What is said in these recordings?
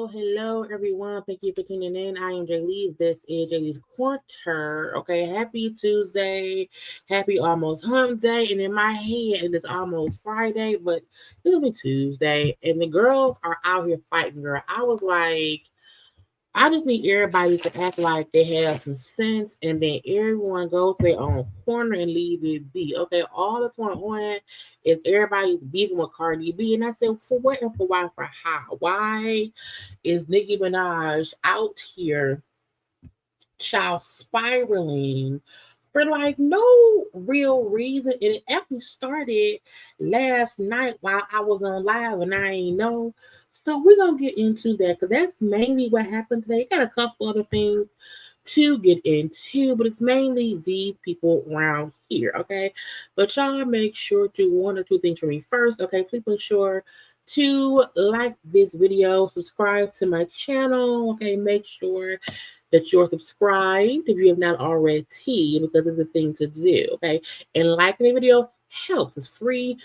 Hello, everyone. Thank you for tuning in. I am Jaylee. This is JayLeesCorner. Okay, happy Tuesday. Happy almost hump day. And in my head, it is almost Friday, but it'll be Tuesday. And the girls are out here fighting, girl. I was like, I just need everybody to act like they have some sense and then everyone go to their own corner and leave it be. Okay, all that's going on is everybody's beefing with Cardi B. And I said, for what and for why, for how? Why is Nicki Minaj out here, child, spiraling for like no real reason? And it actually started last night while I was on live and I ain't know. So we're gonna get into that because that's mainly what happened today. Got a couple other things to get into, but it's mainly these people around here, okay? But y'all make sure to one or two things for me first, okay? Please make sure to like this video, subscribe to my channel, okay? Make sure that you're subscribed if you have not already, because it's a thing to do, okay? And liking the video helps. It's free.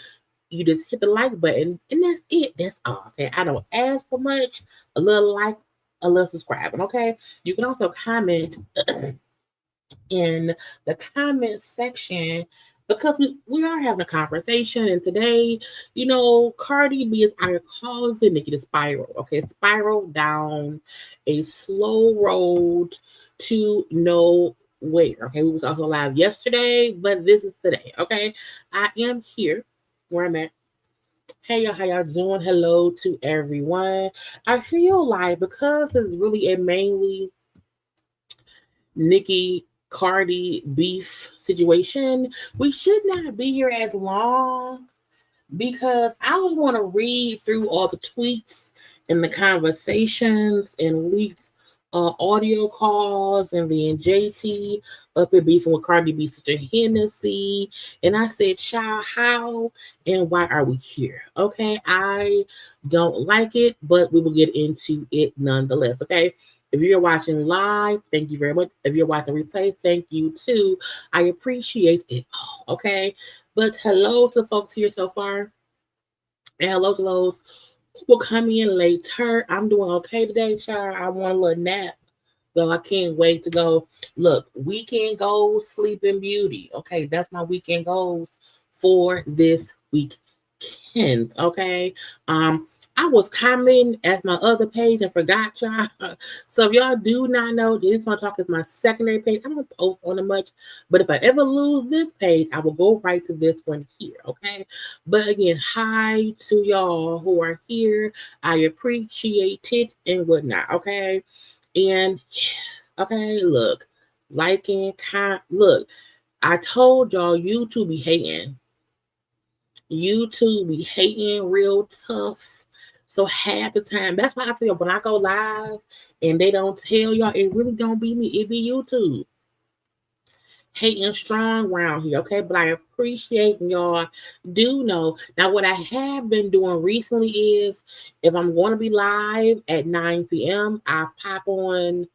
You just hit the like button, and that's it. That's all. Okay. I don't ask for much. A little like, a little subscribing. Okay. You can also comment in the comment section because we are having a conversation. And today, Cardi B is out causing Nicki to spiral. Okay. Spiral down a slow road to nowhere. Okay. We was also live yesterday, but this is today. Okay. I am here where I'm at. Hey y'all, how y'all doing? Hello to everyone. I feel like because it's really a mainly Nicki Cardi beef situation, we should not be here as long because I was want to read through all the tweets and the conversations and leaked audio calls, and then JT up at beefing with Cardi B, sister Hennessy. And I said, child, how and why are we here? Okay, I don't like it, but we will get into it nonetheless. Okay, if you're watching live, thank you very much. If you're watching replay, thank you too. I appreciate it all. Okay, but hello to folks here so far, and hello to those will come in later. I'm doing okay today, child. I want a little nap, though. I can't wait to go. Look, weekend goals, sleeping beauty. Okay, that's my weekend goals for this weekend. Okay, I was commenting as my other page and forgot y'all. So if y'all do not know, this one talk is my secondary page. I don't post on it much, but if I ever lose this page, I will go right to this one here. Okay. But again, hi to y'all who are here. I appreciate it and whatnot. Okay. And okay, look, liking, look, I told y'all YouTube be hating. YouTube be hating real tough. So half the time, that's why I tell you when I go live and they don't tell y'all, it really don't be me, it be YouTube. Hating strong around here, okay? But I appreciate y'all do know. Now, what I have been doing recently is if I'm going to be live at 9 p.m., I pop on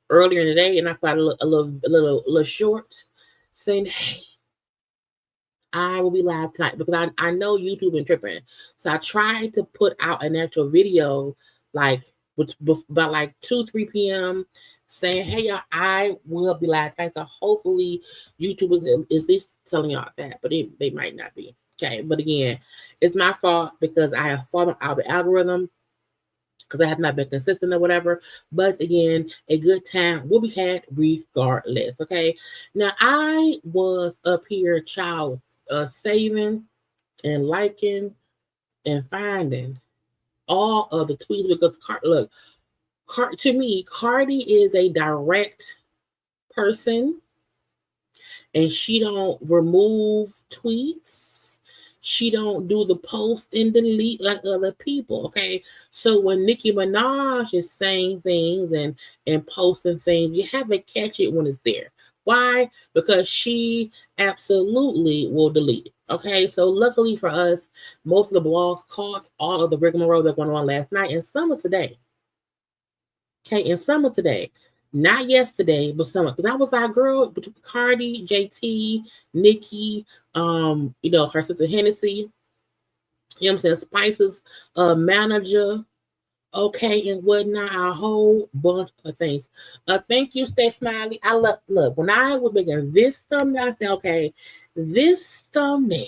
earlier in the day and I put a little short saying, hey, I will be live tonight because I know YouTube been tripping. So I tried to put out an actual video like by like 2-3 p.m. saying, hey y'all, I will be live tonight. So hopefully YouTube is at least telling y'all that, but they might not be. Okay, but again, it's my fault because I have fallen out of the algorithm because I have not been consistent or whatever. But again, a good time will be had regardless. Okay. Now I was up here, child, saving and liking and finding all of the tweets because look, to me, Cardi is a direct person and she don't remove tweets. She don't do the post and delete like other people, okay? So when Nicki Minaj is saying things and posting things, you have to catch it when it's there. Why? Because she absolutely will delete it. Okay, so luckily for us, most of the blogs caught all of the rigmarole that went on last night and some of today. Okay, and some of today. Not yesterday, but some because I was like, girl, Cardi, JT, Nicki, her sister Hennessy, you know what I'm saying, Spice's manager, okay, and whatnot, a whole bunch of things. Thank you, Stay Smiley. I look, when I was making this thumbnail, I said, okay, this thumbnail,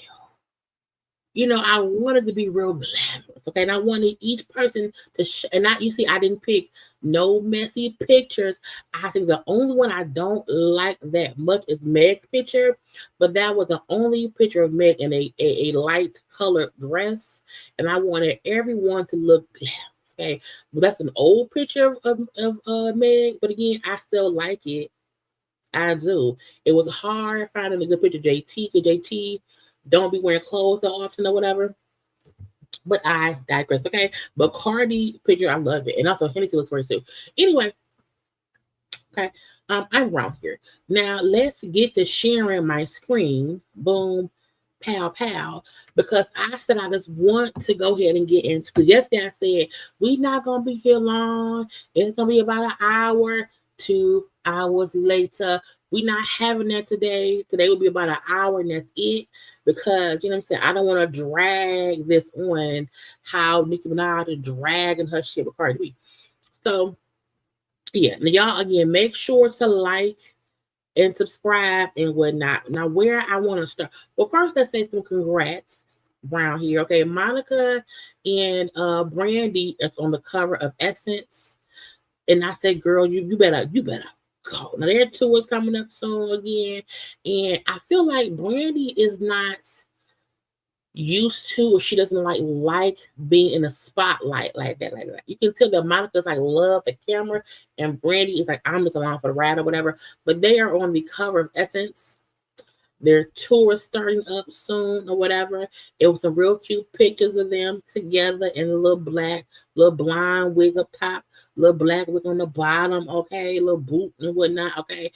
I wanted to be real glamorous, okay? And I wanted each person to, you see, I didn't pick no messy pictures. I think the only one I don't like that much is Meg's picture, but that was the only picture of Meg in a light colored dress, and I wanted everyone to look glamorous, okay? But that's an old picture of Meg, but again, I still like it. I do. It was hard finding a good picture of JT, because JT don't be wearing clothes so often or whatever. But I digress, okay? But Cardi picture, I love it. And also Hennessy looks great too. Anyway, okay. I'm wrong here. Now let's get to sharing my screen. Boom, pow, pow. Because I said I just want to go ahead and get into because yesterday I said we're not gonna be here long. It's gonna be about an hour, 2 hours later. We're not having that today. Today will be about an hour and that's it. Because, you know what I'm saying, I don't want to drag this on how Nicki Minaj is dragging her shit with Cardi B. So, yeah. Now, y'all, again, make sure to like and subscribe and whatnot. Now, where I want to start. Well, first, let's say some congrats around here. Okay, Monica and Brandy is on the cover of Essence. And I said, girl, you better go. Now their tour is coming up soon again. And I feel like Brandy is not used to, or she doesn't like being in the spotlight like that. You can tell that Monica's like love the camera and Brandy is like, I'm just along for the ride or whatever. But they are on the cover of Essence. Their tour is starting up soon or whatever. It was some real cute pictures of them together in a little blonde wig up top, little black wig on the bottom, okay, little boot and whatnot, okay.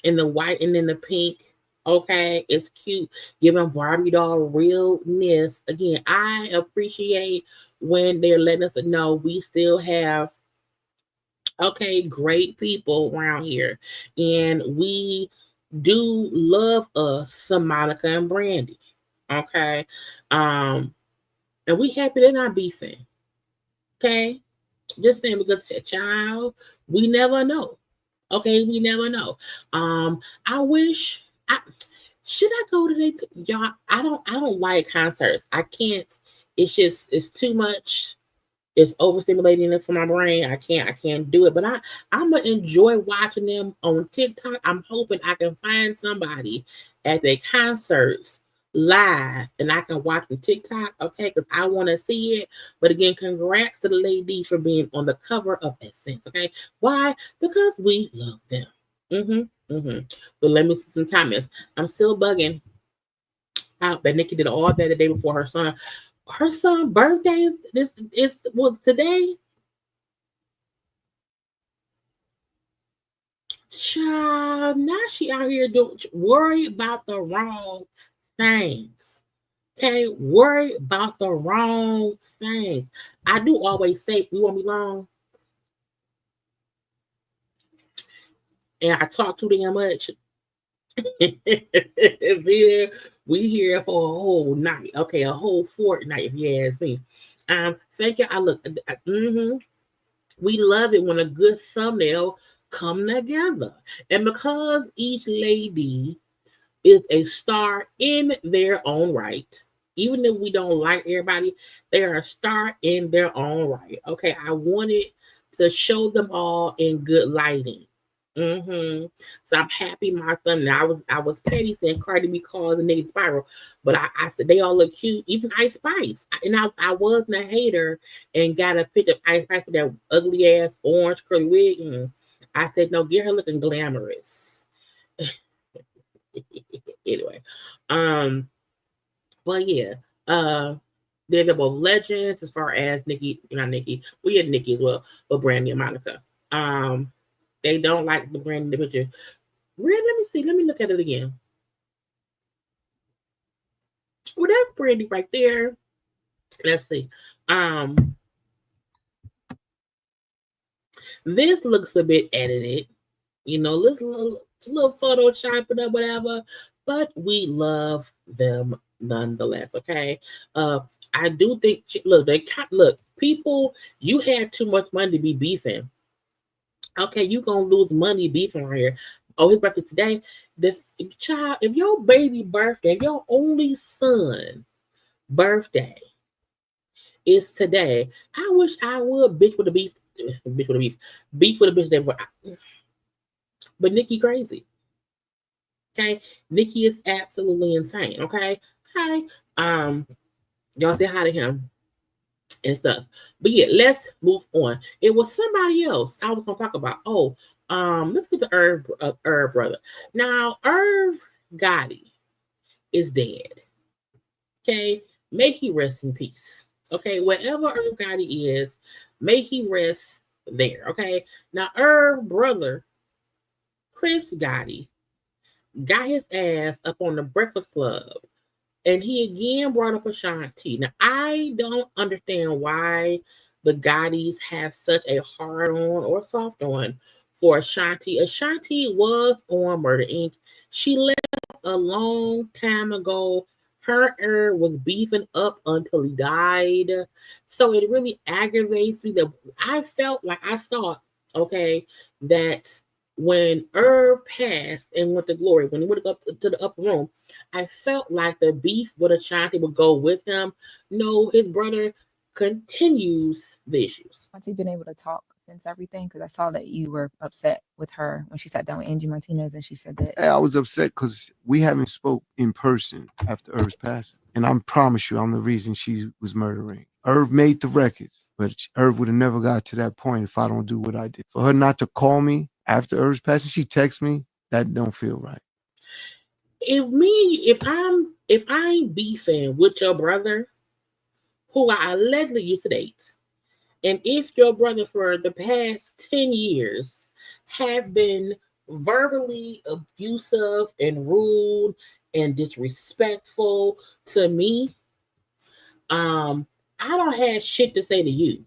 In the white and in the pink, okay, it's cute, giving Barbie doll realness. Again, I appreciate when they're letting us know we still have great people around here, and we do love us some Monica and Brandy. Okay. And we happy they're not beefing. Okay. Just saying because child, we never know. Okay, we never know. I wish should I go today? Y'all, I don't like concerts. I can't it's too much. It's overstimulating it for my brain. I can't do it. But I'm gonna enjoy watching them on TikTok. I'm hoping I can find somebody at their concerts live and I can watch the TikTok, okay? Because I want to see it. But again, congrats to the ladies for being on the cover of Essence, okay? Why? Because we love them. But let me see some comments. I'm still bugging out that Nicki did all that the day before her son. Her son's birthday was today. Child, now she out here doing worry about the wrong things. Okay, worry about the wrong things. I do always say we won't be long, and I talk too damn much. We here for a whole night, okay, a whole fortnight if you ask me. Thank you. I look. We love it when a good thumbnail come together, and because each lady is a star in their own right. Even if we don't like everybody, they are a star in their own right. Okay, I wanted to show them all in good lighting. So I'm happy my thumbnail. I was petty saying Cardi B calls the nigga spiral, but I said they all look cute. Even Ice Spice, and I wasn't a hater and got a picture of Ice Spice with that ugly ass orange curly wig. I said no, get her looking glamorous. Anyway, but yeah, they're both legends as far as Nicki, not Nicki. We had Nicki as well, but Brandy and Monica. They don't like the Brandy in the picture. Really, let me see. Let me look at it again. Well, that's Brandy right there. Let's see. This looks a bit edited. You know, this little Photoshop it up, whatever. But we love them nonetheless. Okay. I do think. Look, people. You had too much money to be beefing. Okay, you gonna lose money beefing right here. Oh, his birthday today. This child, if your baby birthday, if your only son birthday is today, I wish I would bitch with the beef, beef with a bitch that. But Nicki crazy. Okay, Nicki is absolutely insane. Okay, hi, y'all say hi to him and stuff. But yeah, let's move on. It was somebody else I was gonna talk about. Oh, let's get to Irv brother. Now, Irv Gotti is dead. Okay, may he rest in peace. Okay, wherever Irv Gotti is, may he rest there. Okay, now Irv brother Chris Gotti got his ass up on the Breakfast Club. And he again brought up Ashanti. Now, I don't understand why the Gottis have such a hard on or soft on for Ashanti. Ashanti was on Murder Inc. She left a long time ago. Her was beefing up until he died. So it really aggravates me that I felt like I thought, okay, that when Irv passed and went to glory, when he went up to the upper room, I felt like the beef with Ashanti would go with him. No, his brother continues the issues. Has he been able to talk since everything? Because I saw that you were upset with her when she sat down with Angie Martinez and she said that. Yeah, I was upset because we haven't spoke in person after Irv's passing. And I promise you, I'm the reason she was murdering. Irv made the records, but Irv would have never got to that point if I don't do what I did. For her not to call me after Irv's passing, she texts me, that don't feel right. If I ain't beefing with your brother, who I allegedly used to date, and if your brother for the past 10 years have been verbally abusive and rude and disrespectful to me, I don't have shit to say to you.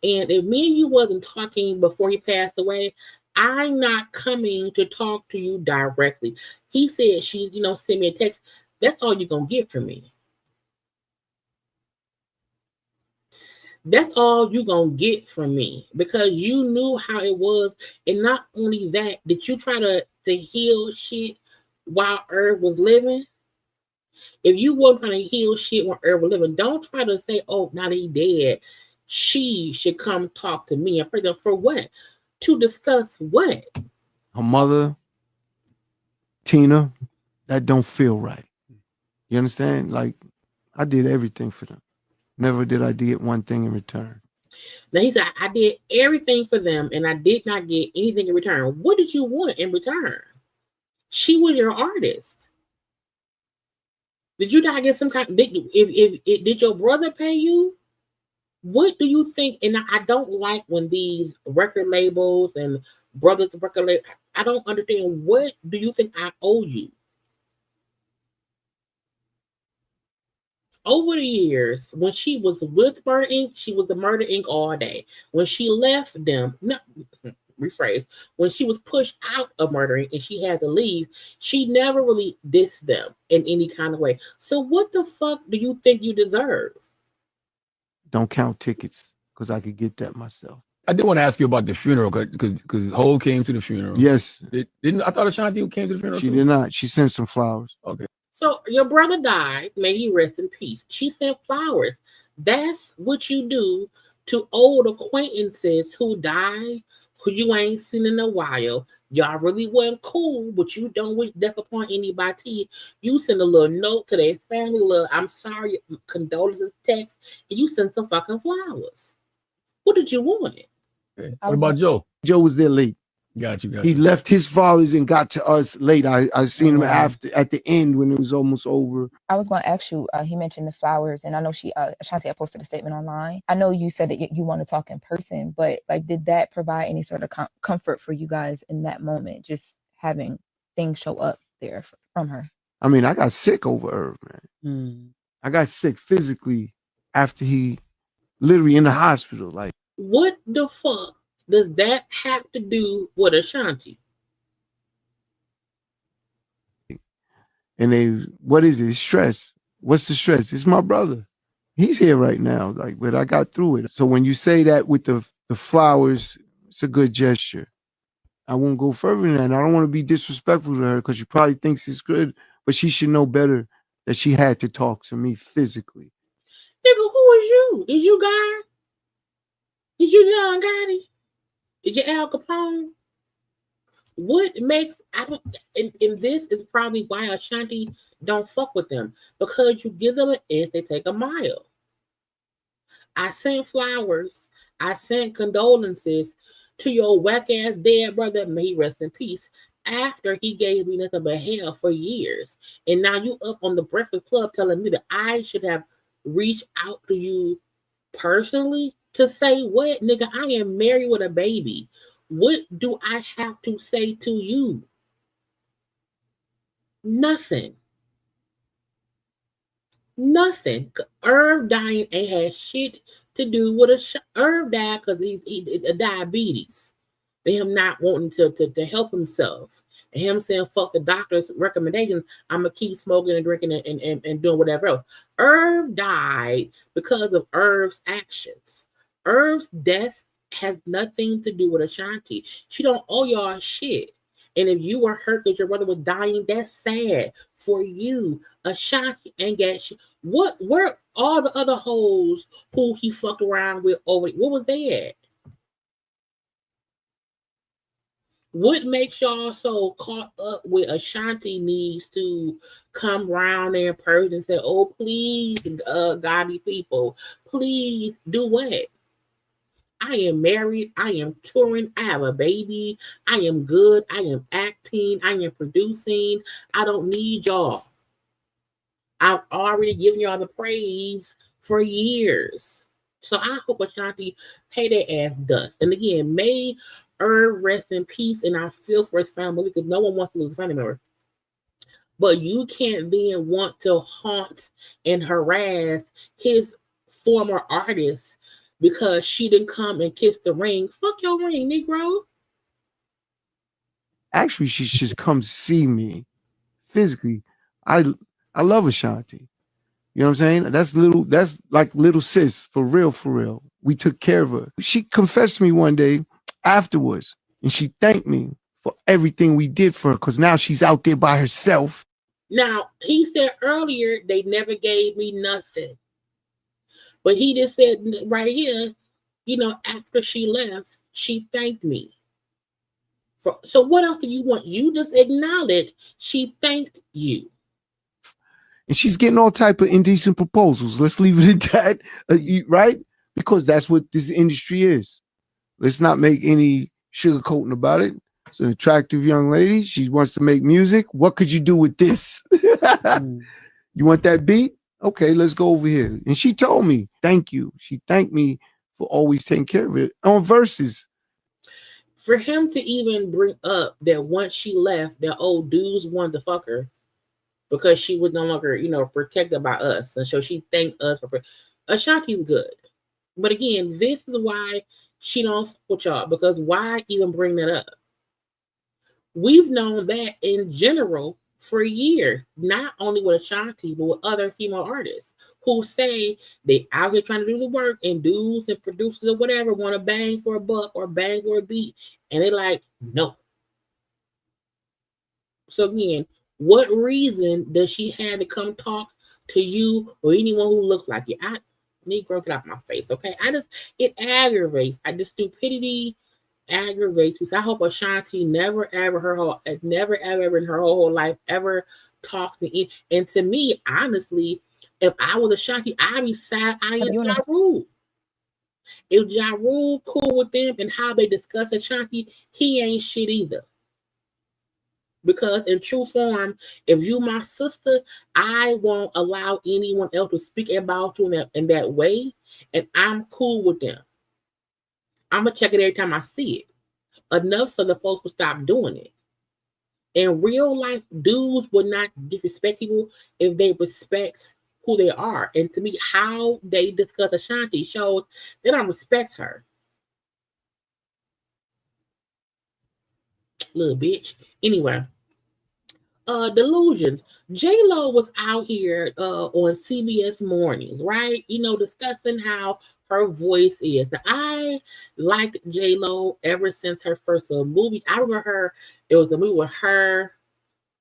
And if me and you wasn't talking before he passed away, I'm not coming to talk to you directly. He said she's, send me a text. That's all you're going to get from me. That's all you're going to get from me because you knew how it was. And not only that, did you try to heal shit while Irv was living? If you weren't trying to heal shit when Irv was living, don't try to say, oh, now that he dead, she should come talk to me and pray for what? To discuss what? Her mother, Tina, that don't feel right. You understand? Like, I did everything for them. Never did I get one thing in return. Now he said, I did everything for them and I did not get anything in return. What did you want in return? She was your artist. Did you not get some kind? Did your brother pay you? What do you think? And I don't like when these record labels and brothers record labels. I don't understand. What do you think I owe you? Over the years, when she was with Murder Inc., she was the Murder Inc. all day. When she left them, no, rephrase, when she was pushed out of Murder Inc. and she had to leave, she never really dissed them in any kind of way. So what the fuck do you think you deserve? Don't count tickets because I could get that myself. I did want to ask you about the funeral because Ho came to the funeral. Yes. Didn't I thought Ashanti came to the funeral? She too? did not. She sent some flowers. Okay. So your brother died. May he rest in peace. She sent flowers. That's what you do to old acquaintances who die, who you ain't seen in a while. Y'all really wasn't cool, but you don't wish death upon anybody. You send a little note to their family, little I'm sorry, condolences text, and you send some fucking flowers. What did you want? Okay. What about Joe? Joe was there late. Got you. He left his fathers and got to us late. I seen him after at the end when it was almost over. I was going to ask you, he mentioned the flowers, and I know Ashanti had posted a statement online. I know you said that you want to talk in person, but like, did that provide any sort of comfort for you guys in that moment, just having things show up there from her? I mean, I got sick over Irv, man. I got sick physically after he literally in the hospital. Like, what the fuck does that have to do with Ashanti? And what is it? Stress. What's the stress? It's my brother. He's here right now. Like, but I got through it. So when you say that with the flowers, it's a good gesture. I won't go further than that. I don't want to be disrespectful to her because she probably thinks it's good, but she should know better that she had to talk to me physically. Nigga, who is you? Is you Guy? Is you John Gotti? Is you Al Capone? What makes and this is probably why Ashanti don't fuck with them, because you give them an inch, they take a mile. I sent flowers, I sent condolences to your whack ass dead brother, may he rest in peace, after he gave me nothing but hell for years. And now you up on the Breakfast Club telling me that I should have reached out to you personally to say what? Nigga, I am married with a baby. What do I have to say to you? Nothing. Nothing. Irv dying ain't had shit to do with Irv died because he diabetes. Him not wanting to help himself. And him saying, fuck the doctor's recommendations, I'm going to keep smoking and drinking and doing whatever else. Irv died because of Irv's actions. Irv's death has nothing to do with Ashanti. She don't owe y'all shit. And if you were hurt because your brother was dying, that's sad for you. Ashanti ain't got shit. Where all the other hoes who he fucked around with over? What was that? What makes y'all so caught up with Ashanti needs to come around there in person and say, oh, please, Gotti people, please do what? I am married. I am touring. I have a baby. I am good. I am acting. I am producing. I don't need y'all. I've already given y'all the praise for years. So I hope Ashanti pay their ass dust. And again, may Irv rest in peace, and I feel for his family because no one wants to lose a family member. But you can't then want to haunt and harass his former artists because she didn't come and kiss the ring. Fuck your ring, Negro. Actually, she should come see me physically. I love Ashanti. You know what I'm saying? That's like little sis, for real, for real. We took care of her. She confessed to me one day afterwards, and she thanked me for everything we did for her, because now she's out there by herself. Now, he said earlier they never gave me nothing. But he just said right here, after she left, she thanked me. So what else do you want? You just acknowledge she thanked you. And she's getting all type of indecent proposals. Let's leave it at that, right? Because that's what this industry is. Let's not make any sugarcoating about it. It's an attractive young lady. She wants to make music. What could you do with this? You want that beat? Okay, let's go over here. And she told me, thank you. She thanked me for always taking care of it on Versus. For him to even bring up that once she left, that old dudes wanted to fuck her because she was no longer, protected by us. And so she thanked us for Ashanti's good. But again, this is why she don't fuck with y'all, because why even bring that up? We've known that in general for a year, not only with Ashanti, but with other female artists who say they out here trying to do the work, and dudes and producers or whatever want to bang for a buck or bang for a beat, and they're like, no. So again, what reason does she have to come talk to you or anyone who looks like you? I need to get off my face, okay? It aggravates. The stupidity aggravates me. So I hope Ashanti never ever in her whole life ever talks to me. And to me, honestly, if I was Ashanti, I'd be side-eyeing Ja Rule. If Ja Rule cool with them and how they discuss Ashanti, he ain't shit either. Because in true form, if you my sister, I won't allow anyone else to speak about you in that way, and I'm cool with them. I'm going to check it every time I see it. Enough so the folks will stop doing it. In real life, dudes would not disrespect people if they respect who they are. And to me, how they discuss Ashanti shows they don't respect her. Little bitch. Anyway. Delusions. J-Lo was out here on CBS Mornings, right? Discussing how her voice is. Now, I liked J-Lo ever since her first little movie. I remember it was a movie with her,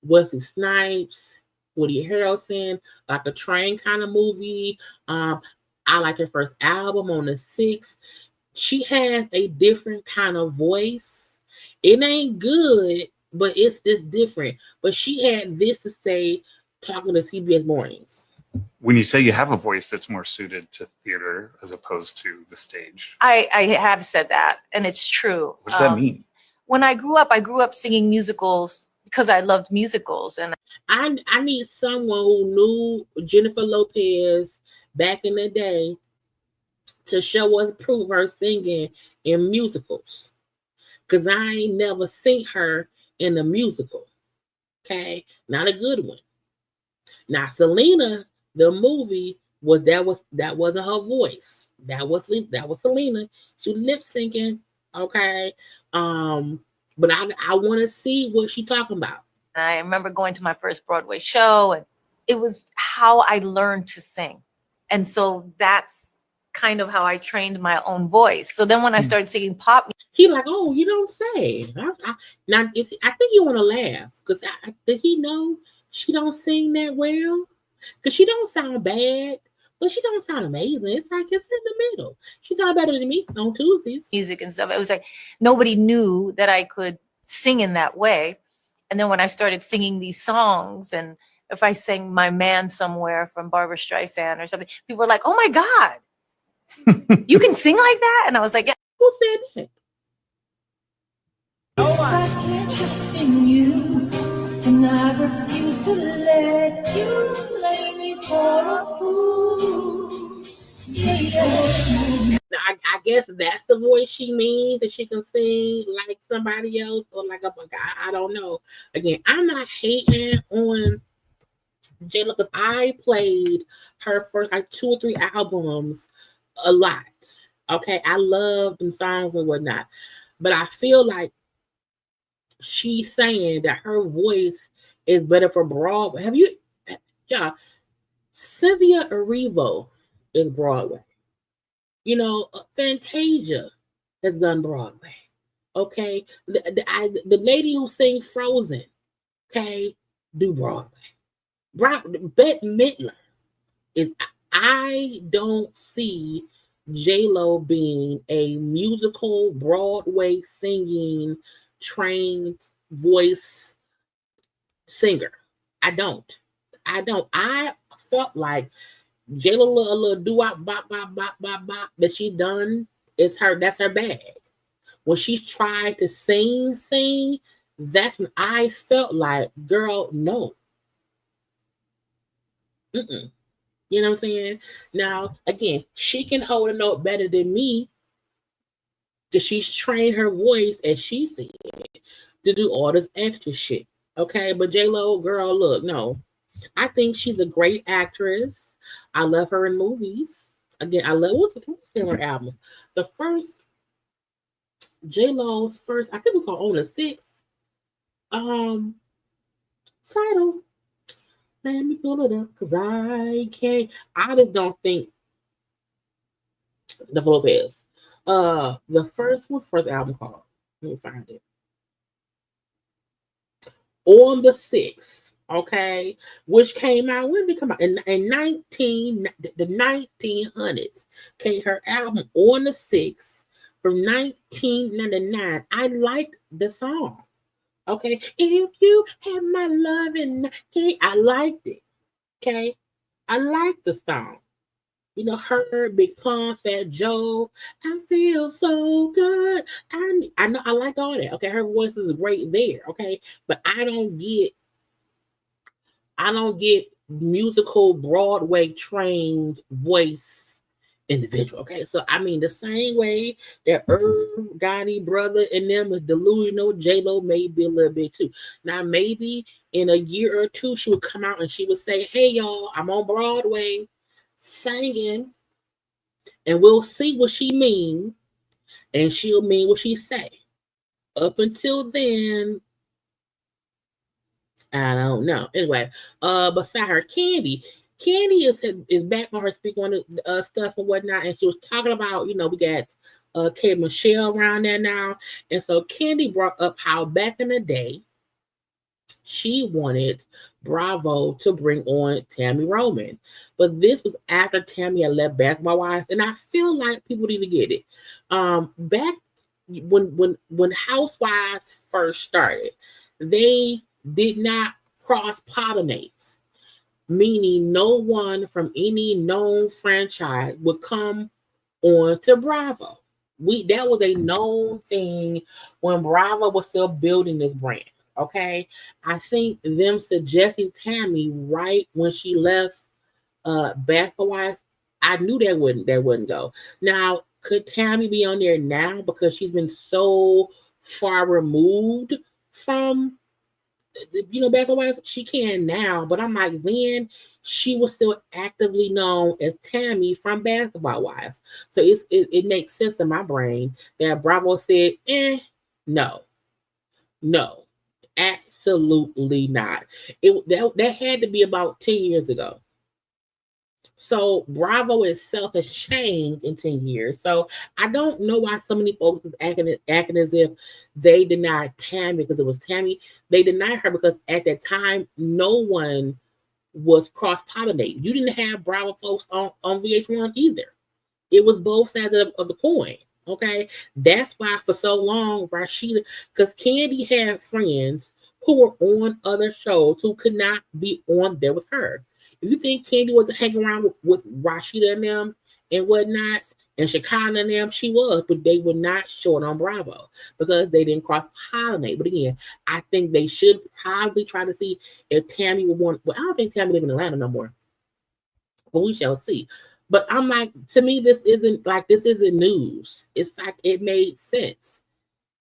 Wesley Snipes, Woody Harrelson, like a train kind of movie. I liked her first album on the 6th. She has a different kind of voice. It ain't good, but it's this different. But she had this to say talking to CBS Mornings. When you say you have a voice that's more suited to theater as opposed to the stage. I have said that, and it's true. What does that mean? When I grew up singing musicals because I loved musicals. And I need someone who knew Jennifer Lopez back in the day to show us proof of her singing in musicals. Because I ain't never seen her in a musical. Okay? Not a good one. Now, Selena, the movie, that wasn't her voice. That was Selena. She was lip syncing. Okay. But I want to see what she's talking about. I remember going to my first Broadway show, and it was how I learned to sing. And so that's kind of how I trained my own voice. So then when I started singing pop, he like, oh, you don't say. I think you want to laugh because did he know she don't sing that well? Because she don't sound bad, but she don't sound amazing. It's like it's in the middle. She sounds better than me on Tuesdays. Music and stuff. It was like nobody knew that I could sing in that way. And then when I started singing these songs, and if I sang My Man Somewhere from Barbra Streisand or something, people were like, oh my God. You can sing like that? And I was like, yeah. Who said that? I can't trust in you, and I refuse to let you play me for a fool. Yeah. Now, I guess that's the voice she means, that she can sing like somebody else or like a guy. I don't know. Again, I'm not hating on J-Lo because I played her first like 2 or 3 albums a lot. Okay, I love them songs and whatnot, but I feel like she's saying that her voice is better for Broadway. Have you, Cynthia Erivo is Broadway. Fantasia has done Broadway. Okay, the lady who sings Frozen, okay, do Broadway. Bette Midler is. I don't see J-Lo being a musical Broadway singing trained voice singer. I don't. I felt like J-Lo a little doo-wop bop bop bop bop bop that she done is her. That's her bag. When she's tried to sing, that's when I felt like, girl, no. Mm-mm. You know what I'm saying? Now, again, she can hold a note better than me because she's trained her voice, as she said, to do all this extra shit. Okay, but J-Lo, girl, look, no. I think she's a great actress. I love her in movies. Again, I love what's the her albums. The first J-Lo's first, I think we call On the Six. Title. Let me pull it up because I can't. I just don't think the Lopez. The first album called? Let me find it. On the 6th, okay, which came out, when did it come out? In the 1900s. Okay, her album On the 6th from 1999. I liked the song. Okay, if you have my loving, okay, I liked it. Okay, I liked the song. You know, her, Big Pun, Fat Joe. I feel so good. I know I like all that. Okay, her voice is great there. Okay, but I don't get musical Broadway trained voice individual. Okay, so I mean the same way that Irv, Gotti, brother, and them is delusional, J-Lo may be a little bit too. Now maybe in a year or two she would come out and she would say, "Hey y'all, I'm on Broadway singing," and we'll see what she mean, and she'll mean what she say. Up until then, I don't know. Anyway, beside her, Candy is back on her speak on the stuff and whatnot, and she was talking about, you know, we got K Michelle around there now, and so Candy brought up how back in the day she wanted Bravo to bring on Tammy Roman. But this was after Tammy had left Basketball Wives, and I feel like people need to get it. Back when Housewives first started, they did not cross-pollinate, meaning no one from any known franchise would come on to Bravo. That was a known thing when Bravo was still building this brand. Okay, I think them suggesting Tammy right when she left Basketball Wives, I knew that wouldn't go. Now, could Tammy be on there now because she's been so far removed from, you know, Basketball Wives? She can now, but I'm like, then she was still actively known as Tammy from Basketball Wives. So it makes sense in my brain that Bravo said, no. Absolutely not. That had to be about 10 years ago. So Bravo itself has changed in 10 years. So I don't know why so many folks is acting as if they denied Tammy because it was Tammy. They denied her because at that time, no one was cross-pollinating. You didn't have Bravo folks on VH1 either. It was both sides of the coin. Okay, that's why for so long Rashida, because Candy had friends who were on other shows who could not be on there with her. If you think Candy wasn't hanging around with Rashida and them and whatnot, and Chicago and them, she was, but they were not short on Bravo because they didn't cross pollinate. But again, I think they should probably try to see if Tammy would want. Well, I don't think Tammy lives in Atlanta no more, but we shall see. But I'm like, to me, this isn't news. It's like it made sense.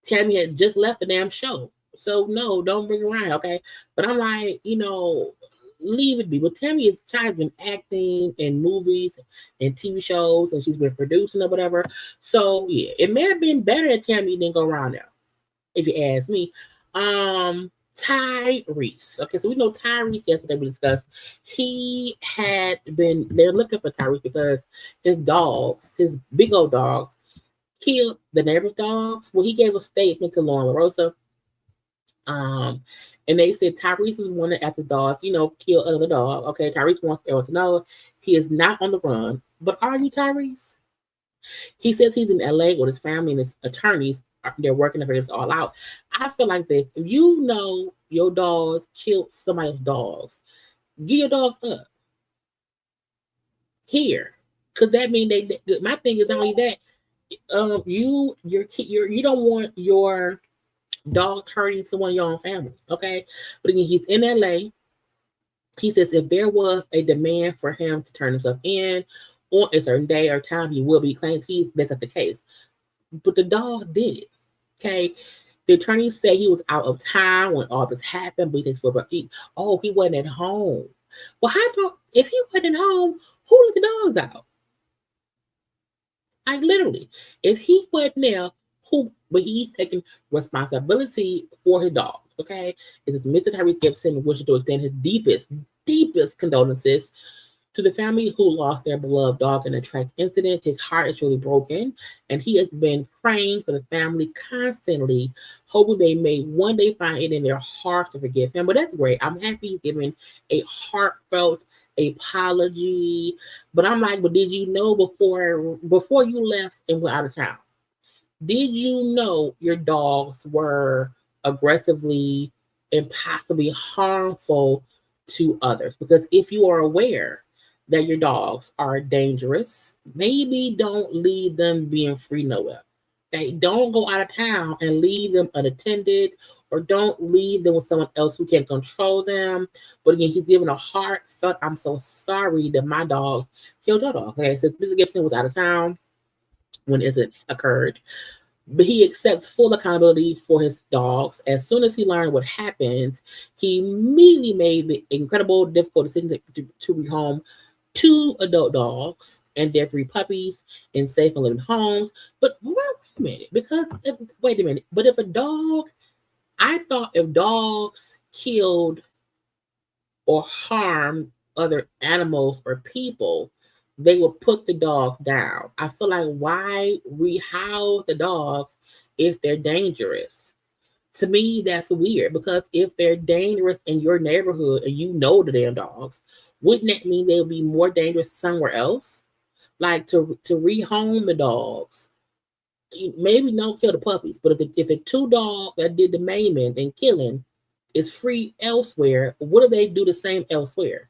Tammy had just left the damn show. So no, don't bring her around, okay? But I'm like, you know, leave it be. But Tammy has been acting in movies and TV shows, and she's been producing or whatever. So yeah, it may have been better that Tammy didn't go around now, if you ask me. Tyrese. Okay, so we know Tyrese yesterday we discussed. They're looking for Tyrese because his big old dogs, killed the neighbor's dogs. Well, he gave a statement to Lauren LaRosa. And they said Tyrese is wanted after dogs, kill another dog. Okay, Tyrese wants everyone to know he is not on the run. But are you, Tyrese? He says he's in LA with his family and his attorneys. They're working to figure this all out. I feel like this. If you know your dogs killed somebody else's dogs, get your dogs up here, because that means my thing is not only that. You don't want your dog hurting someone in your own family, okay? But again, he's in LA. He says if there was a demand for him to turn himself in on a certain day or time, he will be claimed. That's not the case. But the dog did it, okay? The attorney said he was out of town when all this happened, but he takes football. He wasn't at home. Well, if he wasn't at home, who let the dogs out? Like literally, if he wasn't there, but he's taking responsibility for his dogs, okay? It is Mr. Tyrese Gibson wishing to extend his deepest condolences to the family who lost their beloved dog in a tragic incident. His heart is really broken, and he has been praying for the family constantly, hoping they may one day find it in their heart to forgive him. But that's great. I'm happy he's giving a heartfelt apology. But I'm like, but did you know before you left and went out of town? Did you know your dogs were aggressively and possibly harmful to others? Because if you are aware that your dogs are dangerous, maybe don't leave them being free nowhere. Okay, don't go out of town and leave them unattended, or don't leave them with someone else who can control them. But again, he's giving a heartfelt, I'm so sorry that my dogs killed your dog. Okay, since Mr. Gibson was out of town when it occurred, but he accepts full accountability for his dogs. As soon as he learned what happened, he immediately made the incredible, difficult decision to rehome 2 adult dogs and their 3 puppies in safe and living homes. But wait a minute. But I thought if dogs killed or harmed other animals or people, they would put the dog down. I feel like, why rehouse the dogs if they're dangerous? To me, that's weird, because if they're dangerous in your neighborhood and you know the damn dogs, wouldn't that mean they'll be more dangerous somewhere else? Like to rehome the dogs. Maybe don't kill the puppies, but if the 2 dogs that did the maiming and killing is free elsewhere, what if they do the same elsewhere?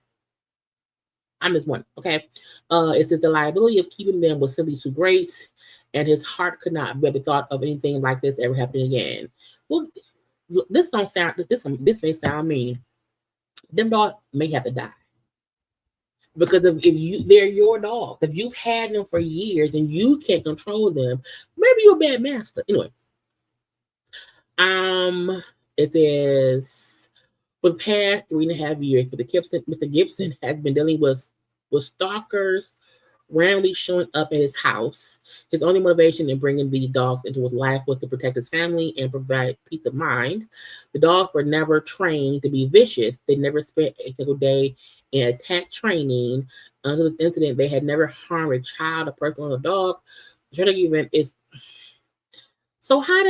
I'm just wondering, okay? It says the liability of keeping them was simply too great, and his heart could not bear the thought of anything like this ever happening again. Well, this may sound mean. Them dogs may have to die. Because if they're your dog, if you've had them for years and you can't control them, maybe you're a bad master. Anyway, it says for the past 3.5 years, Mr. Gibson has been dealing with stalkers randomly showing up at his house. His only motivation in bringing these dogs into his life was to protect his family and provide peace of mind. The dogs were never trained to be vicious. They never spent a single day in attack training. Until this incident, they had never harmed a child, a person, or a dog. The tragic event is so why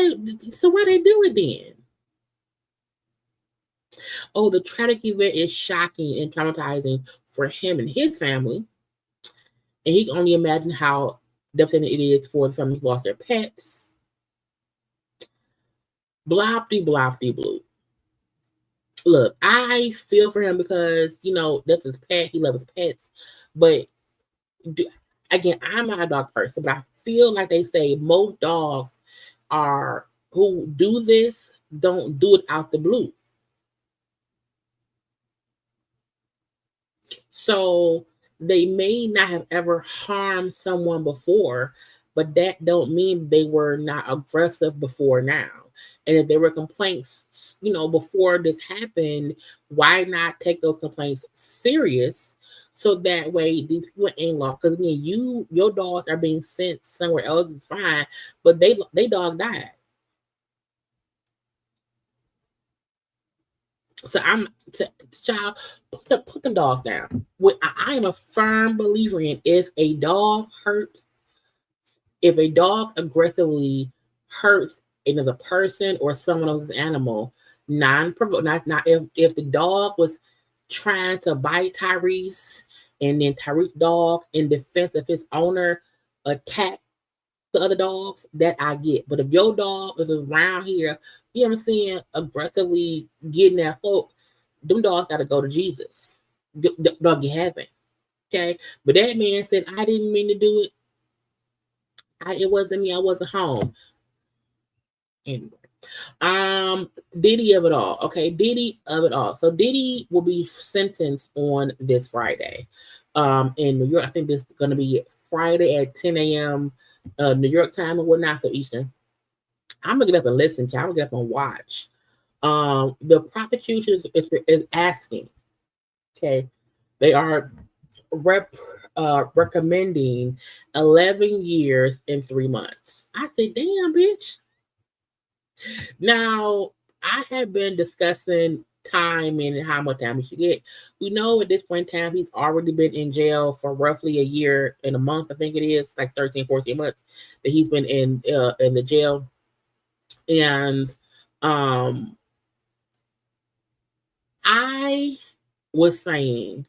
they do it then? Oh, the tragic event is shocking and traumatizing for him and his family. And he can only imagine how devastating it is for the family who lost their pets. Blop-de-blop-de-blue. Look, I feel for him because, that's his pet. He loves his pets. But, again, I'm not a dog person, but I feel like they say most dogs who do this don't do it out the blue. So they may not have ever harmed someone before, but that don't mean they were not aggressive before now. And if there were complaints, before this happened, why not take those complaints serious? So that way these people ain't lost. Because again, your dogs are being sent somewhere else, it's fine, but they dog died. So child, put the dog down. I am a firm believer in if a dog aggressively hurts another person or someone else's animal, non-provoke. Not if the dog was trying to bite Tyrese, and then Tyrese dog in defense of his owner attacked the other dogs, that I get. But if your dog is around here, you know what I'm saying, aggressively getting at folk, them dogs got to go to Jesus. Doggy heaven. Okay? But that man said, I didn't mean to do it. It wasn't me. I wasn't home. Anyway. Diddy of it all. Okay, Diddy of it all. So Diddy will be sentenced on this Friday. In New York. I think this is gonna be Friday at 10 a.m. New York time or whatnot, so Eastern. I'm gonna get up and listen to. I'm gonna get up and watch. The prosecution is asking. Okay, they are recommending 11 years and 3 months. I say, damn, bitch. Now, I have been discussing time and how much time he should get. We know at this point in time, he's already been in jail for roughly a year and a month. I think it is like 13, 14 months that he's been in the jail. And I was saying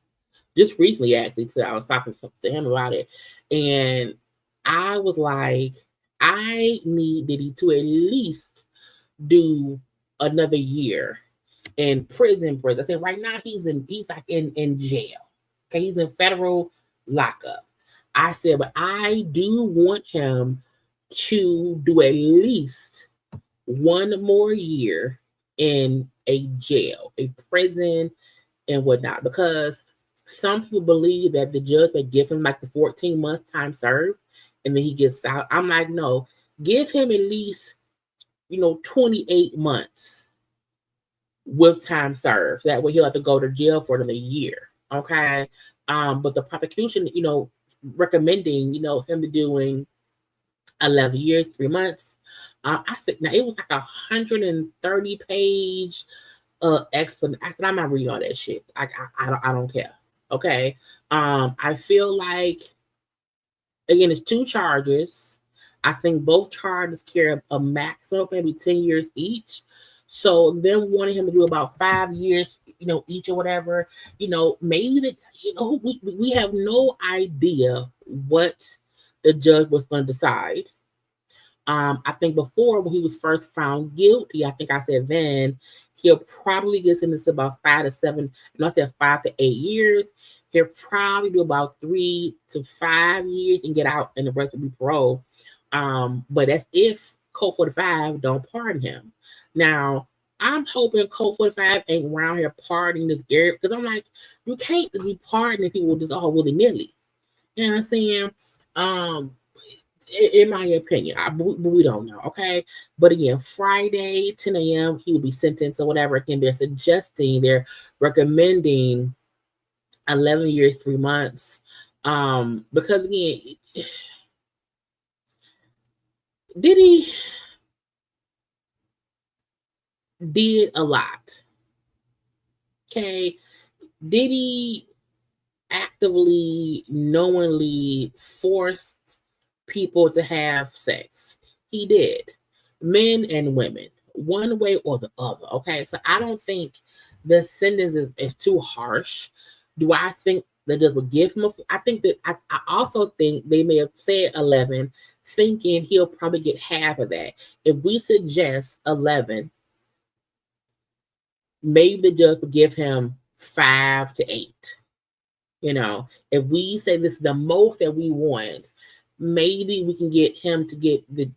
just recently, actually, so I was talking to him about it, and I was like, I need Diddy to at least do another year in prison. I said right now he's like in jail. Okay, he's in federal lockup. I said, but I do want him to do at least one more year in a jail, a prison, and whatnot, because some people believe that the judge may give him like the 14-month time served and then he gets out. I'm like, no, give him at least 28 months with time served. That way he'll have to go to jail for another year. Okay. But the prosecution, recommending, him to doing 11 years, 3 months. I said, now it was like 130-page explanation. I said, I'm not reading all that shit. I don't care. Okay. I feel like, again, it's 2 charges. I think both charges carry a maximum, maybe 10 years each. So them wanting him to do about 5 years, each or whatever, maybe that, we have no idea what the judge was going to decide. I think before, when he was first found guilty, I think I said then he'll probably get sentenced to about 5 to 7, and I said 5 to 8 years. He'll probably do about 3 to 5 years and get out, and the rest will be parole. But that's if Code 45 don't pardon him. Now, I'm hoping Code 45 ain't around here pardoning this area, because I'm like, you can't just be pardoning people just all willy-nilly. You know what I'm saying? In my opinion, we don't know, okay? But again, Friday, 10 a.m., he will be sentenced or whatever. Again, they're recommending 11 years, 3 months. Because again, Diddy did a lot. Okay. Diddy actively, knowingly forced people to have sex. He did. Men and women, one way or the other. Okay. So I don't think the sentence is too harsh. Do I think that this would give him I think that I also think they may have said 11, thinking he'll probably get half of that. If we suggest 11, maybe the judge would give him 5 to 8. If we say this is the most that we want, maybe we can get him to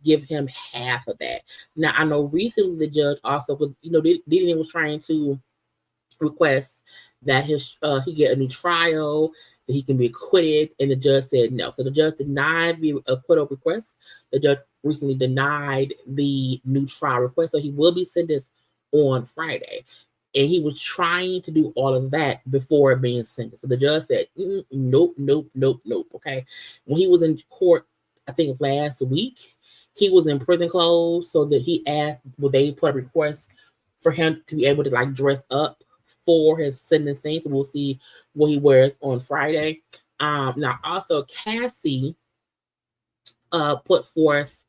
give him half of that. Now, I know recently the judge also, Diddy was trying to request that he get a new trial, that he can be acquitted, and the judge said no. So the judge denied the acquittal request. The judge recently denied the new trial request, so he will be sentenced on Friday. And he was trying to do all of that before being sentenced. So the judge said, nope. Okay. When he was in court, I think last week, he was in prison clothes, so that he asked, they put a request for him to be able to dress up for his sentencing. So we'll see what he wears on Friday. Now also Cassie put forth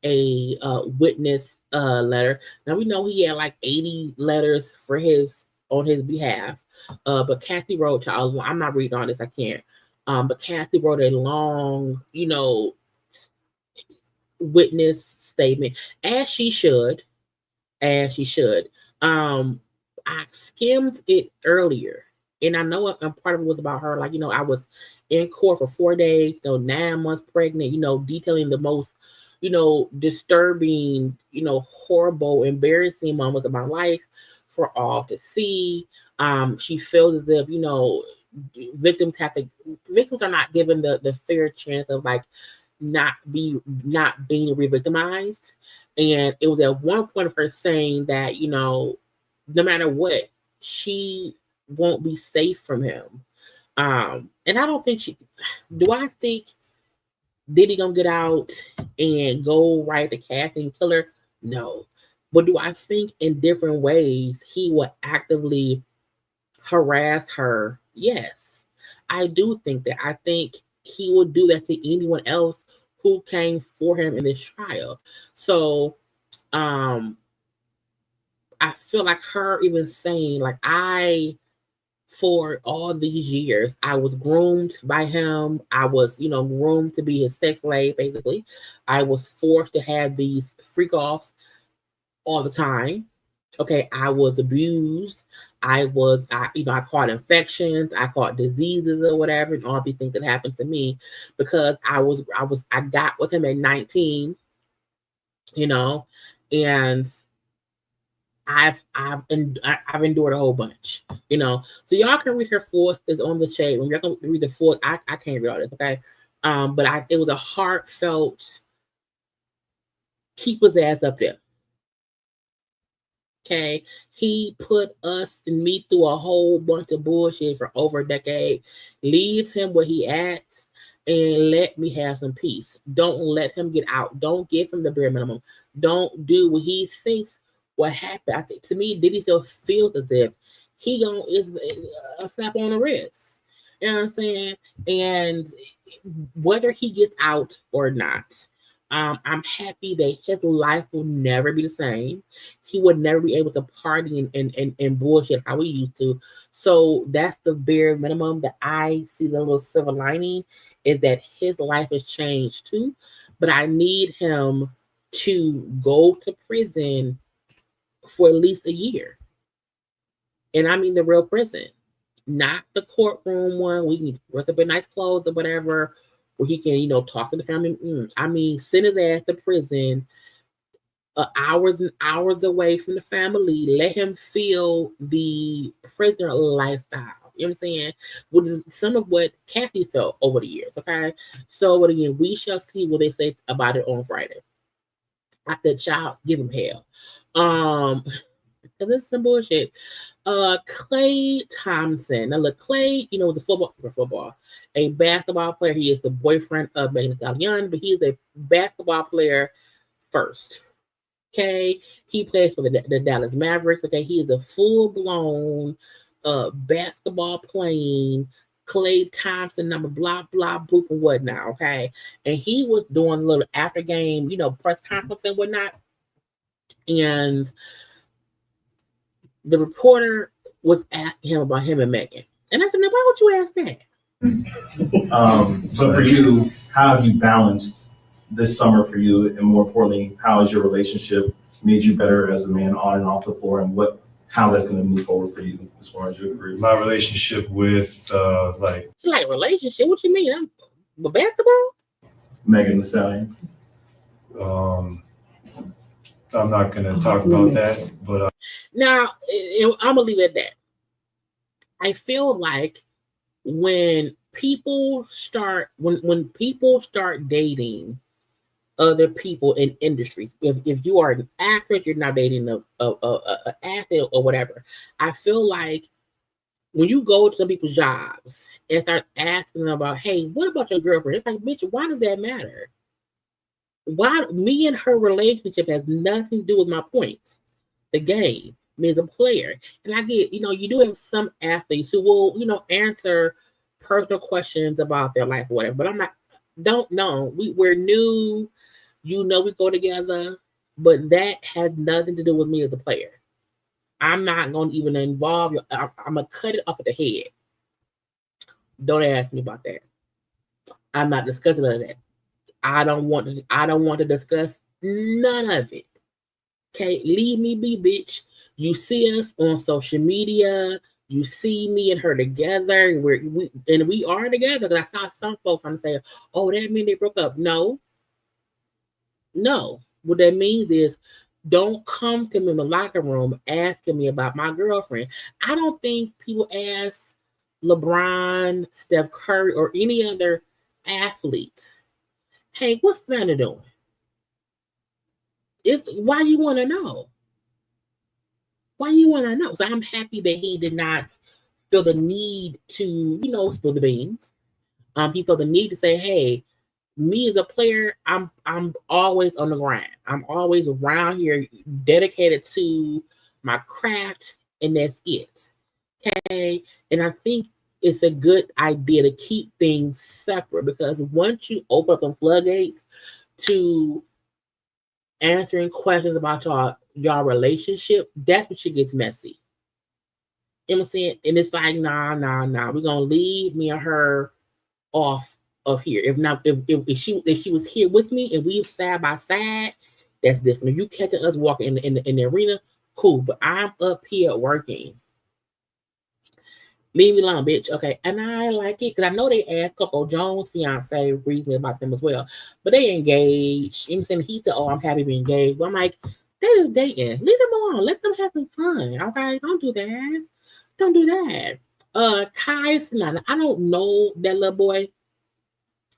a witness letter. Now we know he had like 80 letters for his on his behalf. But Kathy wrote, I'm not reading all this, I can't. But Kathy wrote a long, witness statement, as she should. I skimmed it earlier, and I know a part of it was about her. Like, I was in court for 4 days, 9 months pregnant, detailing the most, disturbing, horrible, embarrassing moments of my life for all to see. She feels as if, victims are not given the fair chance of like not being re-victimized. And it was at one point of her saying that, no matter what, she won't be safe from him. And I don't think I think Diddy gonna get out and go right to Kathy and kill her? No. But do I think in different ways he will actively harass her? Yes. I do think that. I think he would do that to anyone else who came for him in this trial. So I feel like her even saying, like, for all these years, I was groomed by him. I was, groomed to be his sex slave, basically. I was forced to have these freak offs all the time. Okay, I was abused. I caught infections. I caught diseases or whatever, and all these things that happened to me because I got with him at 19, and I've endured a whole bunch, So y'all can read her fourth is on the shade. When you're gonna read the fourth, I can't read all this, okay? But it was a heartfelt keep his ass up there. Okay, he put us and me through a whole bunch of bullshit for over a decade. Leave him where he at and let me have some peace. Don't let him get out. Don't give him the bare minimum. Don't do what he thinks will happen. I think to me, Diddy still feels as if he is a slap on the wrist. You know what I'm saying? And whether he gets out or not, I'm happy that his life will never be the same. He would never be able to party and bullshit how we used to. So that's the bare minimum that I see. The little silver lining is that his life has changed too. But I need him to go to prison for at least a year. And I mean the real prison, not the courtroom one. We can dress up in nice clothes or whatever, where he can, talk to the family. I mean, send his ass to prison, hours and hours away from the family. Let him feel the prisoner lifestyle. You know what I'm saying? Which is some of what Kathy felt over the years. Okay. So, but again, we shall see what they say about it on Friday. I said, child, give him hell. Because it's some bullshit. Klay Thompson. Now look, Klay, was a basketball player. He is the boyfriend of Megan Thee Stallion, but he is a basketball player first. Okay, he plays for the Dallas Mavericks. Okay, he is a full-blown basketball playing Klay Thompson, number blah blah boop and whatnot. Okay, and he was doing a little after game, press conference and whatnot, and the reporter was asking him about him and Megan. And I said, now, why would you ask that? But for you, how have you balanced this summer for you? And more importantly, how has your relationship made you better as a man on and off the floor? And how that's going to move forward for you as far as your career? My relationship with, like relationship? What you mean? I'm with basketball? Megan Thee Stallion. I'm not going to talk about that, but now I'm gonna leave it at that. I feel like when people start dating other people in industries, if you are an actress, you're not dating a athlete or whatever. I feel like when you go to some people's jobs and start asking them about, hey, what about your girlfriend? It's like, bitch, why does that matter? Why me and her relationship has nothing to do with my points. The game means a player. And I get, you do have some athletes who will, answer personal questions about their life or whatever. But don't know. We're new. You know we go together, but that has nothing to do with me as a player. I'm not going to even involve you. I'm going to cut it off at the head. Don't ask me about that. I'm not discussing none of that. I don't want to discuss none of it. Okay, leave me be, bitch. You see us on social media. You see me and her together. We are together. Because I saw some folks I'm saying, oh, that means they broke up. No. What that means is don't come to me in the locker room asking me about my girlfriend. I don't think people ask LeBron, Steph Curry, or any other athlete, hey, what's Vanna doing? It's why you want to know. Why you want to know? So I'm happy that he did not feel the need to, spill the beans. He felt the need to say, hey, me as a player, I'm always on the grind. I'm always around here, dedicated to my craft, and that's it. Okay, and I think it's a good idea to keep things separate because once you open up the floodgates to answering questions about y'all relationship, that's when shit gets messy. You know what I'm saying? And it's like, nah. We're gonna leave me and her off of here. If not, if she was here with me and we side by side, that's different. If you catching us walking in the arena, cool. But I'm up here working. Leave me alone, bitch. Okay, and I like it because I know they asked Coco Jones' fiance recently about them as well, but they engaged. You know what I'm saying? He said, "Oh, I'm happy to be engaged." But I'm like, they're just dating. Leave them alone. Let them have some fun. Okay, don't do that. Don't do that. Kai Sinana, I don't know that little boy.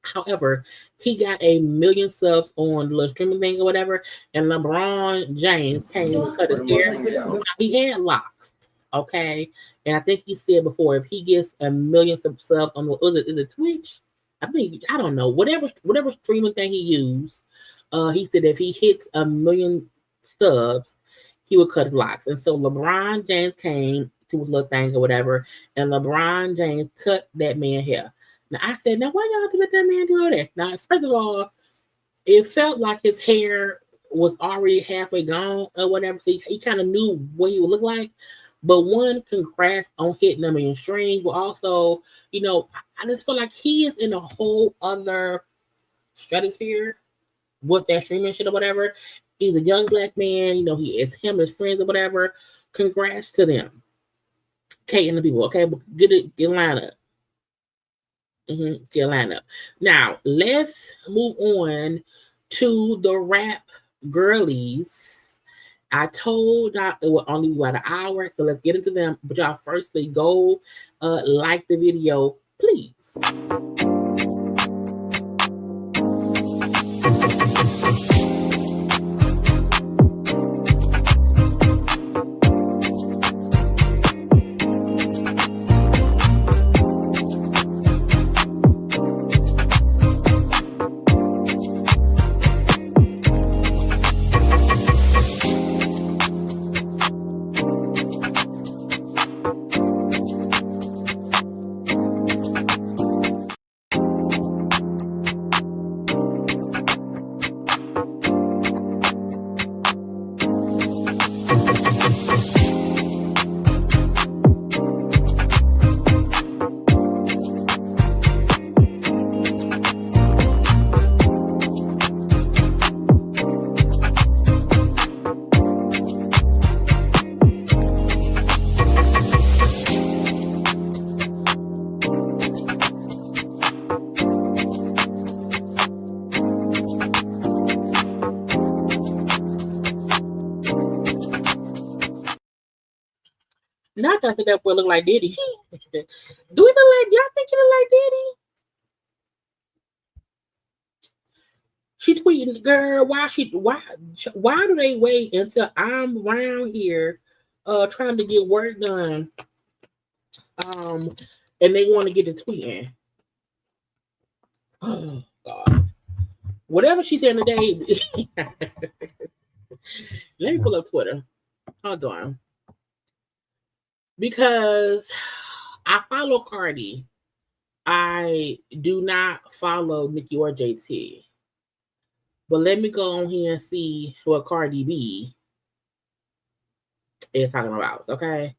However, he got 1 million subs on the streaming thing or whatever, and LeBron James came and cut his hair. He had locks, okay? And I think he said before, if he gets 1 million subs on is it Twitch? I don't know. Whatever streaming thing he used, he said if he hits 1 million subs, he would cut his locks. And so LeBron James came to his little thing or whatever, and LeBron James cut that man hair. Now, I said, now, why y'all let that man do all that? Now, first of all, it felt like his hair was already halfway gone or whatever, so he kind of knew what he would look like. But one, congrats on hitting them in strings, but also, I just feel like he is in a whole other stratosphere with that streaming shit or whatever. He's a young black man, he is him, his friends or whatever. Congrats to them. Kate and the people, okay? Get line up. Get line up. Now, let's move on to the rap girlies. I told y'all it would only be about an hour, so let's get into them. But y'all firstly go like the video, please. Not that that boy look like Diddy. Do he look like? Y'all think he look like Diddy? She tweeting, girl. Why do they wait until I'm around here, trying to get work done, and they want to get the tweeting? Oh God! Whatever she said today. Let me pull up Twitter. Hold on. Because I follow Cardi. I do not follow Nicki or JT. But let me go on here and see what Cardi B is talking about, okay?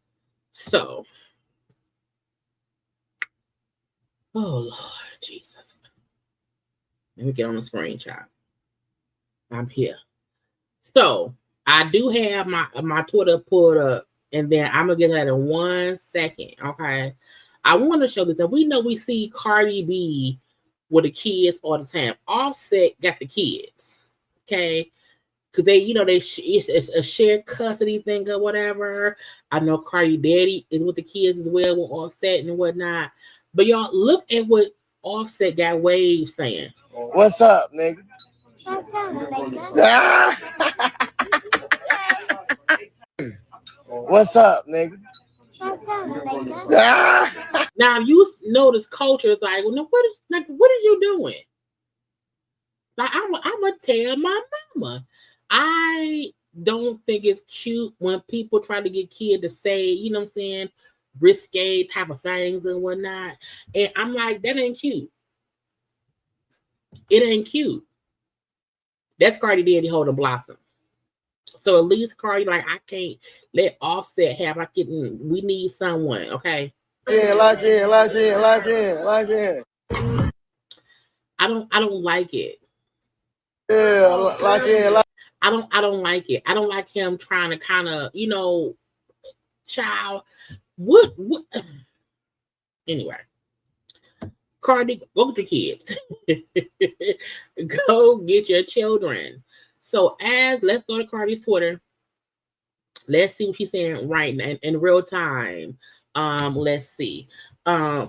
So, oh Lord Jesus. Let me get on the screenshot. I'm here. So, I do have my Twitter pulled up, and then I'm going to get that in 1 second, okay? I want to show this. That we know we see Cardi B with the kids all the time. Offset got the kids, okay? Because they, it's a shared custody thing or whatever. I know Cardi Daddy is with the kids as well with Offset and whatnot. But y'all, look at what Offset got Wave saying. What's up, nigga? What's up, nigga? Now you notice culture is like, well, no, what is you doing? Like, I'm gonna tell my mama. I don't think it's cute when people try to get kids to say, you know what I'm saying, risque type of things and whatnot. And I'm like, that ain't cute. It ain't cute. That's Cardi Daddy holding Blossom. So at least Cardi, like, I can't let Offset have we need someone, okay? Yeah, lock in. I don't like it. Yeah, lock in. I don't like it. I don't like him trying to kind of, child. What? Anyway, Cardi, go get your kids. Go get your children. So let's go to Cardi's Twitter. Let's see what she's saying right now in real time. Let's see. I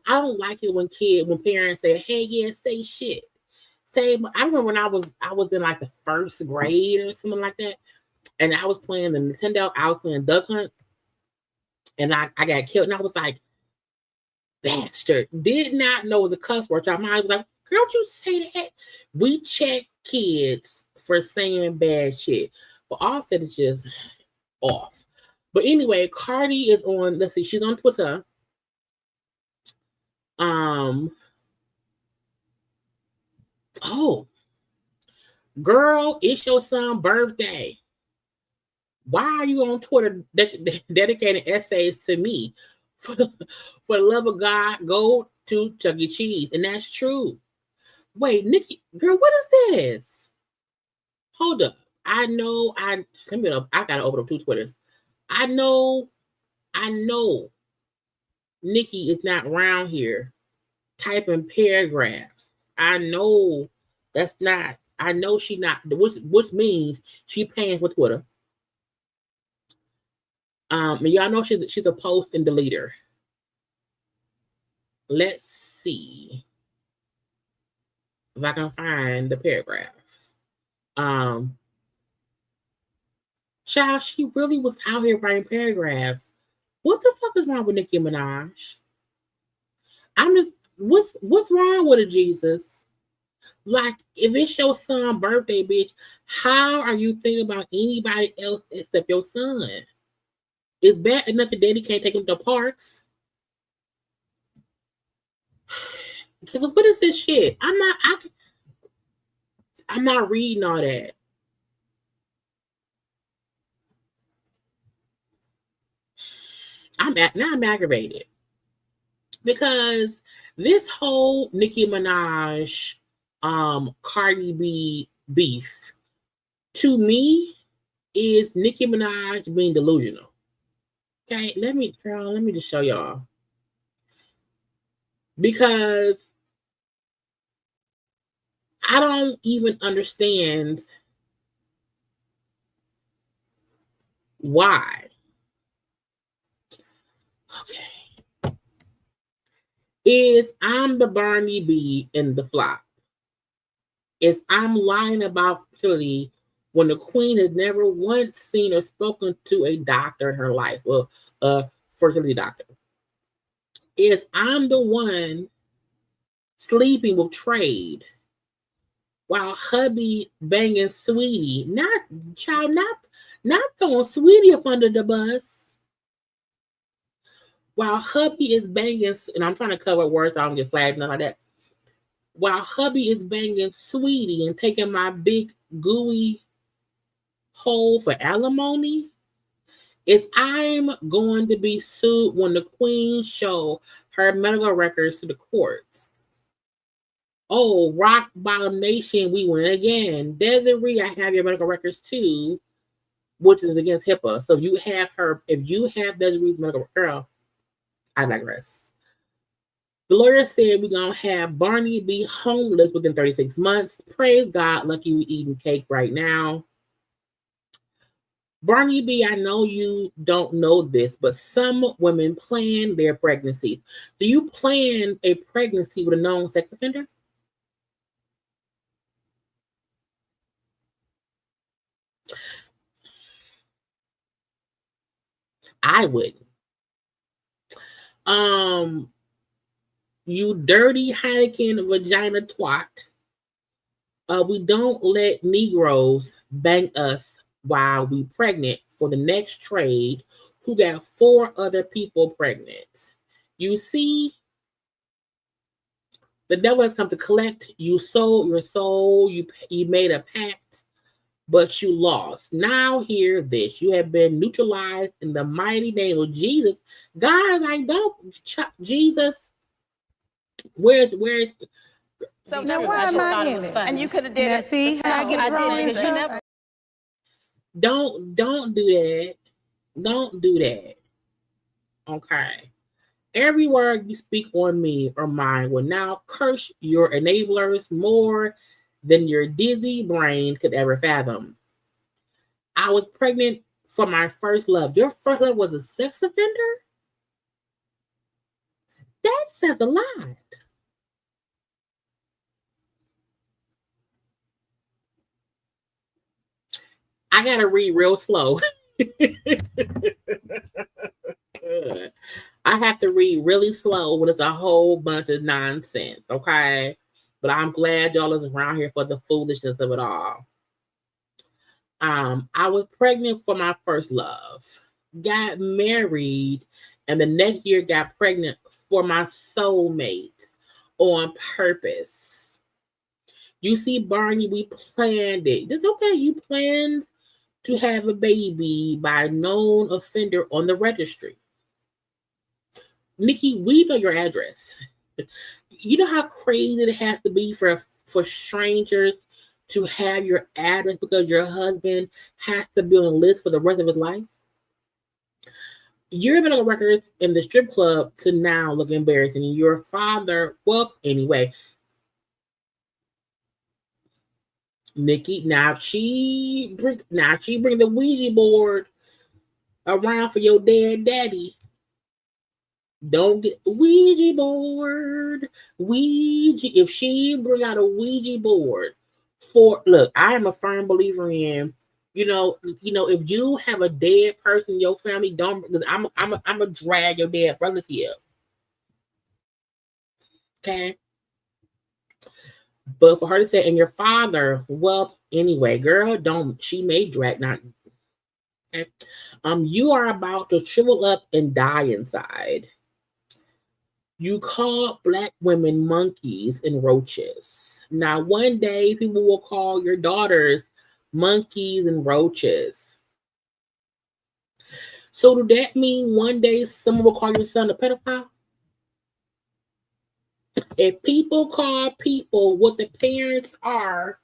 don't like it when parents say, "Hey, yeah, say shit." I remember when I was in like the first grade or something like that, and I was playing the Nintendo. I was playing Duck Hunt, and I got killed, and I was like, "Bastard!" Did not know it was a cuss word. My mind was like, "Girl, don't you say that?" We check kids for saying bad shit, but Offset is just off. But anyway, Cardi is on. Let's see, she's on Twitter. Oh, girl, it's your son's birthday. Why are you on Twitter dedicating essays to me? For the love of God, go to Chuck E. Cheese, and that's true. Wait, Nicki, girl, what is this? Hold up. I gotta open up 2 Twitters. I know Nicki is not around here typing paragraphs. I know that's not. I know she not. Which means she paying for Twitter. And y'all know she's a post and deleter. Let's see if I can find the paragraph. Child, she really was out here writing paragraphs. What the fuck is wrong with Nicki Minaj? What's wrong with it, Jesus? Like, if it's your son's birthday, bitch, how are you thinking about anybody else except your son? It's bad enough that daddy can't take him to parks. Because what is this shit? I'm not reading all that. I'm aggravated. Because this whole Nicki Minaj, Cardi B beef, to me, is Nicki Minaj being delusional. Okay, let me just show y'all. Because I don't even understand why. Okay. Is I'm the Barney B in the flop. Is I'm lying about fertility when the queen has never once seen or spoken to a doctor in her life, or a fertility doctor. Is I'm the one sleeping with Trade while hubby banging Sweetie. Not throwing Sweetie up under the bus. While hubby is banging, and I'm trying to cover words so I don't get flagged, nothing like that. while hubby is banging sweetie and taking my big gooey hole for alimony, is I'm going to be sued when the queen show her medical records to the courts. Oh, Rock Bottom Nation, we win again. Desiree, I have your medical records too, which is against HIPAA. So if you have Desiree's medical girl, I digress. The lawyer said we're going to have Barney be homeless within 36 months. Praise God, lucky we eating cake right now. Barney B, I know you don't know this, but some women plan their pregnancies. Do you plan a pregnancy with a known sex offender? I wouldn't. You dirty Heineken vagina twat. We don't let Negroes bang us while we pregnant for the next trade who got 4 other people pregnant. You see, the devil has come to collect. You sold your soul. You made a pact, but you lost. Now hear this. You have been neutralized in the mighty name of Jesus. God, I don't. Jesus, where's So now why am I in it? And you could have did it. See how I get thrown in stuff? Don't do that. Don't do that. Okay. Every word you speak on me or mine will now curse your enablers more than your dizzy brain could ever fathom. I was pregnant for my first love. Your first love was a sex offender? That says a lot. I gotta read real slow. I have to read really slow when it's a whole bunch of nonsense, okay? But I'm glad y'all is around here for the foolishness of it all. I was pregnant for my first love, got married, and the next year got pregnant for my soulmate on purpose. You see, Barney, we planned it. It's okay. You planned to have a baby by a known offender on the registry. Nicki, we know your address. You know how crazy it has to be for strangers to have your address because your husband has to be on a list for the rest of his life? Your medical records in the strip club to now look embarrassing. Your father, well, anyway. Nicki, now she bring the Ouija board around for your dead daddy. Don't get Ouija board. Ouija. If she bring out a Ouija board look, I am a firm believer in, if you have a dead person in your family, don't, because I'm a drag your dead relative. Okay. But for her to say, and your father, well, anyway, girl, she may drag not. Okay. You are about to shrivel up and die inside. You call Black women monkeys and roaches. Now, one day, people will call your daughters monkeys and roaches. So, do that mean one day someone will call your son a pedophile? If people call people what the parents are,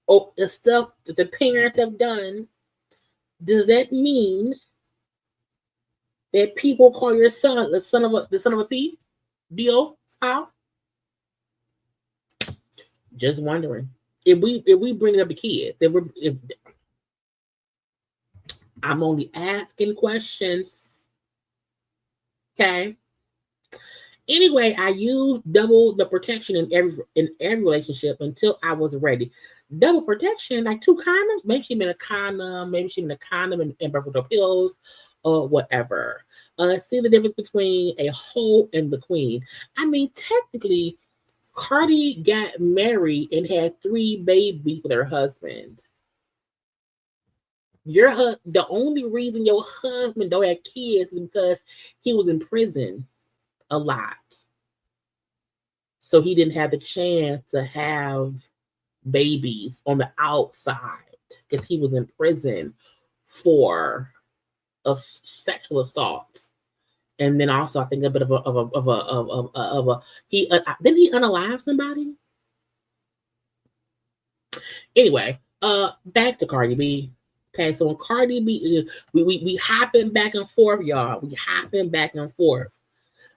or the stuff that the parents have done, does that mean that people call your son the son of a P? Deal? How? Just wondering. If we bring up the kids, if I'm only asking questions. Okay. Anyway, I used double the protection in every relationship until I was ready. Double protection, like 2 condoms. Maybe she meant a condom. Maybe she meant a condom and purple pills, or whatever. See the difference between a hoe and the queen. I mean, technically, Cardi got married and had 3 babies with her husband. The only reason your husband don't have kids is because he was in prison a lot. So he didn't have the chance to have babies on the outside because he was in prison for a sexual assault. And then also, I think a bit of a he didn't he unalive somebody? Anyway, back to Cardi B. Okay, so when Cardi B, we hopping back and forth, y'all. We hopping back and forth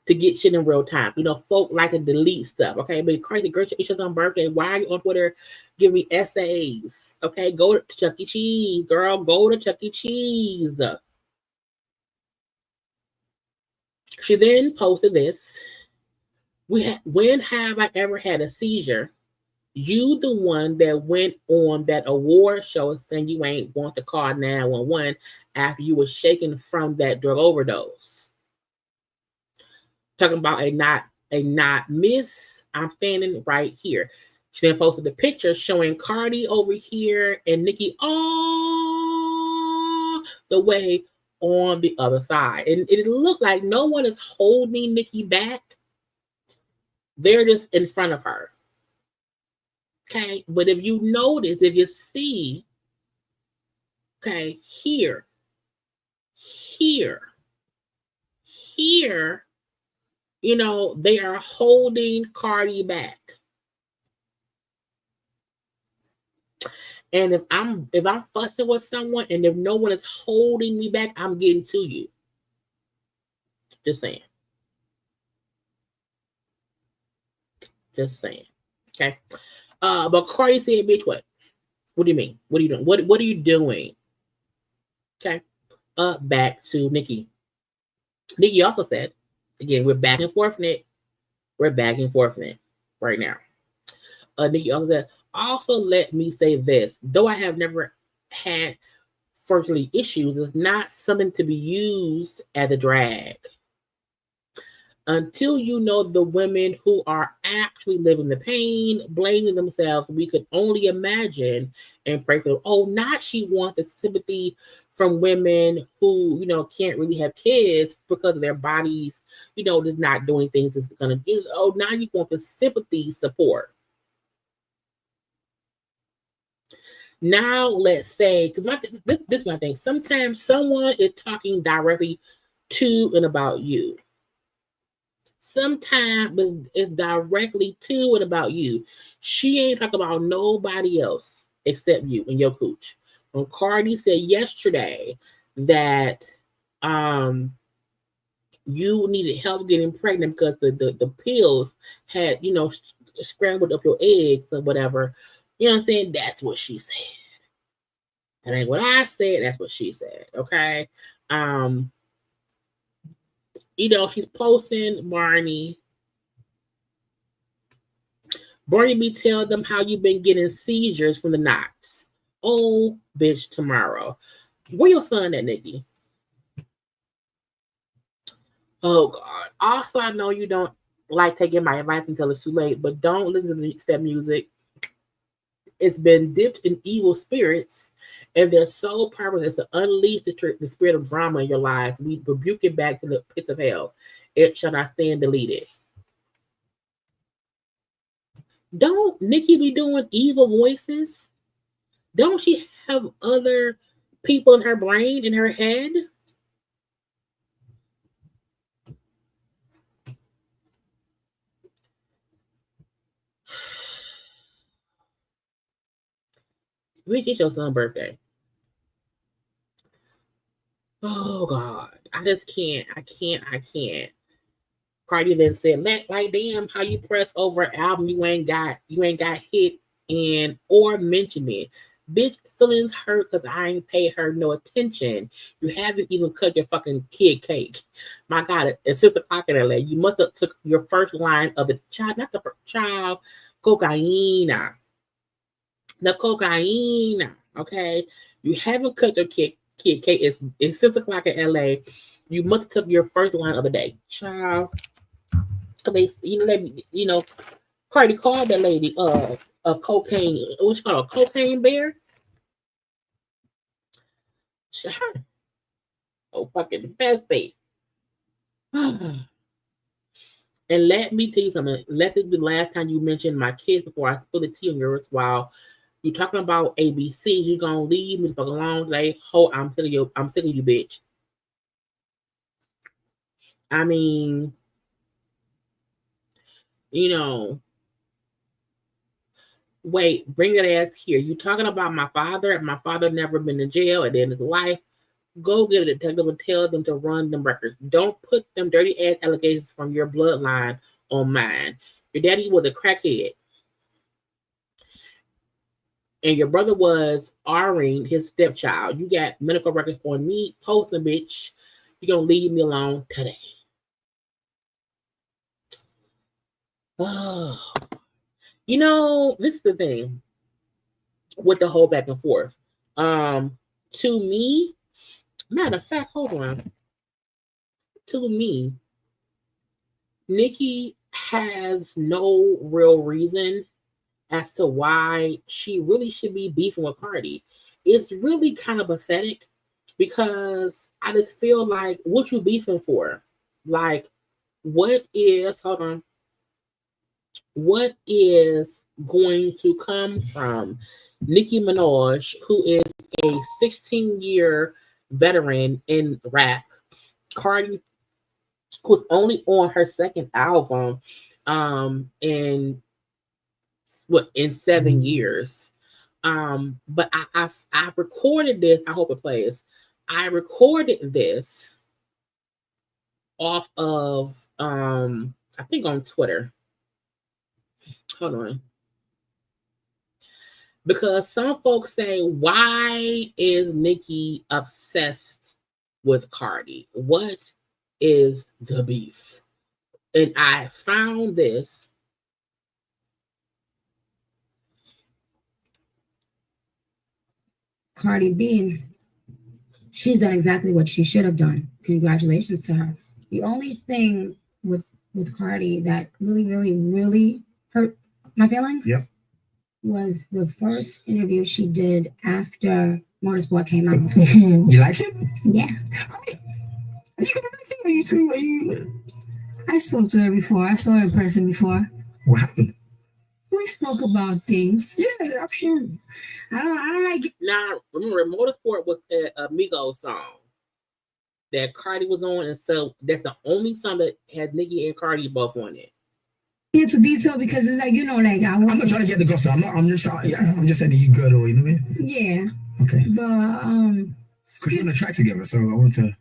to get shit in real time. You know, folk like to delete stuff. Okay, but crazy girl, it's your son's birthday. Why are you on Twitter giving me essays? Okay, go to Chuck E. Cheese, girl. Go to Chuck E. Cheese. She then posted this. When have I ever had a seizure? You the one that went on that award show saying you ain't want to call 911 after you were shaken from that drug overdose. Talking about a not miss. I'm standing right here. She then posted the picture showing Cardi over here and Nicki all the way on the other side. And it looked like no one is holding Nicki back. They're just in front of her. Okay, but if you notice, if you see, okay, here, you know, they are holding Cardi back. And if I'm fussing with someone and if no one is holding me back, I'm getting to you. Just saying. Just saying. Okay. But Cardi said, bitch, what? What do you mean? What are you doing? What are you doing? Okay. Back to Nicki. Nicki also said, again, we're back and forth in it. We're back and forth in it right now. Nicki also said, also let me say this. Though I have never had fertility issues, it's not something to be used as a drag. Until you know the women who are actually living the pain, blaming themselves, we could only imagine and pray for them. Oh, not she wants the sympathy from women who, you know, can't really have kids because of their bodies, you know, just not doing things it's going to do. Oh, now you want the sympathy support. Now, let's say, because this is my thing. Sometimes someone is talking directly to and about you. Sometimes it's directly to and about you. She ain't talking about nobody else except you and your cooch. When Cardi said yesterday that you needed help getting pregnant because the pills had, you know, scrambled up your eggs or whatever, you know what I'm saying? That's what she said. That ain't what I said. That's what she said. Okay. You know, she's posting Barney. Barney B, tell them how you've been getting seizures from the knots. Oh, bitch, tomorrow. Where your son at, Nicki? Oh, God. Also, I know you don't like taking my advice until it's too late, but don't listen to that music. It's been dipped in evil spirits, and their sole purpose is to unleash the spirit of drama in your lives. We rebuke it back to the pits of hell. It shall not stand deleted. Don't Nicki be doing evil voices? Don't she have other people in her brain, in her head? When is your son's birthday? Oh God, I just can't. I can't. Cardi then said, like damn, how you press over an album you ain't got hit and or mention it. Bitch, feelings hurt because I ain't paid her no attention. You haven't even cut your fucking kid cake. My God, it's 6 o'clock in LA. You must have took your first line of the child, not the first child, cocaine. The cocaine, okay? You haven't cut your kid cake. It's 6 o'clock in LA. You must have took your first line of the day. Child. They, Cardi called that lady a cocaine, what's called a cocaine bear. Child. Oh, fucking best thing. And let me tell you something. Let this be the last time you mention my kids before I spill the tea on yours. While you talking about ABC, you gonna leave me the fuck alone today? Ho, I'm sick of you. I'm sick of you, bitch. I mean, you know, wait, bring that ass here. You talking about my father? My father never been in jail at the end of his life. Go get a detective and tell them to run them records. Don't put them dirty ass allegations from your bloodline on mine. Your daddy was a crackhead. And your brother was R-ing his stepchild. You got medical records on me. Post them, bitch. You gonna leave me alone today. Oh. You know, this is the thing with the whole back and forth. To me, matter of fact, hold on. To me, Nicki has no real reason as to why she really should be beefing with Cardi. It's really kind of pathetic because I just feel like, what you beefing for? Like, what is going to come from Nicki Minaj, who is a 16-year veteran in rap? Cardi was only on her second album in 7 years. But I recorded this. I hope it plays. I recorded this off of I think on Twitter. Hold on. Because some folks say, why is Nicki obsessed with Cardi? What is the beef? And I found this. Cardi B, she's done exactly what she should have done. Congratulations to her. The only thing with Cardi that really hurt my feelings was the first interview she did after Motorsport came out. You like it? Yeah. Are you too? I spoke to her before. I saw her in person before. What happened? We spoke about things. Yeah, I'm sure. I don't like it. Now, remember, Motorsport was a Migos song that Cardi was on, and so that's the only song that had Nicki and Cardi both on it. Get to detail because it's like, like I'm not trying to get the gossip. I'm just saying that you good, or you know what I mean? Yeah. Okay. But because you're on the track together, so I want to.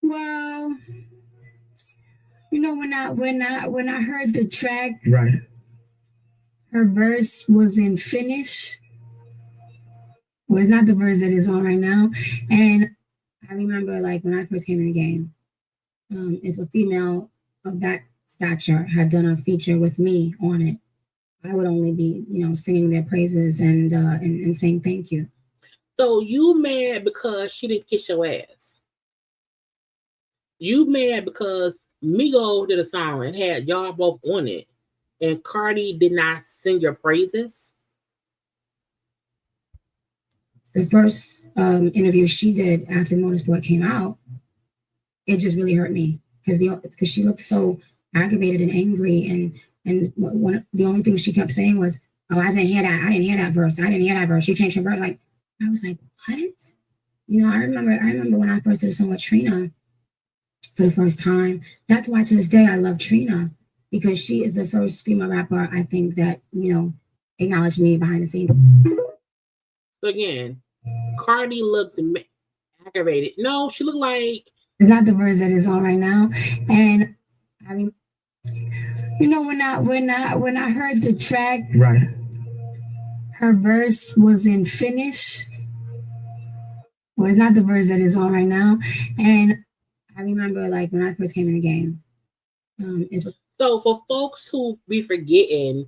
Well, when I heard the track, right, her verse was in Finnish. Well, it's not the verse that is on right now. And I remember, like, when I first came in the game, if a female of that stature had done a feature with me on it, I would only be, singing their praises and saying thank you. So you mad because she didn't kiss your ass? You mad because Migo did a song and had y'all both on it, and Cardi did not sing your praises? The first interview she did after Motorsport came out, it just really hurt me because she looked so aggravated and angry, and the only thing she kept saying was, "Oh, I didn't hear that verse. I didn't hear that verse. She changed her verse." Like, I was like, what? I remember when I first did a song with Trina for the first time. That's why to this day I love Trina, because she is the first female rapper I think that acknowledged me behind the scenes. So again, Cardi looked aggravated. No, she looked like, it's not the verse that is on right now. And I mean, when I heard the track, right, her verse was in Finnish. Well, it's not the verse that is on right now. And I remember, like, when I first came in the game. So for folks who be forgetting,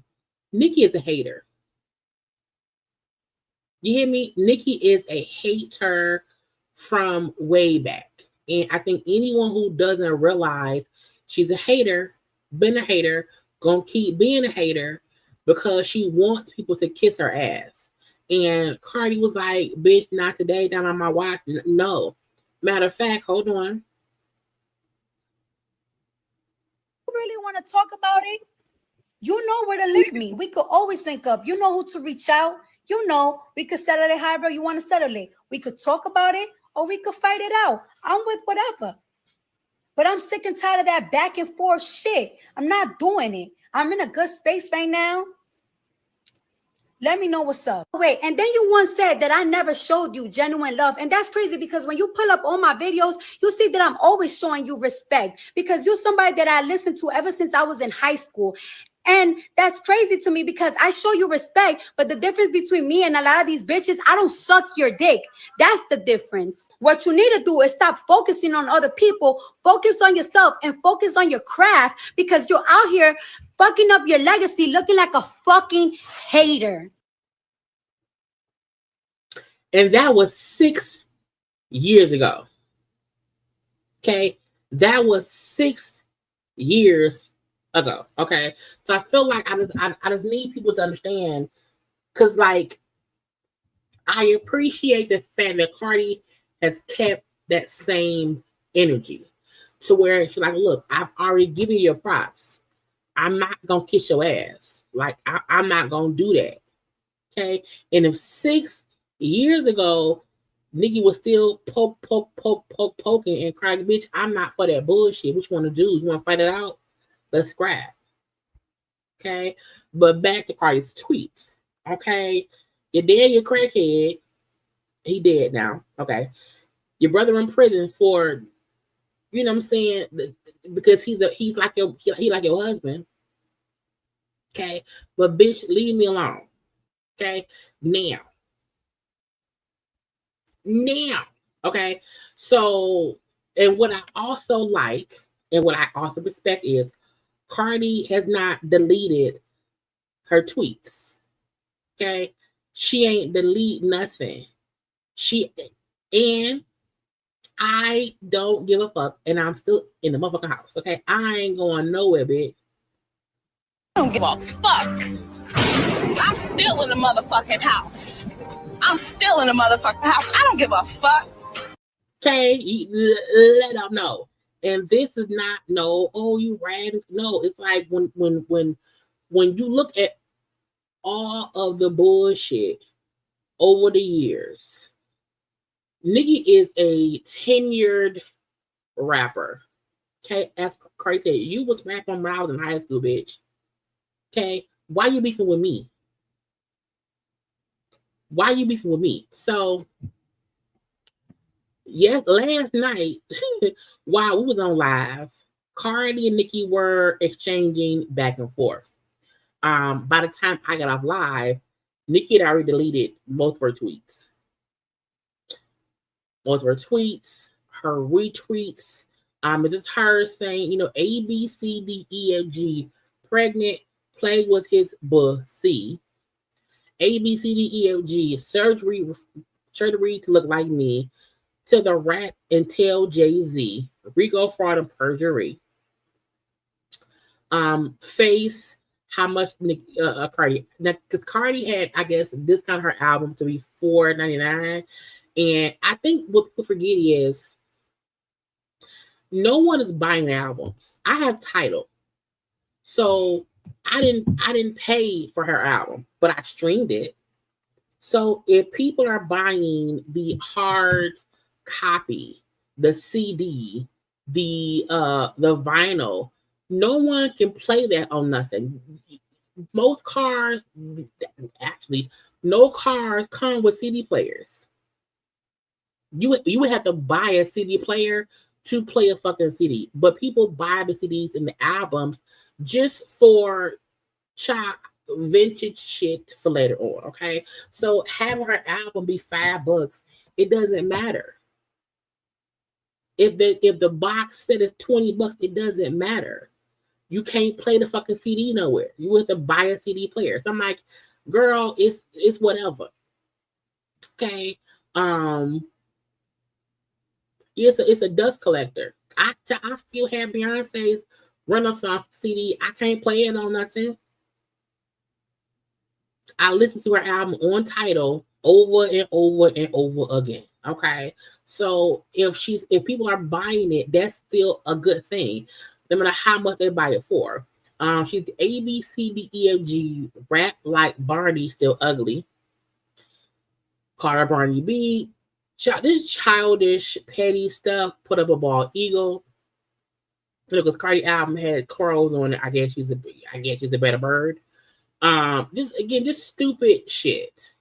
Nicki is a hater. You hear me? Nicki is a hater from way back. And I think anyone who doesn't realize she's a hater, been a hater, gonna keep being a hater because she wants people to kiss her ass. And Cardi was like, bitch, not today, down on my watch. No. Matter of fact, hold on. really want to talk about it, you know where to link me. We could always link up. You know who to reach out. You know, we could settle it however you want to settle it. We could talk about it or we could fight it out. I'm with whatever. But I'm sick and tired of that back and forth shit. I'm not doing it. I'm in a good space right now. Let me know what's up. Wait, and then you once said that I never showed you genuine love. And that's crazy because when you pull up all my videos, you see that I'm always showing you respect because you're somebody that I listened to ever since I was in high school. And that's crazy to me because I show you respect, but the difference between me and a lot of these bitches, I don't suck your dick. That's the difference. What you need to do is stop focusing on other people, focus on yourself and focus on your craft because you're out here fucking up your legacy looking like a fucking hater. And that was 6 years ago. Okay? That was 6 years ago. Okay? So I feel like I just need people to understand because, like, I appreciate the fact that Cardi has kept that same energy to where she's like, look, I've already given you your props. I'm not going to kiss your ass. Like, I'm not going to do that. Okay? And if 6 years ago, Nicki was still poking and crying, bitch, I'm not for that bullshit. What you want to do? You want to fight it out? Let's scrap. Okay? But back to Cardi's tweet. Okay? Your dad, your crackhead, he dead now. Okay? Your brother in prison for, you know what I'm saying? Because he's like your husband. Okay? But bitch, leave me alone. Okay? Now, okay? So, and what I also like and what I also respect is Cardi has not deleted her tweets. Okay? She ain't delete nothing. And I don't give a fuck, and I'm still in the motherfucking house. Okay? I ain't going nowhere, bitch. I don't give a fuck. I'm still in the motherfucking house. I'm still in the motherfucking house. I don't give a fuck. Okay, let them know. And this is not you ran. No, it's like when you look at all of the bullshit over the years, Nicki is a tenured rapper. Okay, that's crazy. You was rapping when I was in high school, bitch. Okay, why you beefing with me? Why you beefing with me? So, yes, last night, while we was on live, Cardi and Nicki were exchanging back and forth. By the time I got off live, Nicki had already deleted most of her tweets. Her retweets. It's just her saying, A, B, C, D, E, F, G, pregnant, Klay was his bussy. A, B, C, D, E, F, G, surgery to look like me, to the rat and tell Jay-Z, Rico, fraud, and perjury. Face how much Cardi. Now, because Cardi had, I guess, discounted her album to be $4.99. And I think what people forget is no one is buying albums. I have Tidal. So I didn't pay for her album, but I streamed it. So if people are buying the hard copy, the CD, the vinyl, no one can play that on nothing. Most cars, actually, no cars come with CD players. You would have to buy a CD player to play a fucking CD. But people buy the CDs and the albums just for vintage shit for later on, okay? So having her album be $5, it doesn't matter. If the box set is $20, it doesn't matter. You can't play the fucking CD nowhere. You have to buy a CD player. So I'm like, girl, it's whatever. Okay. It's a dust collector. I still have Beyonce's Renaissance CD. I can't play it on nothing. I listen to her album on Tidal over and over and over again. Okay. So if people are buying it, that's still a good thing. no matter how much they buy it for. She's A, B, C, D, E, F, G, rap like Barney, still ugly. Carla Barney B. This childish, petty stuff. Put up a bald eagle. Because Cardi album had crows on it. I guess she's a better bird. Just stupid shit.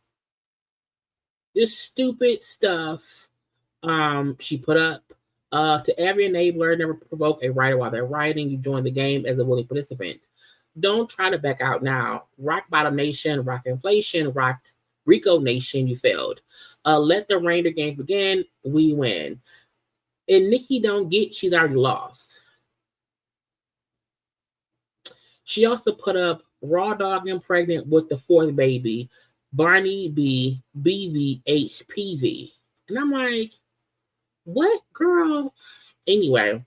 Just stupid stuff. She put up. To every enabler, never provoke a writer while they're writing. You join the game as a willing participant. Don't try to back out now. Rock Bottom Nation, Rock Inflation, Rock Rico Nation, you failed. Let the Raider game begin. We win. And Nicki don't get, she's already lost. She also put up Raw Dog and Pregnant with the fourth baby, Barney B, BV, HPV. And I'm like, what, girl? Anyway,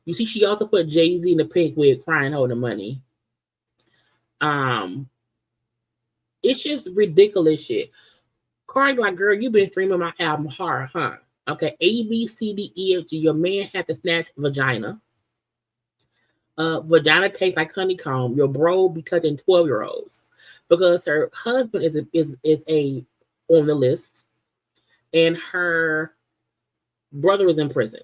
you see, she also put Jay-Z in the pink wig crying, holding money. It's just ridiculous shit. Cardi, like, girl, you've been streaming my album hard, huh? Okay, A, B, C, D, E, F, G. Your man had to snatch vagina. Vagina tastes like honeycomb. Your bro be touching 12-year-olds because her husband is on the list, and her brother is in prison.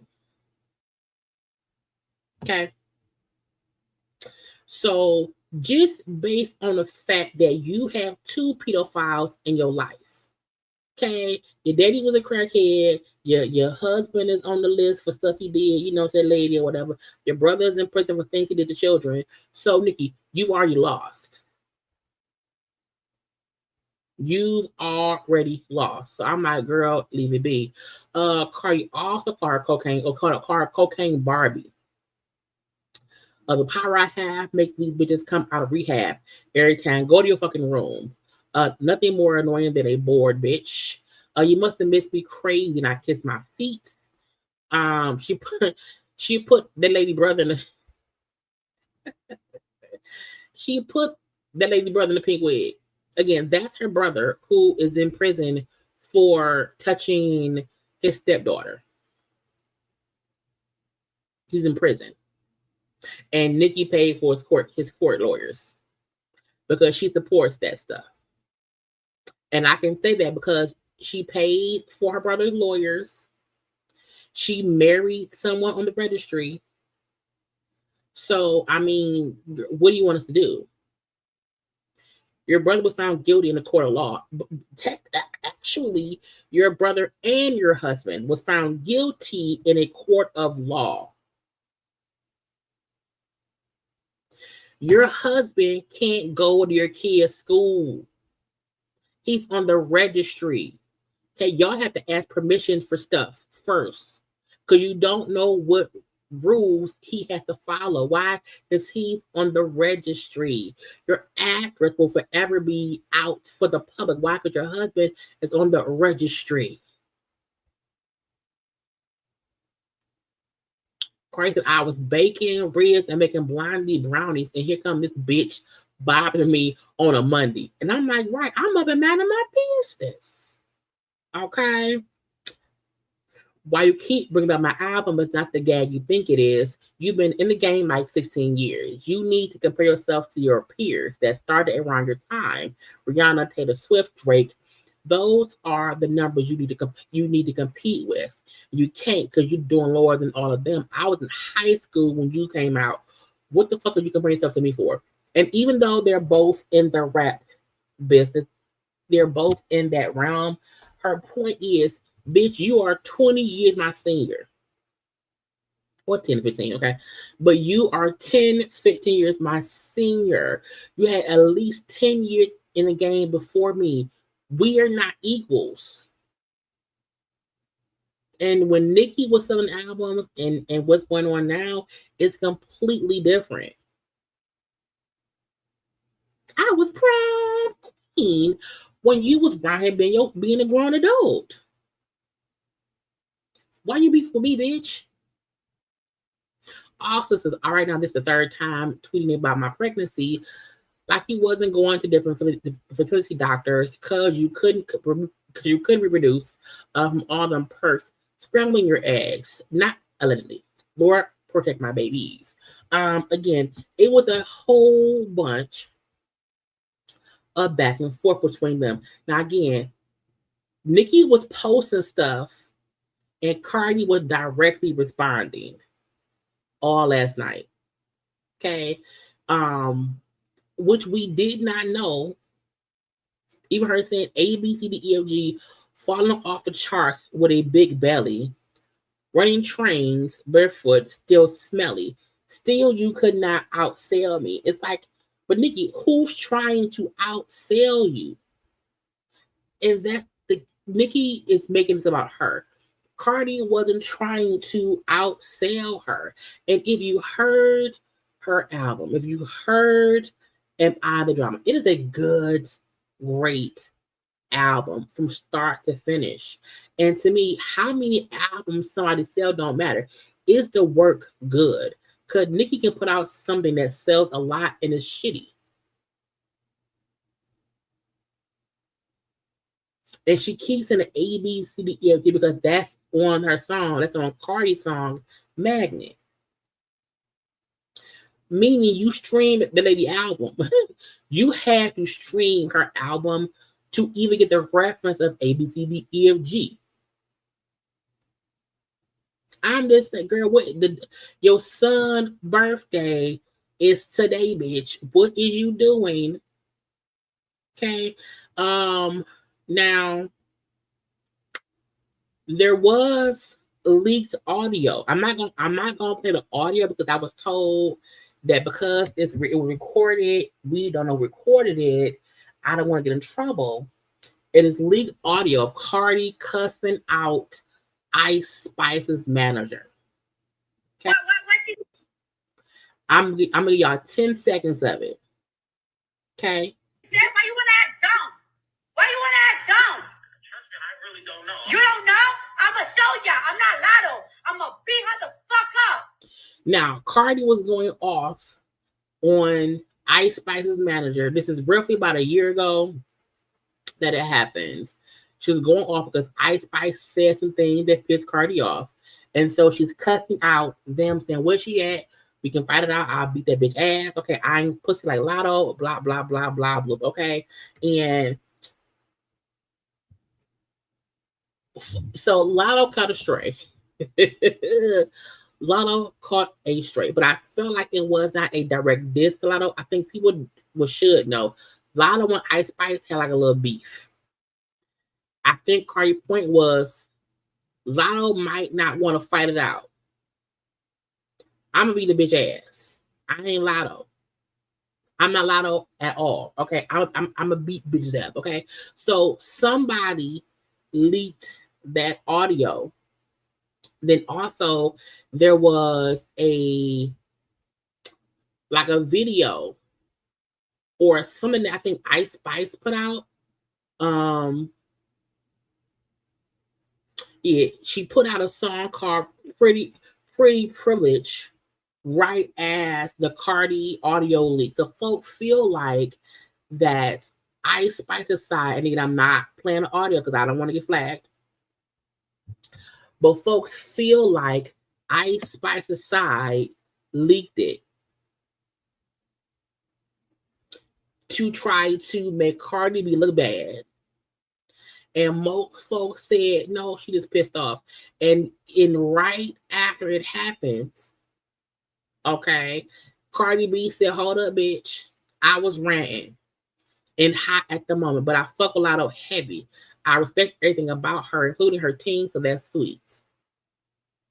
Okay, so just based on the fact that you have two pedophiles in your life. Okay, your daddy was a crackhead. Your husband is on the list for stuff he did, that lady or whatever. Your brother is in prison for things he did to children. So, Nicki, you've already lost. You've already lost. So I'm like, girl, leave it be. Cardi also called her cocaine, or called her cocaine Barbie. The power I have makes these bitches come out of rehab every time. Go to your fucking room. Nothing more annoying than a bored bitch. You must have missed me crazy, and I kissed my feet. She put the lady brother in the she put the lady brother in the pink wig. Again, that's her brother who is in prison for touching his stepdaughter. He's in prison, and Nicki paid for his court lawyers because she supports that stuff. And I can say that because she paid for her brother's lawyers. She married someone on the registry. So, I mean, what do you want us to do? Your brother was found guilty in a court of law. Actually, your brother and your husband was found guilty in a court of law. Your husband can't go to your kid's school. He's on the registry. Okay, y'all have to ask permission for stuff first because you don't know what rules he has to follow. Why? Because he's on the registry. Your address will forever be out for the public. Why? Because your husband is on the registry. Crazy. I was baking ribs and making blondie brownies, and here comes this bitch bothering me on a Monday. And I'm like, right, I'm up and mad at my business. Okay? Why you keep bringing up my album is not the gag you think it is. You've been in the game like 16 years. You need to compare yourself to your peers that started around your time. Rihanna, Taylor Swift, Drake. Those are the numbers you need to compete with. You can't because you're doing lower than all of them. I was in high school when you came out. What the fuck are you comparing yourself to me for? And even though they're both in the rap business, they're both in that realm. Her point is, bitch, you are 20 years my senior. Or 10, 15, okay? But you are 10, 15 years my senior. You had at least 10 years in the game before me. We are not equals. And when Nicki was selling albums and what's going on now, it's completely different. I was proud queen when you was Brian being a grown adult. Why you beef with me, bitch? Also says, all right, now this is the third time tweeting about my pregnancy. Like you wasn't going to different fertility doctors because you couldn't reproduce all them perks, scrambling your eggs. Not allegedly. Lord protect my babies. Again, it was a whole bunch of back and forth between them. Now, again, Nicki was posting stuff and Cardi was directly responding all last night. Okay. Which we did not know. Even her saying A, B, C, D, E, F, G, falling off the charts with a big belly, running trains, barefoot, still smelly. Still, you could not outsell me. It's like, but Nicki, who's trying to outsell you? And that's Nicki is making this about her. Cardi wasn't trying to outsell her. And if you heard her album, if you heard Am I the Drama, it is a good, great album from start to finish. And to me, how many albums somebody sell don't matter. Is the work good? Because Nicki can put out something that sells a lot and is shitty. And she keeps in the A, B, C, D, E, F, G because that's on her song. That's on Cardi's song, Magnet. Meaning you stream the lady album. You had to stream her album to even get the reference of A, B, C, D, E, F, G. I'm just saying, girl, your son's birthday is today, bitch. What is you doing? Okay. Now, there was leaked audio. I'm not gonna play the audio because I was told that because it was recorded, we don't know who recorded it. I don't want to get in trouble. It is leaked audio of Cardi cussing out Ice Spice's manager. Okay. I'm gonna give y'all 10 seconds of it. Okay. Why you wanna act dumb? Why you wanna act dumb? I really don't know. You don't know? I'ma show ya. I'm not Latto. I'ma beat her the fuck up. Now, Cardi was going off on Ice Spice's manager. This is roughly about a year ago that it happened. She was going off because Ice Spice said some things that pissed Cardi off. And so she's cussing out them, saying, where she at? We can fight it out. I'll beat that bitch ass. Okay, I ain't pussy like Latto, blah, blah, blah, blah, blah. Okay. And so Latto caught a stray. Latto caught a stray. But I feel like it was not a direct diss to Latto. I think people should know. Latto and Ice Spice had like a little beef. I think Cardi's point was Latto might not want to fight it out. I'm gonna beat the bitch ass. I ain't Latto. I'm not Latto at all. Okay, I'm gonna beat bitches up. Okay, so somebody leaked that audio. Then also there was a video or something that I think Ice Spice put out. Yeah, she put out a song called Pretty Privilege right as the Cardi audio leak. So folks feel like that Ice Spice aside, and again, I'm not playing the audio because I don't want to get flagged. But folks feel like Ice Spice's side leaked it to try to make Cardi B look bad. And most folks said, no, she just pissed off. And right after it happened, okay, Cardi B said, hold up, bitch. I was ranting and hot at the moment, but I fuck a lot of heavy. I respect everything about her, including her team, so that's sweet.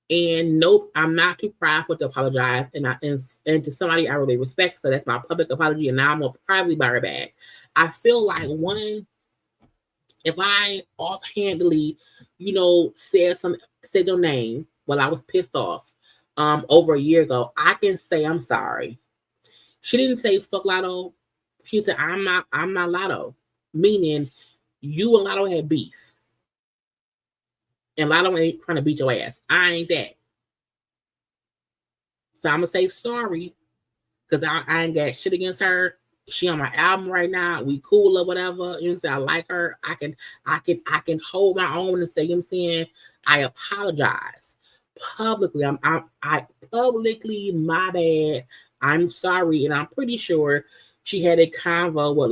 And nope, I'm not too prideful to apologize. And to somebody I really respect, so that's my public apology, and now I'm going to privately buy her back. I feel like if I offhandedly, said your name while I was pissed off over a year ago, I can say I'm sorry. She didn't say fuck Latto. She said I'm not Latto, meaning you and Latto had beef, and Latto ain't trying to beat your ass. I ain't that. So I'm gonna say sorry because I ain't got shit against her. She on my album right now. We cool or whatever. You know what I'm saying? I like her. I can hold my own and say, you know what I'm saying? I apologize. publicly, I publicly, my bad. I'm sorry, and I'm pretty sure she had a convo with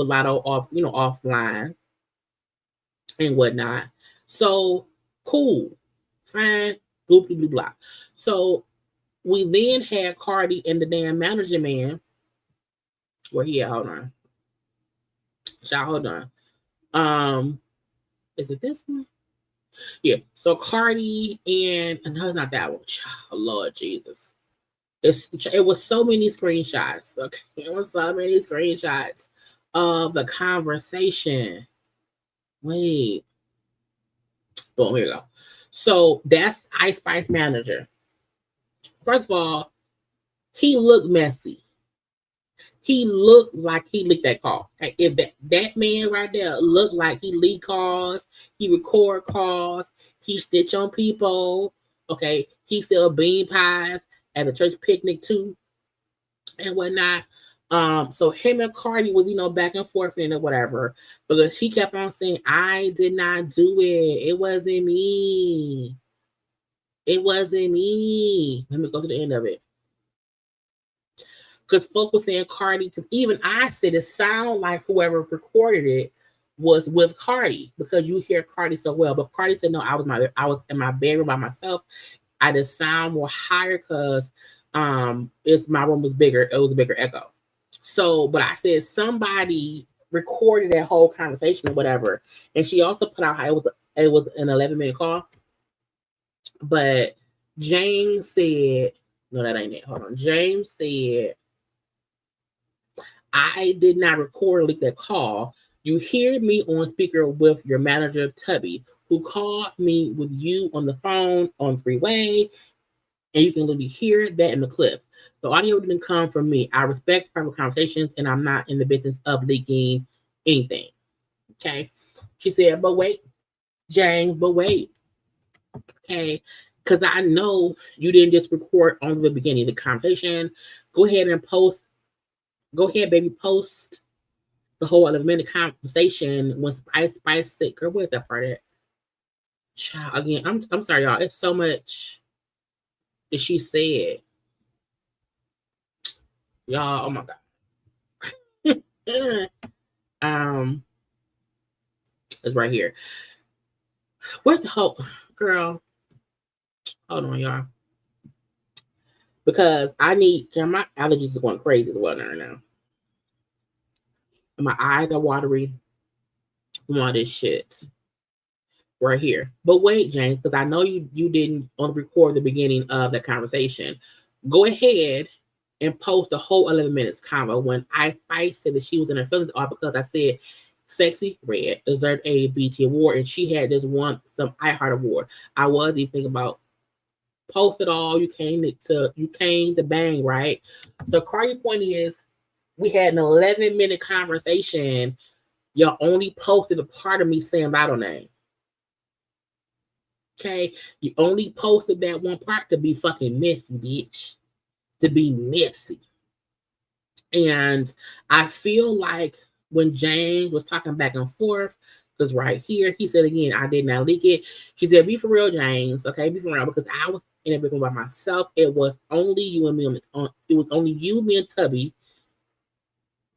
Latto off, offline and whatnot. So cool, fine, blah blah blah blah. So we then had Cardi and the damn manager man. Where he at? Hold on, hold on. Is it this one? Yeah. So Cardi and no, it's not that one. Oh, Lord Jesus. It was so many screenshots. Okay. It was so many screenshots of the conversation. Wait. Boom, here we go. So that's Ice Spice manager. First of all, he looked messy. He looked like he leaked that call. Okay? If that man right there looked like he leaked calls, he record calls, he stitch on people. Okay, he sell bean pies at the church picnic too, and whatnot. So him and Cardi was, back and forth and whatever. But she kept on saying, I did not do it. It wasn't me. It wasn't me. Let me go to the end of it. Because folk was saying Cardi, because even I said it sounded like whoever recorded it was with Cardi, because you hear Cardi so well. But Cardi said, no, I was in my bedroom by myself. I just sound more higher because my room was bigger. It was a bigger echo. So, but I said somebody recorded that whole conversation or whatever. And she also put out how it was an 11-minute call. But James said, no, that ain't it. Hold on. James said, I did not record or leak that call. You hear me on speaker with your manager, Tubby, who called me with you on the phone on three-way, and you can literally hear that in the clip. The audio didn't come from me. I respect private conversations, and I'm not in the business of leaking anything. Okay? She said, but wait, James, but wait. Okay? Because I know you didn't just record on the beginning of the conversation. Go ahead, baby, post the whole 11-minute conversation when Spice said, girl, where's that part at? Child, again, I'm sorry, y'all. It's so much that she said. Y'all, oh my God. It's right here. Where's the whole girl? Hold on, y'all. Because my allergies are going crazy as well right now. My eyes are watery from all this shit right here. But wait, James, because I know you didn't record the beginning of the conversation. Go ahead and post the whole 11 minutes convo when I said that she was in her feelings all because I said Sexy Red deserved a BT award and she had some iHeart award. I was even thinking about post it all. You came to bang, right? So Cardi's point is we had an 11-minute conversation. Y'all only posted a part of me saying battle name. Okay? You only posted that one part to be fucking messy, bitch. To be messy. And I feel like when James was talking back and forth, because right here, he said again, I did not leak it. She said, be for real, James. Okay, be for real. Because I was in a bedroom by myself. It was only you and me. It was only you, me, and Tubby.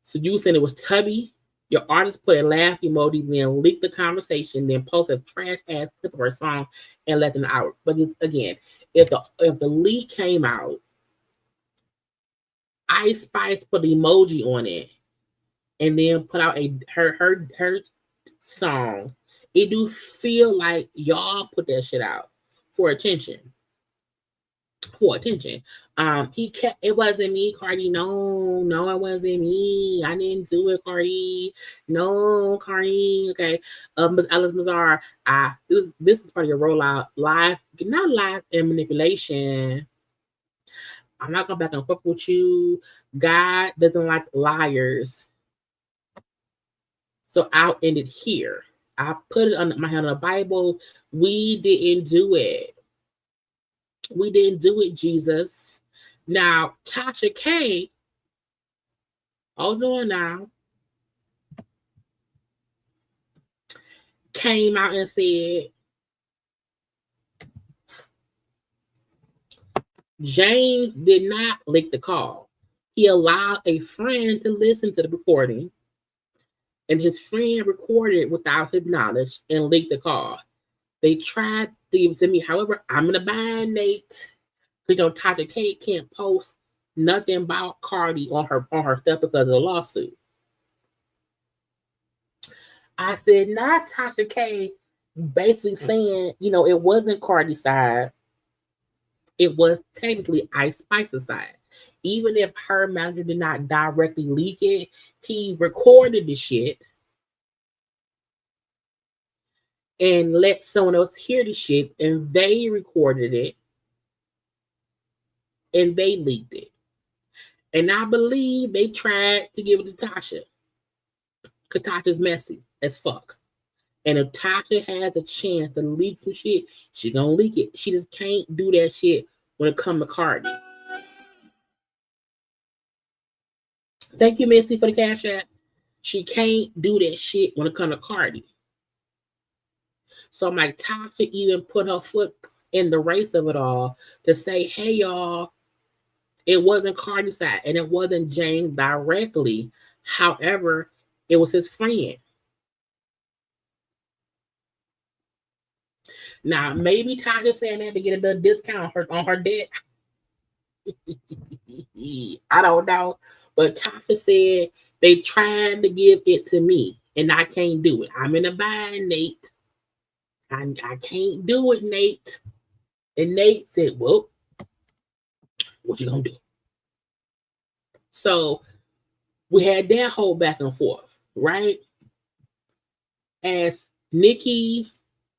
So you said it was Tubby. Your artist put a laugh emoji, then leaked the conversation, then posted a trash ass clip of her song and left an hour. But again, if the leak came out, Ice Spice put an emoji on it, and then put out her song. It do feel like y'all put that shit out for attention. It wasn't me, Cardi. No, it wasn't me. I didn't do it, Cardi. No, Cardi. Okay. Ms. Alice Mazar, this is part of your rollout. Not live and manipulation. I'm not going back and forth with you. God doesn't like liars. So I'll end it here. I put it on my hand on the Bible. We didn't do it. We didn't do it, Jesus. Now, Tasha K, hold on now, came out and said, James did not leak the call. He allowed a friend to listen to the recording, and his friend recorded it without his knowledge and leaked the call. They tried to give it to me. However, I'm in a bind, Nate. Because Tasha K can't post nothing about Cardi on her stuff because of the lawsuit. I said, not Tasha K basically saying, it wasn't Cardi's side. It was technically Ice Spice's side. Even if her manager did not directly leak it, he recorded the shit and let someone else hear the shit, and they recorded it and they leaked it. And I believe they tried to give it to Tasha. Because Tasha's messy as fuck. And if Tasha has a chance to leak some shit, she gonna leak it. She just can't do that shit when it comes to Cardi. Thank you, Missy, for the cash app. She can't do that shit when it comes to Cardi. So I'm like, Tasha even put her foot in the race of it all to say, hey, y'all, it wasn't Cardi's side and it wasn't James directly. However, it was his friend. Now, maybe Tasha saying that to get a discount on her debt. I don't know. But Tasha said they tried to give it to me and I can't do it. I'm in a bind, Nate. I can't do it, Nate. And Nate said, well, what you gonna do? So we had that whole back and forth, right? As Nicki,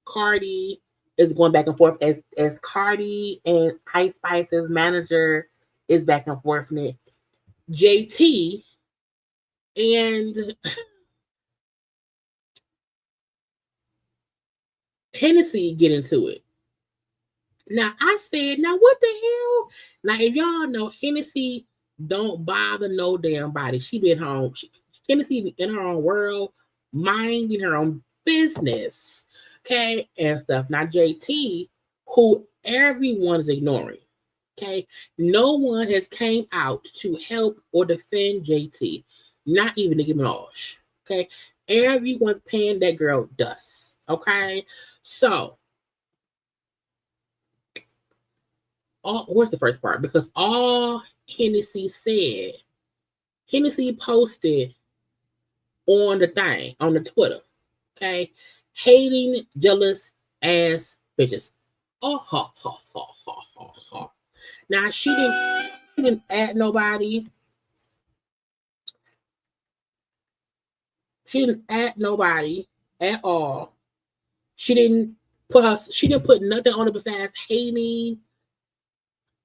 Cardi is going back and forth, as Cardi and Ice Spice's manager is back and forth in it. JT and Hennessy get into it. Now, I said, now what the hell? Now, if y'all know, Hennessy don't bother no damn body. She been home. Hennessy in her own world, minding her own business, okay, and stuff. Now, JT, who everyone is ignoring, okay? No one has came out to help or defend JT, not even Nicki Minaj, okay? Everyone's paying that girl dust, okay? So, where's the first part? Because all Hennessy said, Hennessy posted on the thing, on the Twitter, okay? Hating, jealous ass bitches. Oh, ha, ha, ha, ha, ha, ha. Now, she didn't add nobody. She didn't add nobody at all. She didn't put nothing on it besides hating,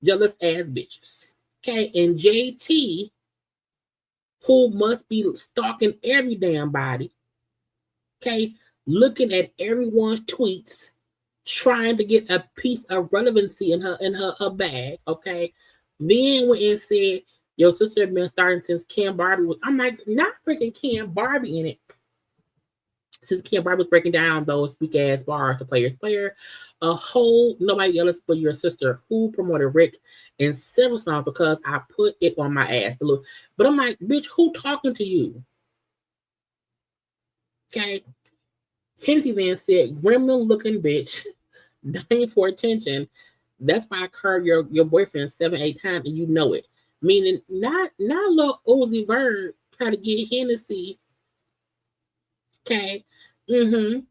jealous ass bitches. Okay, and JT, who must be stalking every damn body, okay, looking at everyone's tweets, trying to get a piece of relevancy in her bag, okay, then went and said, your sister had been starting since Kim Barbie was, I'm like, not freaking Kim Barbie in it. Since Kim Barbie was breaking down those weak ass bars, the player's player, a whole nobody else but your sister who promoted Rick in several songs because I put it on my ass. But I'm like, bitch, who talking to you? Okay. Hennessy then said, gremlin looking bitch, dying for attention. That's why I curved your boyfriend 7-8 times and you know it. Meaning not little Uzi Vert trying to get Hennessy. Okay. Now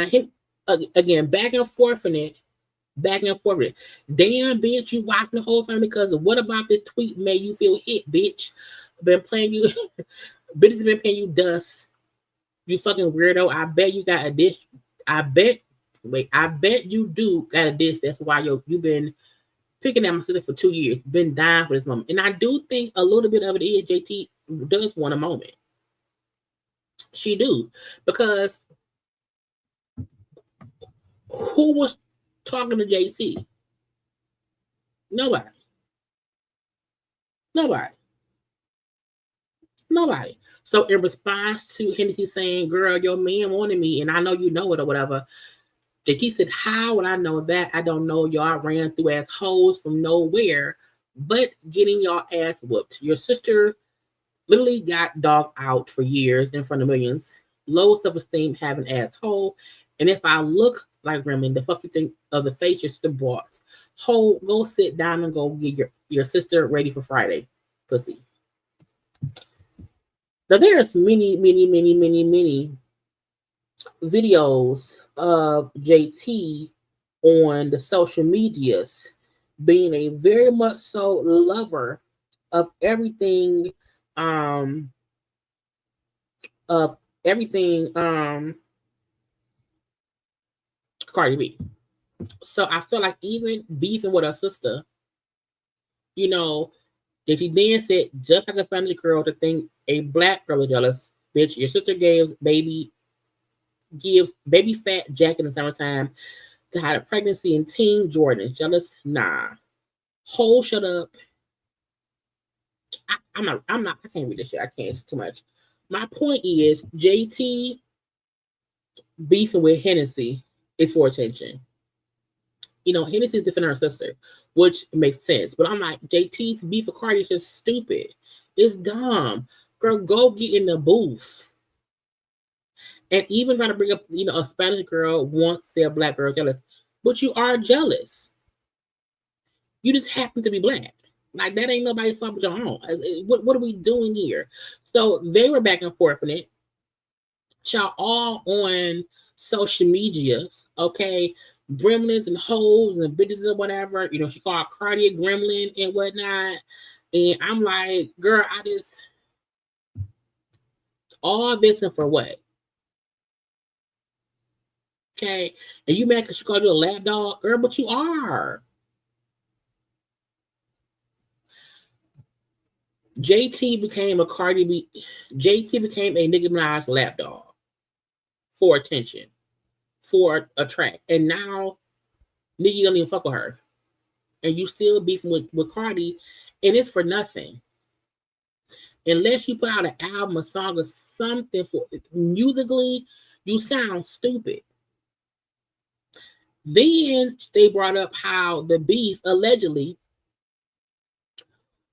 him again, back and forth in it. Damn, bitch, you watching the whole time because of what about this tweet made you feel hit, bitch? Been playing you, bitches been paying you dust. You fucking weirdo. I bet you got a dish. I bet you do got a dish. That's why you've been picking at my sister for 2 years. Been dying for this moment. And I do think a little bit of it is JT does want a moment. She do. Because who was talking to JT? Nobody. So in response to Hennessy saying, girl, your man wanted me and I know you know it or whatever, JT said, how would I know that? I don't know. Y'all ran through ass hoes from nowhere, but getting y'all ass whooped. Your sister literally got dogged out for years in front of millions. Low self-esteem, having asshole. And if I look like Gremlin, the fuck you think of the face your sister brought? Ho, go sit down and go get your sister ready for Friday. Pussy. Now there's many videos of JT on the social medias being a very much so lover of everything Cardi B. So I feel like even beefing with her sister, you know, that she then said, just like a Spanish girl to think a black girl is jealous, bitch, your sister gives baby fat Jack in the summertime to hide a pregnancy and teen Jordan. Jealous? Nah. Whole shut up. I can't read this shit. I can't. It's too much. My point is JT beefing with Hennessy is for attention. You know, Hennessy's defending her sister, which makes sense. But I'm like, JT's beef with Cardi is just stupid. It's dumb. Girl, go get in the booth. And even trying to bring up, you know, a Spanish girl wants to say a black girl jealous. But you are jealous. You just happen to be black. Like, that ain't nobody's fault but your own. What are we doing here? So they were back and forth in it. Y'all all on social medias, okay? Gremlins and hoes and bitches and whatever. You know, she called Cardi a gremlin and whatnot. And I'm like, girl, all this and for what? Okay? And you mad because she called you a lap dog? Girl, but you are. JT became a Nicki Minaj lap dog for attention, for a track. And now Nicki don't even fuck with her. And you still beefing with Cardi, and it's for nothing. Unless you put out an album, a song, or something for musically, you sound stupid. Then they brought up how the beef allegedly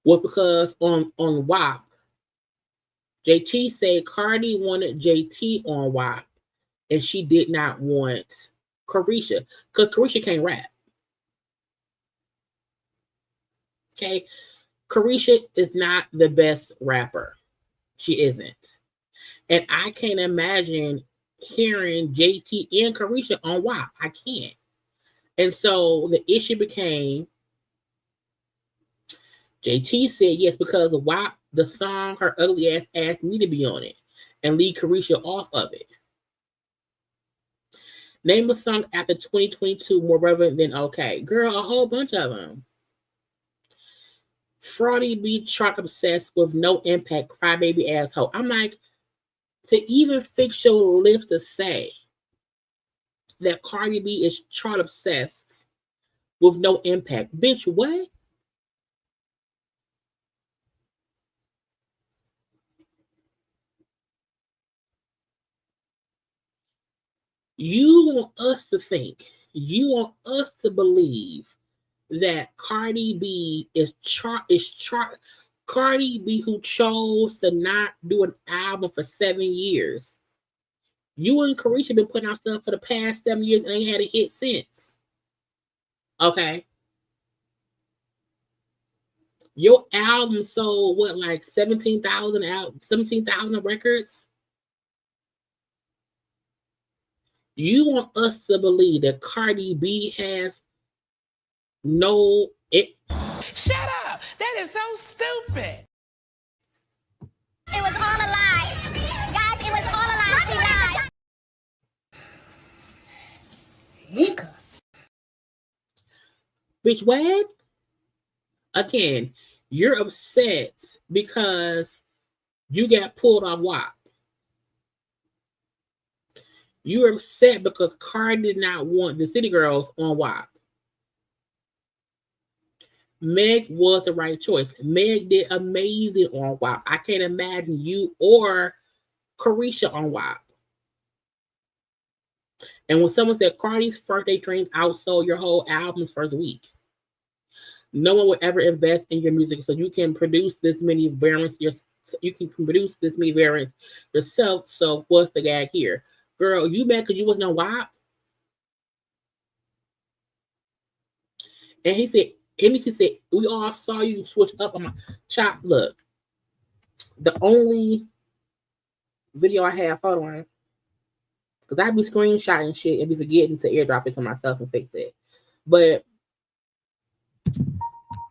was because on WAP, JT said Cardi wanted JT on WAP, and she did not want Carisha because Carisha can't rap. Okay, Carisha is not the best rapper. She isn't, and I can't imagine hearing JT and Carisha on WAP. I can't. And so the issue became, JT said yes because of WAP, the song, her ugly ass asked me to be on it and leave Carisha off of it. Name a song after 2022 more relevant than okay. Girl, a whole bunch of them. Fraudy be chart obsessed with no impact, crybaby asshole. I'm like, to even fix your lips to say that Cardi B is chart obsessed with no impact. Bitch, what? You want us to think, you want us to believe that Cardi B is Cardi B who chose to not do an album for 7 years. You and Carisha been putting out stuff for the past 7 years and ain't had a hit since. Okay. Your album sold what, like 17,000 records? You want us to believe that Cardi B has no it. Shut up! That is so stupid. It was all a lie. Guys, it was all a lie. She lied. Nigga. Bitch, what? Again, you're upset because you got pulled off WAP. You're upset because Cardi did not want the City Girls on WAP. Meg was the right choice. Meg did amazing on WAP. I can't imagine you or Carisha on WAP. And when someone said Cardi's birthday drink outsold your whole album's first week, no one would ever invest in your music, so you can produce this many variants. You can produce this many variants yourself. So what's the gag here, girl? You mad because you wasn't on WAP? And he said, Hennessy said, we all saw you switch up on my chop. Look, the only video I have, hold on, because I be screenshotting shit and be forgetting to airdrop it to myself and fix it. But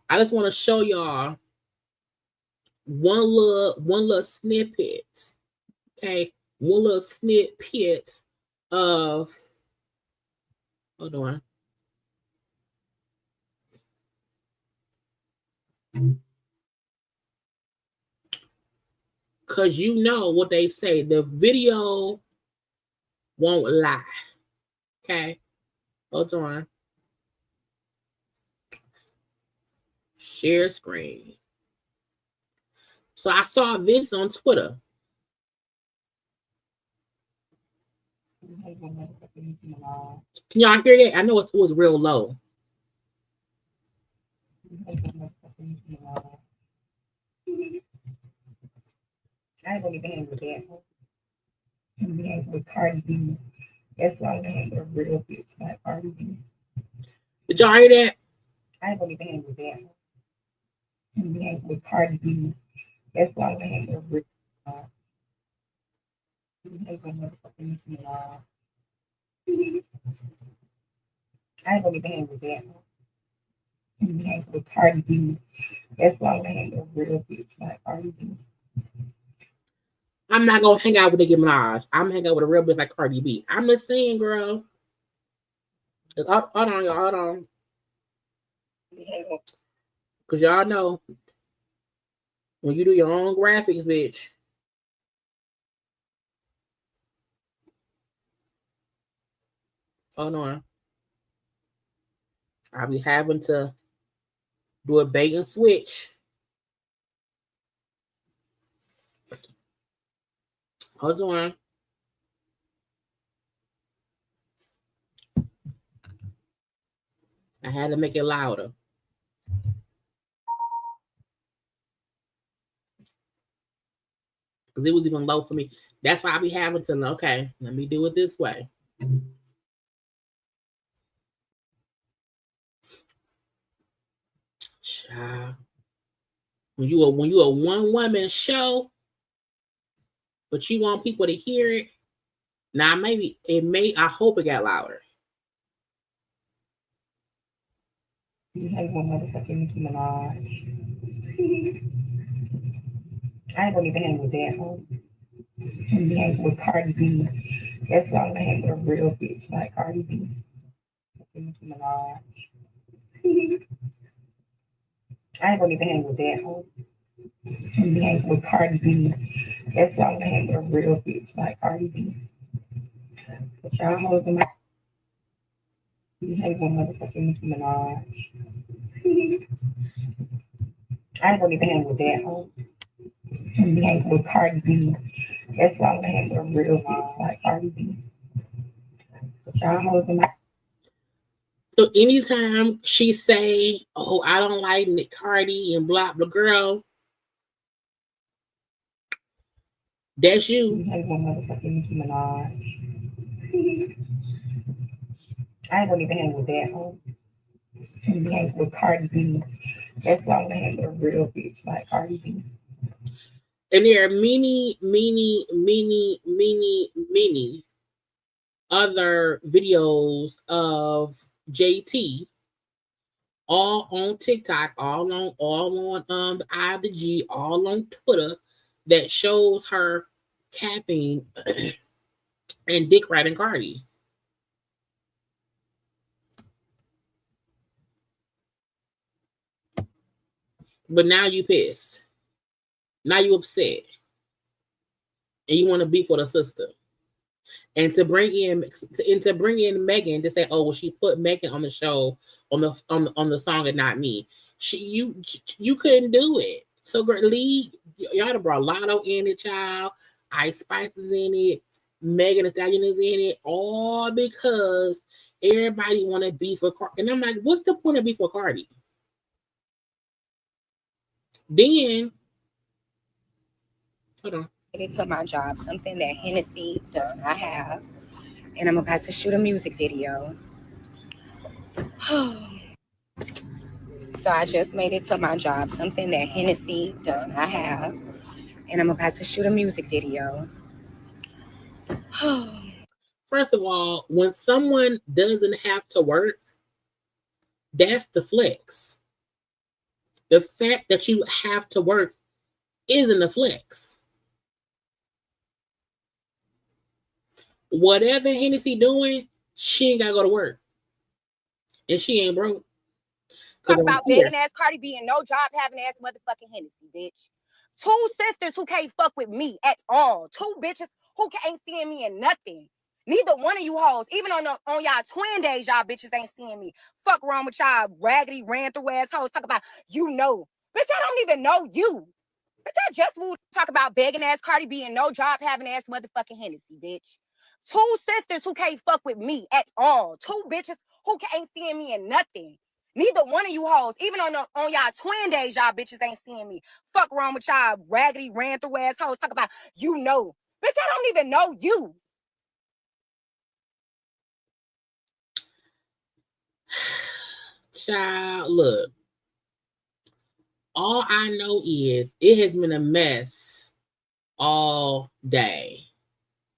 I just want to show y'all one little snippet, okay? One little snippet of, hold on. Because you know what they say, the video won't lie, okay? Hold on. Share screen. So I saw this on Twitter. Can y'all hear that? I know it was real low. I ain't gonna hang with that. I'm gonna hang with Cardi B. That's why I'm gonna hang with a real bitch like Cardi B. Did y'all hear that? I ain't gonna hang with that. I'm gonna hang with Cardi B. That's why I'm gonna hang with a real bitch. I ain't gonna hang with that. I'm gonna hang with Cardi B. That's why I'm gonna hang with a real bitch like Cardi B. I'm not gonna hang out with Nicki Minaj. I'm gonna hang out with a real bitch like Cardi B. I'm just saying, girl. Hold on, y'all. Hold on. Because y'all know when you do your own graphics, bitch. Hold on. I'll be having to do a bait and switch. Hold on. I had to make it louder. Because it was even low for me. That's why I be having to, okay, let me do it this way. Child. When you a one woman show, but you want people to hear it, now maybe I hope it got louder. You hang with motherfucking Nicki Minaj. I ain't gonna even hang with that hoe. I'm gonna hang with Cardi B. That's why I'm gonna hang with a real bitch like Cardi B. Nicki Minaj. I ain't gonna even hang with that hoe. I'm gonna hang with Cardi B. That's why I'm gonna hang with a real bitch like Cardi B. But y'all hoes in my you hang with motherfucking Nicki Minaj. I ain't gonna even hang with that hoe. I'm gonna hang with Cardi B. That's why I'm gonna hang with a real bitch like Cardi B. But y'all hoes in my So anytime she say, "Oh, I don't like Nick Cardi and blah blah," girl, that's you. You hang with motherfucking Nicki Minaj. I ain't gonna even hang with that hoe. I'm gonna hang with Cardi B. That's why I'm gonna hang with a real bitch like Cardi B. And there are many other videos of JT, all on TikTok, all on the I of the G, all on Twitter, that shows her capping and dick riding Cardi. But now you pissed. Now you upset. And you want to beef with a sister. And to bring in Megan to say, "Oh, well, she put Megan on the show on the song and not me." You couldn't do it. So great league, y'all have brought Latto in it, child. Ice Spice is in it. Megan Thee Stallion is in it, all because everybody want to beef for Cardi. And I'm like, what's the point of beef for Cardi? Then, hold on. It's on my job, something that Hennessy does not have. And I'm about to shoot a music video. So I just made it to my job, something that Hennessy does not have. And I'm about to shoot a music video. First of all, when someone doesn't have to work, that's the flex. The fact that you have to work isn't a flex. Whatever Hennessy doing, she ain't gotta go to work. And she ain't broke. Talk about begging ass Cardi B and no job having ass motherfucking Hennessy, bitch. Two sisters who can't fuck with me at all. Two bitches who ain't seeing me in nothing. Neither one of you hoes, even on y'all twin days, y'all bitches ain't seeing me. Fuck wrong with y'all raggedy, ran through ass hoes. Talk about, you know. Bitch, I don't even know you. Bitch, I just will talk about begging ass Cardi B and no job having ass motherfucking Hennessy, bitch. Two sisters who can't fuck with me at all. Two bitches who ain't seeing me in nothing. Neither one of you hoes, even on y'all twin days, y'all bitches ain't seeing me. Fuck wrong with y'all raggedy, ran through ass hoes. Talk about, you know. Bitch, I don't even know you. Child, look. All I know is it has been a mess all day.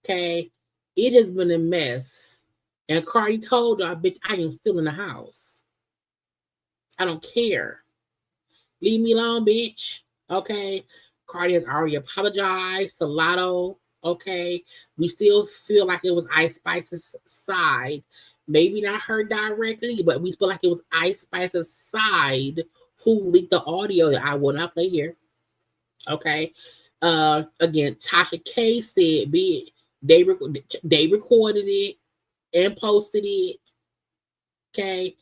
Okay? It has been a mess. And Cardi told her, bitch, I am still in the house. I don't care. Leave me alone, bitch. Okay? Cardi has already apologized to Latto. Okay? We still feel like it was Ice Spice's side. Maybe not her directly, but we feel like it was Ice Spice's side who leaked the audio that I will not play here. Okay? Again, Tasha K said, bitch, they recorded it and posted it. Okay?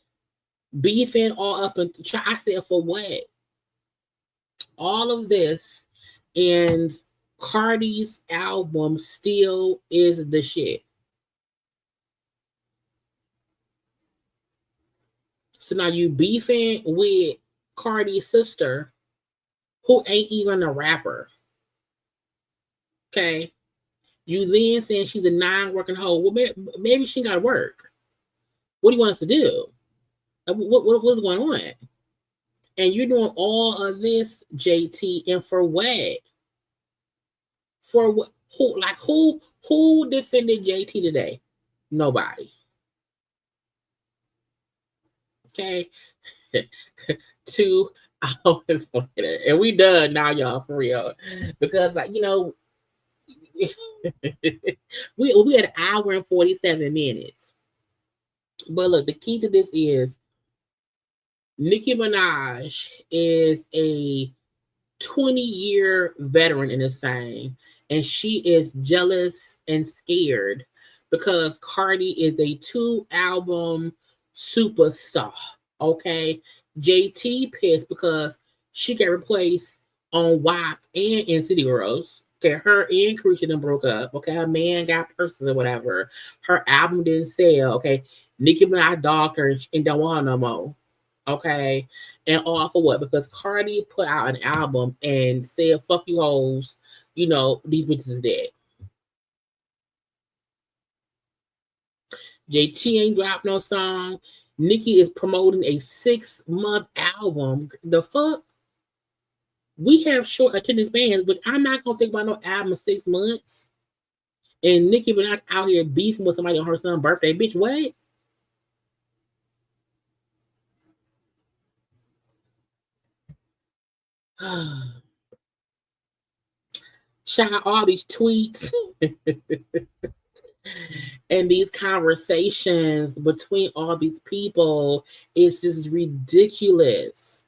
Beefing all up and I said, for what? All of this, and Cardi's album still is the shit. So now you beefing with Cardi's sister, who ain't even a rapper. Okay? You then saying she's a non-working hoe. Well, maybe she got to work. What do you want us to do? What's going on? And you're doing all of this, JT, and for what? For what? Who defended JT today? Nobody. Okay. 2 hours later. And we done now, y'all, for real. Because, like, you know, we had an hour and 47 minutes. But look, the key to this is Nicki Minaj is a 20-year veteran in this thing, and she is jealous and scared because Cardi is a 2-album superstar. Okay, JT pissed because she got replaced on WAP and in City Girls. Okay, her and Christian broke up. Okay, her man got purses or whatever. Her album didn't sell. Okay, Nicki Minaj dogged her and don't want her no more. Okay, and all for what? Because Cardi put out an album and said, fuck you hoes, you know, these bitches is dead. JT ain't dropped no song. Nicki is promoting a 6-month album. The fuck? We have short attention spans, but I'm not gonna think about no album in 6 months. And Nicki been out here beefing with somebody on her son's birthday. Bitch, what? Shout all these tweets and these conversations between all these people is just ridiculous.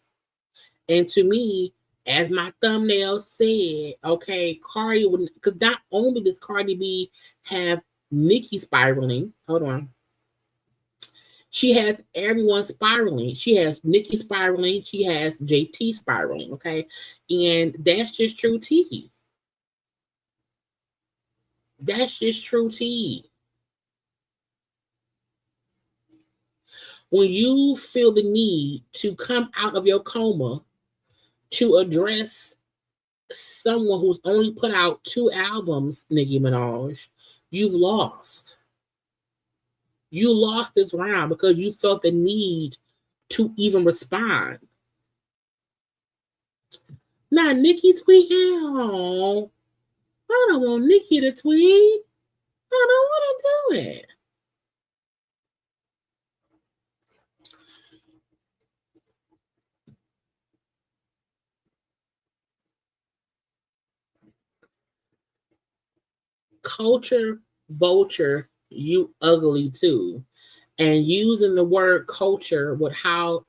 And to me, as my thumbnail said, okay, Cardi would, because not only does Cardi B have Nicki spiraling, hold on. She has everyone spiraling. She has Nicki spiraling. She has JT spiraling, okay? And that's just true tea. That's just true tea. When you feel the need to come out of your coma to address someone who's only put out 2 albums, Nicki Minaj, you've lost. You lost this round because you felt the need to even respond. Now, Nicki tweeting, oh, I don't want Nicki to tweet. I don't want to do it. Culture vulture, you ugly too. And using the word culture with how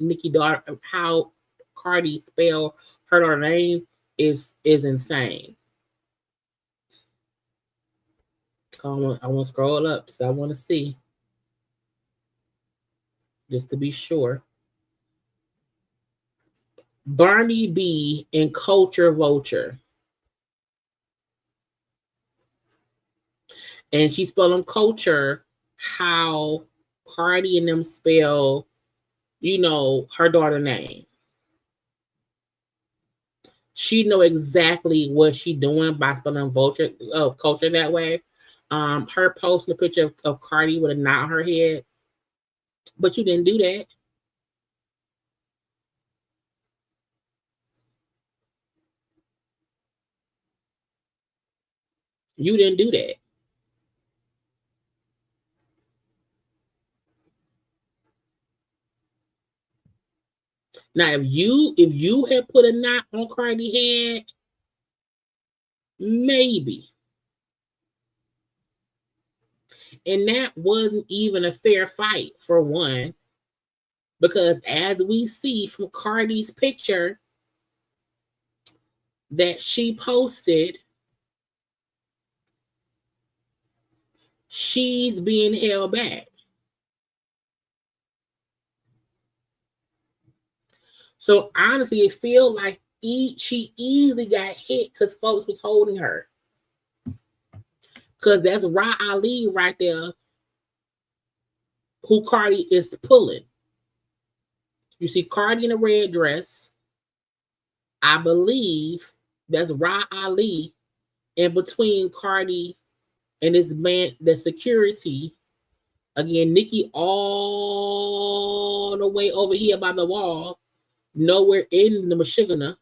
how Cardi spell her name is insane. I want to scroll up so I want to see, just to be sure. Brandy B and Culture Vulture. And she's spelling culture how Cardi and them spell, her daughter name. She know exactly what she doing by spelling culture that way. Her posting a picture of Cardi with a knot on her head. But you didn't do that. You didn't do that. Now, if you had put a knot on Cardi's head, maybe. And that wasn't even a fair fight, for one, because as we see from Cardi's picture that she posted, she's being held back. So honestly, it feels like she easily got hit because folks was holding her. Because that's Ra Ali right there, who Cardi is pulling. You see Cardi in a red dress. I believe that's Ra Ali in between Cardi and this man, the security. Again, Nicki all the way over here by the wall, nowhere in the Michigana.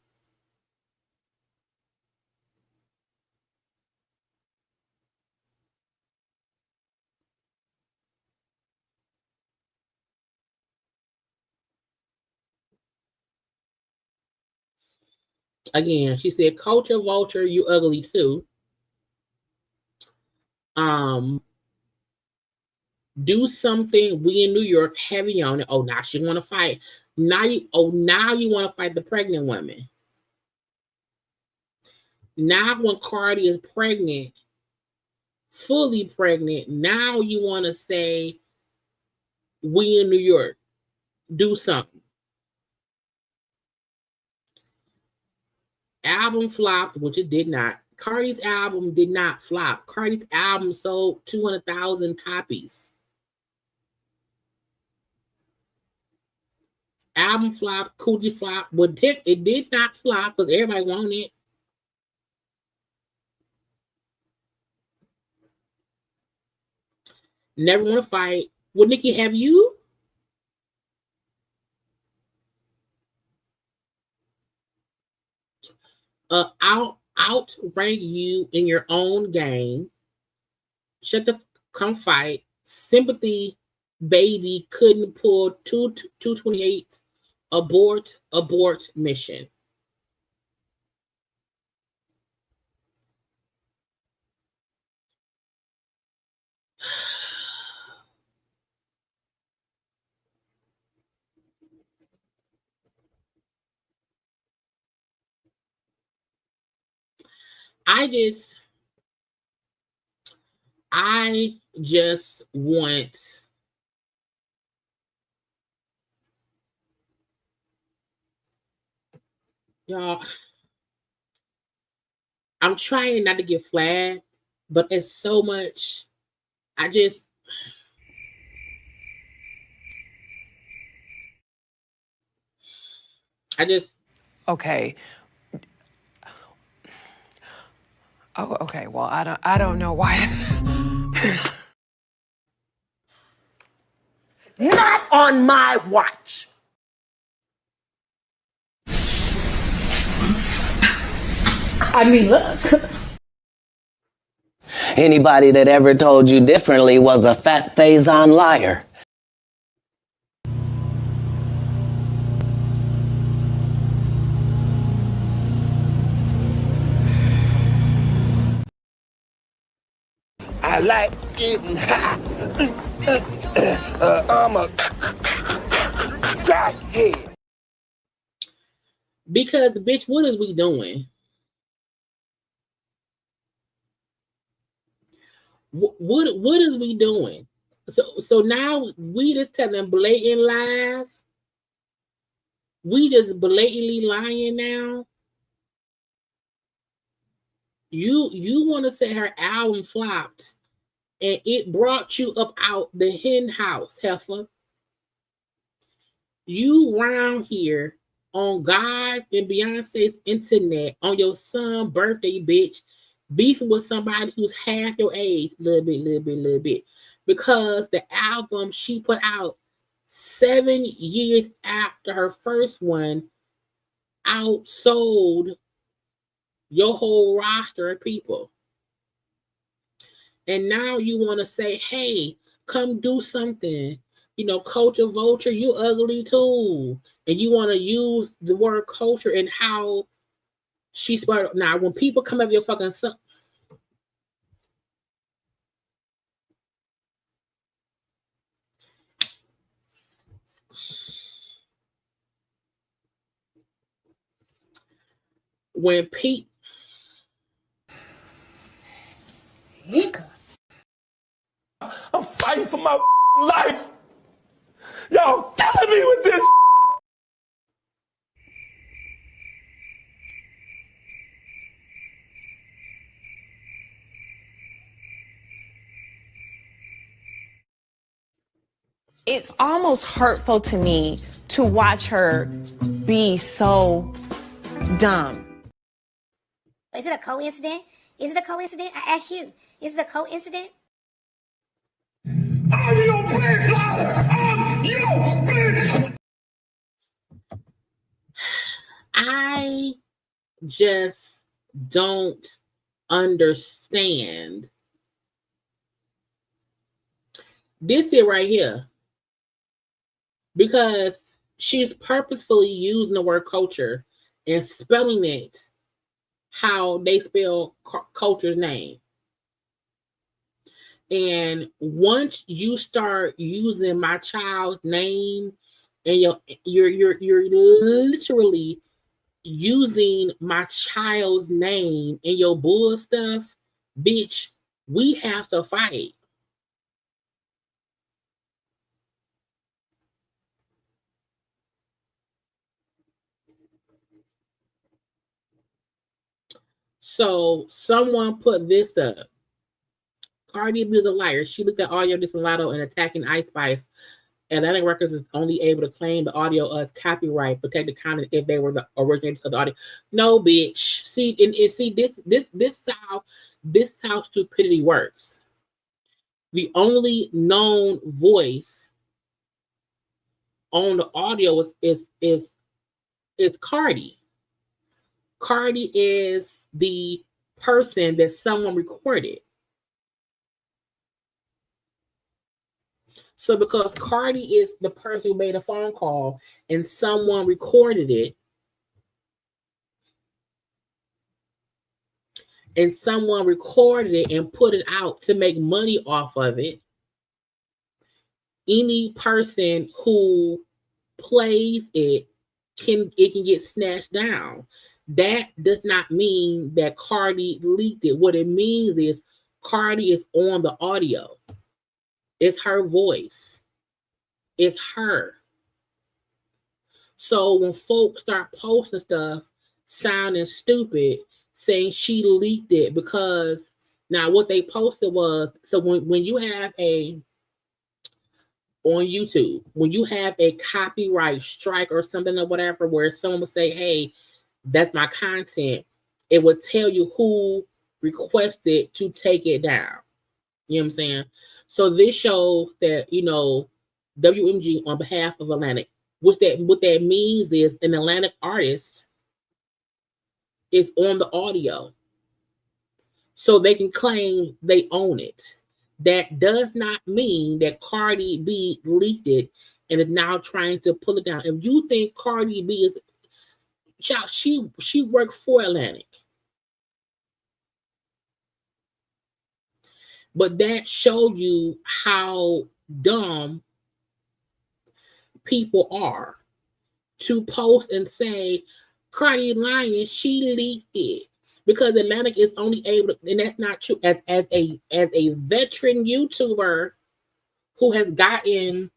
Again, she said, culture vulture, you ugly too. Do something. We in New York heavy on it. Oh, now she want to fight. Now you want to fight the pregnant women. Now when Cardi is pregnant, fully pregnant, now you want to say, we in New York, do something. Album flopped, which it did not. Cardi's album did not flop. Cardi's album sold 200,000 copies. Album flop, Coochie flop, but it did not flop because everybody wanted it. Never want to fight. Well, Nicki, have you? Outrank you in your own game. Come fight. Sympathy, baby, couldn't pull 228. Abort mission. I just want y'all. I'm trying not to get flagged But it's so much. I just. Okay. Oh, okay. Well, I don't know why. Not on my watch. I mean, look. Anybody that ever told you differently was a fat Faison liar. I like getting high. I'm a crackhead. Because, bitch, what is we doing? What is we doing? So now we just telling blatant lies. We just blatantly lying now. You want to say her album flopped and it brought you up out the hen house, heifer. You round here on God's and Beyonce's internet on your son's birthday, bitch, beefing with somebody who's half your age, little bit, because the album she put out 7 years after her first one outsold your whole roster of people. And now you want to say, hey, come do something. You know, culture vulture, you ugly too. And you want to use the word culture and how she spelled. Now, when people come up your fucking son, when Pete, I'm fighting for my life. Y'all killing me with this. It's almost hurtful to me to watch her be so dumb. Is it a coincidence? Is it a coincidence? I ask you. Is it a coincidence? I'm your bitch, I'm your bitch. I just don't understand this here right here, because she's purposefully using the word culture and spelling it how they spell culture's name. And once you start using my child's name and you're literally using my child's name in your bull stuff, bitch, we have to fight. So someone put this up. Cardi B is a liar. She looked at audio dissing Latto and attacking Ice Spice. Atlantic Records is only able to claim the audio as copyright, protected content if they were the originators of the audio. No, bitch. See, and see this is how stupidity works. The only known voice on the audio is Cardi. Cardi is the person that someone recorded. So because Cardi is the person who made a phone call and someone recorded it, and someone recorded it and put it out to make money off of it, any person who plays it can get snatched down. That does not mean that Cardi leaked it. What it means is Cardi is on the audio. It's her voice. It's her. So when folks start posting stuff sounding stupid, saying she leaked it because Now, what they posted was, so when you have on YouTube, when you have a copyright strike or something or whatever, where someone would say, hey, that's my content, it would tell you who requested to take it down. You know what I'm saying? So this shows that, WMG on behalf of Atlantic, what that means is an Atlantic artist is on the audio. So they can claim they own it. That does not mean that Cardi B leaked it and is now trying to pull it down. If you think Cardi B is, child, she worked for Atlantic. But that show you how dumb people are to post and say Cardi lying, she leaked it. Because Atlantic is only able to, and that's not true. As a veteran YouTuber who has gotten,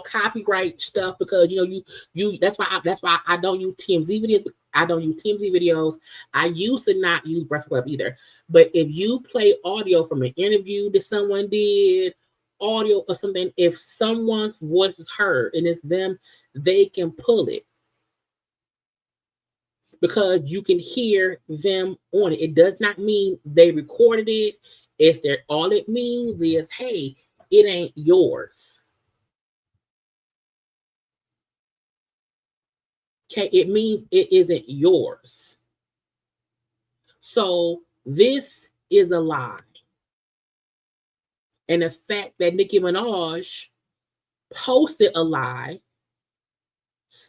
copyright stuff, because you that's why I don't use TMZ videos. I don't use TMZ videos. I used to not use Breakfast Club either. But if you play audio from an interview that someone did, audio or something, if someone's voice is heard and it's them, they can pull it. Because you can hear them on it. It does not mean they recorded it. All it means is, hey, it ain't yours. Okay, it means it isn't yours. So this is a lie. And the fact that Nicki Minaj posted a lie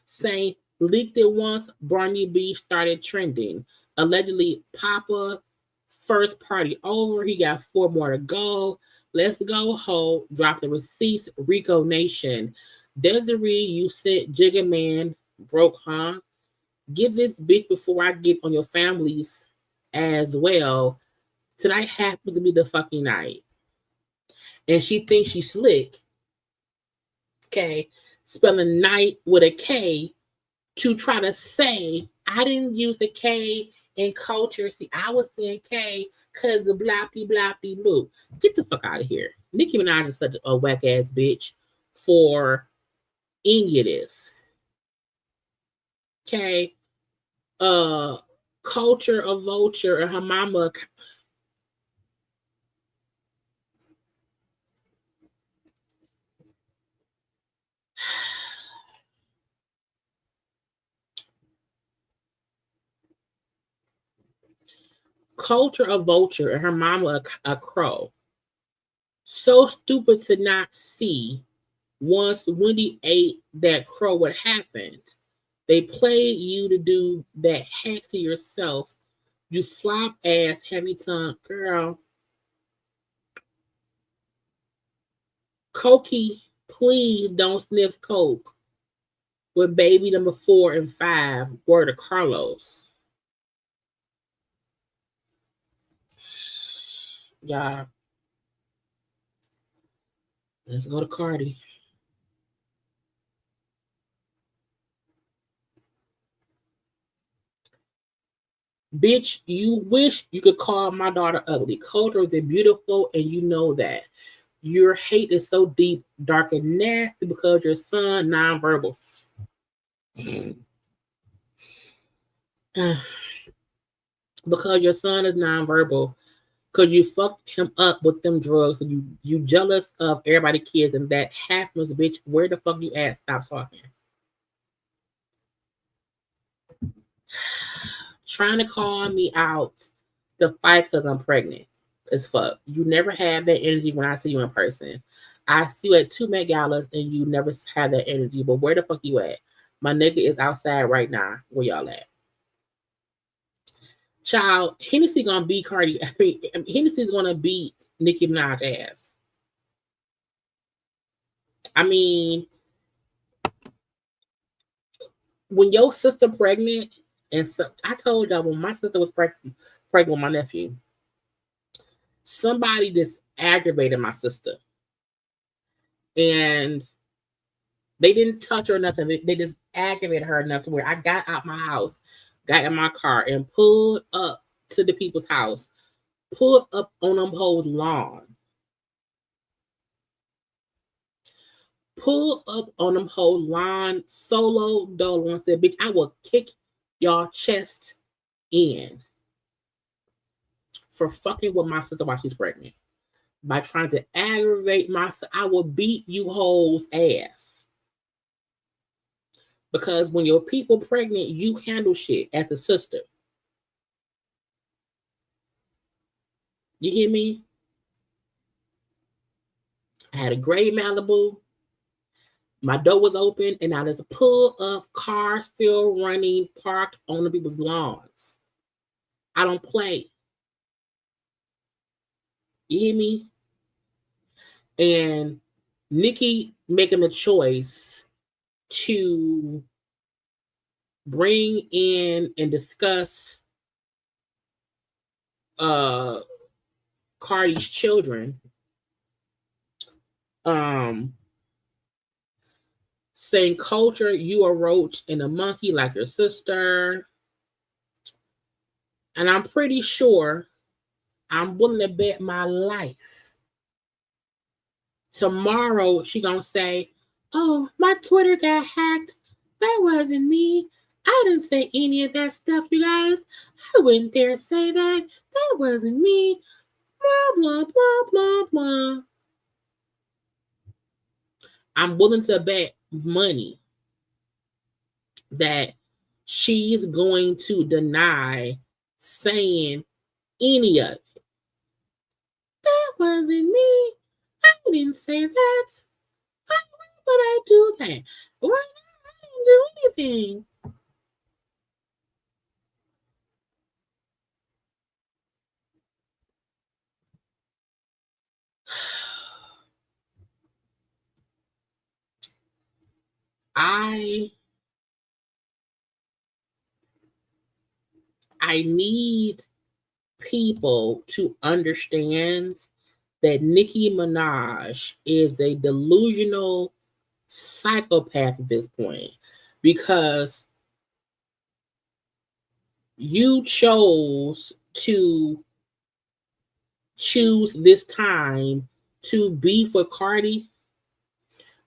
saying, leaked it once, Brandy B started trending. Allegedly, Papa, first party over. He got 4 more to go. Let's go, ho. Drop the receipts. Rico Nation. Desiree, you said Jigga Man broke, huh? Get this bitch before I get on your families as well. Tonight happens to be the fucking night. And she thinks she's slick. Okay. Spelling night with a K to try to say, I didn't use the K in culture. See, I was saying K because of bloppy bloppy blue. Get the fuck out of here. Nicki Minaj is such a whack ass bitch for any of this. Okay. Culture of vulture and her mama. Culture of vulture and her mama a crow. So stupid to not see once Wendy ate that crow what happened. They played you to do that hack to yourself. You flop ass heavy tongue girl. Cokie, please don't sniff coke with baby number 4 and 5. Word of Carlos. Yeah. Let's go to Cardi. Bitch, you wish you could call my daughter ugly. Culture is beautiful, and you know that. Your hate is so deep, dark, and nasty because your son nonverbal. Because your son is nonverbal. Because you fucked him up with them drugs, and you jealous of everybody's kids, and that happens, bitch. Where the fuck you at? Stop talking. Trying to call me out the fight because I'm pregnant as fuck. You never have that energy when I see you in person. I see you at 2 Met Galas and you never have that energy. But where the fuck you at? My nigga is outside right now. Where y'all at? Child, Hennessy gonna beat Cardi. Hennessy's gonna beat Nicki Minaj ass. I mean, when your sister pregnant, and so I told y'all when my sister was pregnant with my nephew, somebody just aggravated my sister. And they didn't touch her or nothing. They just aggravated her enough to where I got out my house, got in my car, and pulled up to the people's house. pull up on them hoes' lawn. Pull up on them hoes' lawn, solo dolo, and said, bitch, I will kick y'all chest in for fucking with my sister while she's pregnant. By trying to aggravate my sister, I will beat you hoes' ass. Because when your people pregnant, you handle shit as a sister. You hear me? I had a gray Malibu. My door was open, and I just pull up, car still running, parked on the people's lawns. I don't play. You hear me? And Nicki making the choice to bring in and discuss Cardi's children, saying, culture, you a roach and a monkey like your sister. And I'm pretty sure, I'm willing to bet my life, tomorrow she gonna say, oh, my Twitter got hacked. That wasn't me. I didn't say any of that stuff, you guys. I wouldn't dare say that. That wasn't me. Blah, blah, blah, blah, blah. I'm willing to bet money that she's going to deny saying any of it. That wasn't me. I didn't say that. Why would I do that? Why not? I didn't do anything. I need people to understand that Nicki Minaj is a delusional psychopath at this point, because you chose this time to beef with Cardi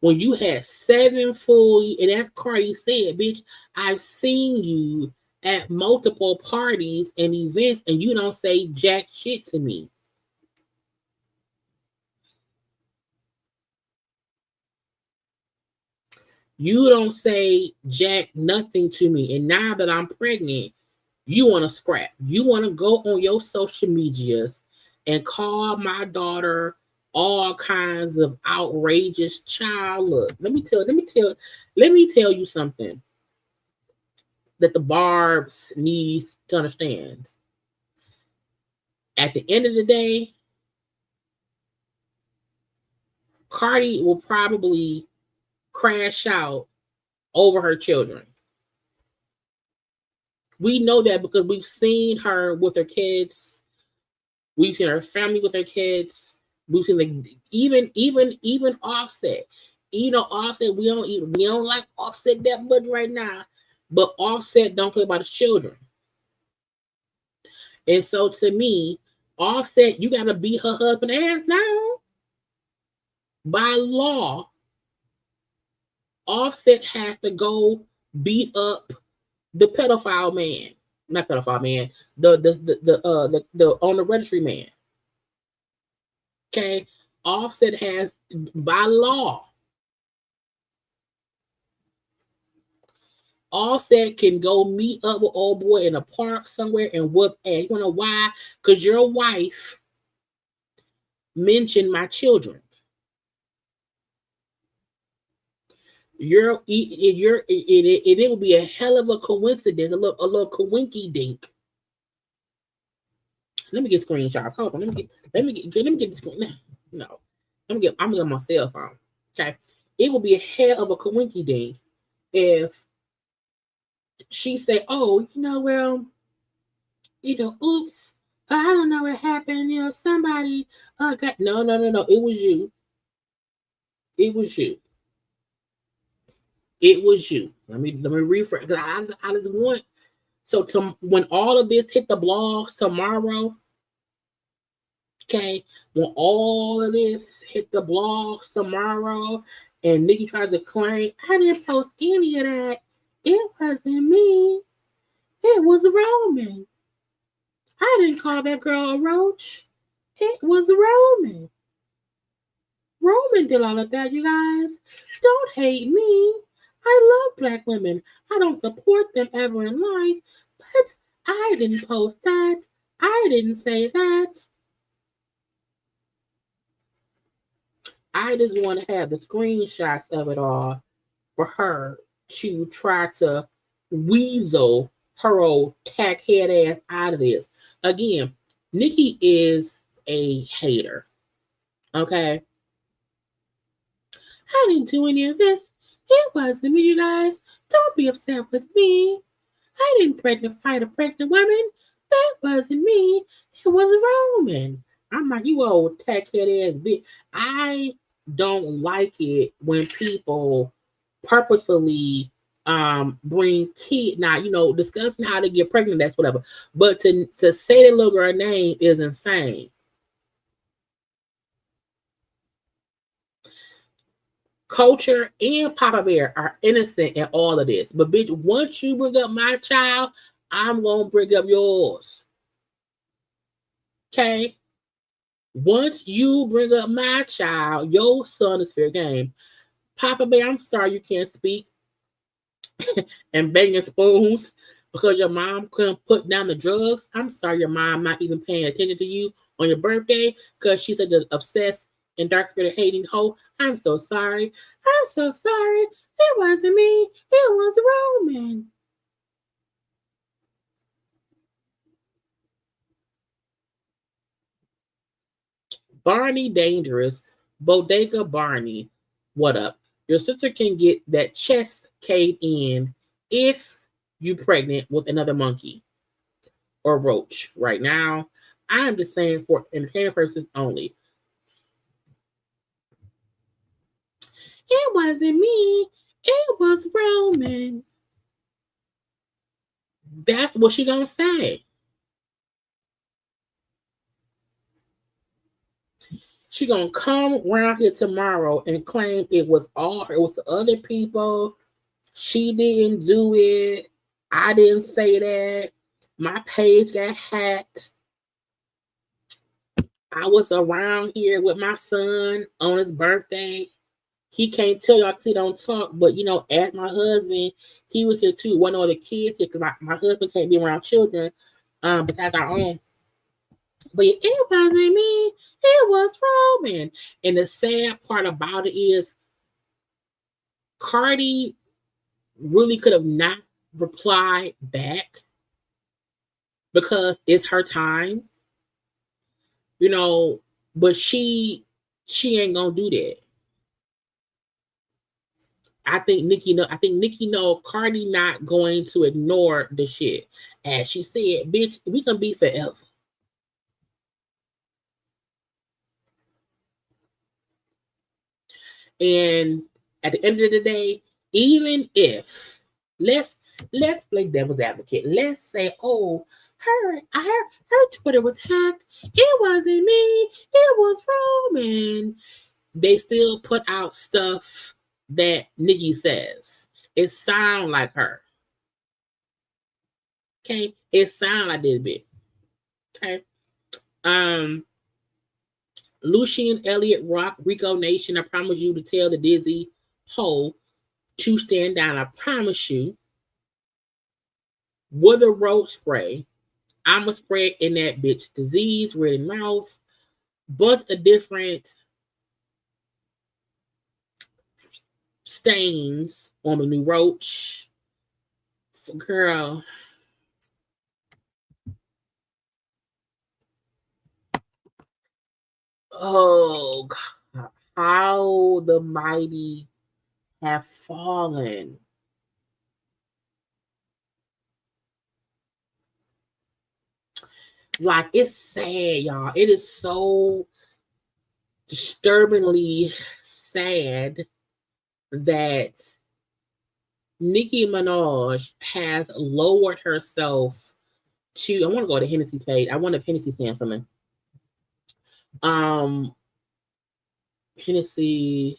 when you had 7 full, and as Cardi said, bitch, I've seen you at multiple parties and events, and you don't say jack shit to me. You don't say jack nothing to me. And now that I'm pregnant, you want to scrap. You want to go on your social medias and call my daughter all kinds of outrageous child. Look, let me tell you something that the Barbs needs to understand. At the end of the day, Cardi will probably crash out over her children. We know that because we've seen her with her kids. We've seen her family with her kids. We've seen even Offset. You know, Offset, we don't like Offset that much right now, but Offset don't play about his children. And so to me, Offset, you gotta beat her husband ass now. By law, Offset has to go beat up the pedophile man. Not pedophile man, the on the registry man. Okay. Offset has, by law, Offset can go meet up with old boy in a park somewhere and whoop ass. You wanna know why? Because your wife mentioned my children. It would be a hell of a coincidence, a little coinky dink. Let me get screenshots. Hold on. Let me get the screen. No. I'm gonna get my cell phone. Okay. It would be a hell of a coinky dink if she say, oh, oops, I don't know what happened. Somebody got no. It was you. It was you. It was you. Let me rephrase. I just want, so when all of this hit the blogs tomorrow, Okay, when all of this hit the blogs tomorrow and Nicki tries to claim, I didn't post any of that. It wasn't me. It was Roman. I didn't call that girl a roach. It was Roman. Roman did all of that, you guys. Don't hate me. I love black women. I don't support them ever in life, but I didn't post that. I didn't say that. I just want to have the screenshots of it all for her to try to weasel her old tack head ass out of this. Again, Nicki is a hater. Okay? I didn't do any of this. It wasn't me, you guys. Don't be upset with me. I didn't threaten to fight a pregnant woman. That wasn't me. It was Roman. I'm like, you old tack head ass bitch. I don't like it when people purposefully bring kid, now, you know, discussing how to get pregnant, that's whatever, but to say that little girl name is insane. Culture and Papa Bear are innocent in all of this, but bitch, once you bring up my child, I'm gonna bring up yours. Okay, once you bring up my child, your son is fair game. Papa Bear, I'm sorry you can't speak and banging spoons because your mom couldn't put down the drugs. I'm sorry your mom not even paying attention to you on your birthday because she's such an obsessed and dark-spirited hating hoe. I'm so sorry. I'm so sorry. It wasn't me. It was Roman. Barney Dangerous. Bodega Barney. What up? Your sister can get that chest caved in if you pregnant with another monkey or roach. Right now, I'm just saying for entertainment purposes only. It wasn't me. It was Roman. That's what she gonna say. She gonna come around here tomorrow and claim it was all her. It was the other people. She didn't do it. I didn't say that. My page got hacked. I was around here with my son on his birthday. He can't tell y'all because he don't talk, but you know, as my husband, he was here too. One of the kids here because my husband can't be around children besides our own. But it wasn't me. It was Roman. And the sad part about it is Cardi really could have not replied back because it's her time. You know, but she ain't gonna do that. I think Nicki know Cardi not going to ignore the shit. As she said, bitch, we can be forever. And at the end of the day, even if let's play devil's advocate. Let's say, oh, her Twitter was hacked. It wasn't me. It was Roman. They still put out stuff that Nicki says. It sound like her. Okay, it sound like this bit. Okay. Lucian, Elliott, Rock, Rico Nation, I promise you to tell the dizzy hoe to stand down. I promise you. With a roach spray, I'ma spray in that bitch. Disease, red mouth, bunch of different stains on the new roach. Girl. Oh, God. How the mighty have fallen. Like, it's sad, y'all. It is so disturbingly sad that Nicki Minaj has lowered herself to, I want to go to Hennessy's page. I wonder if Hennessy's saying something. Hennessy,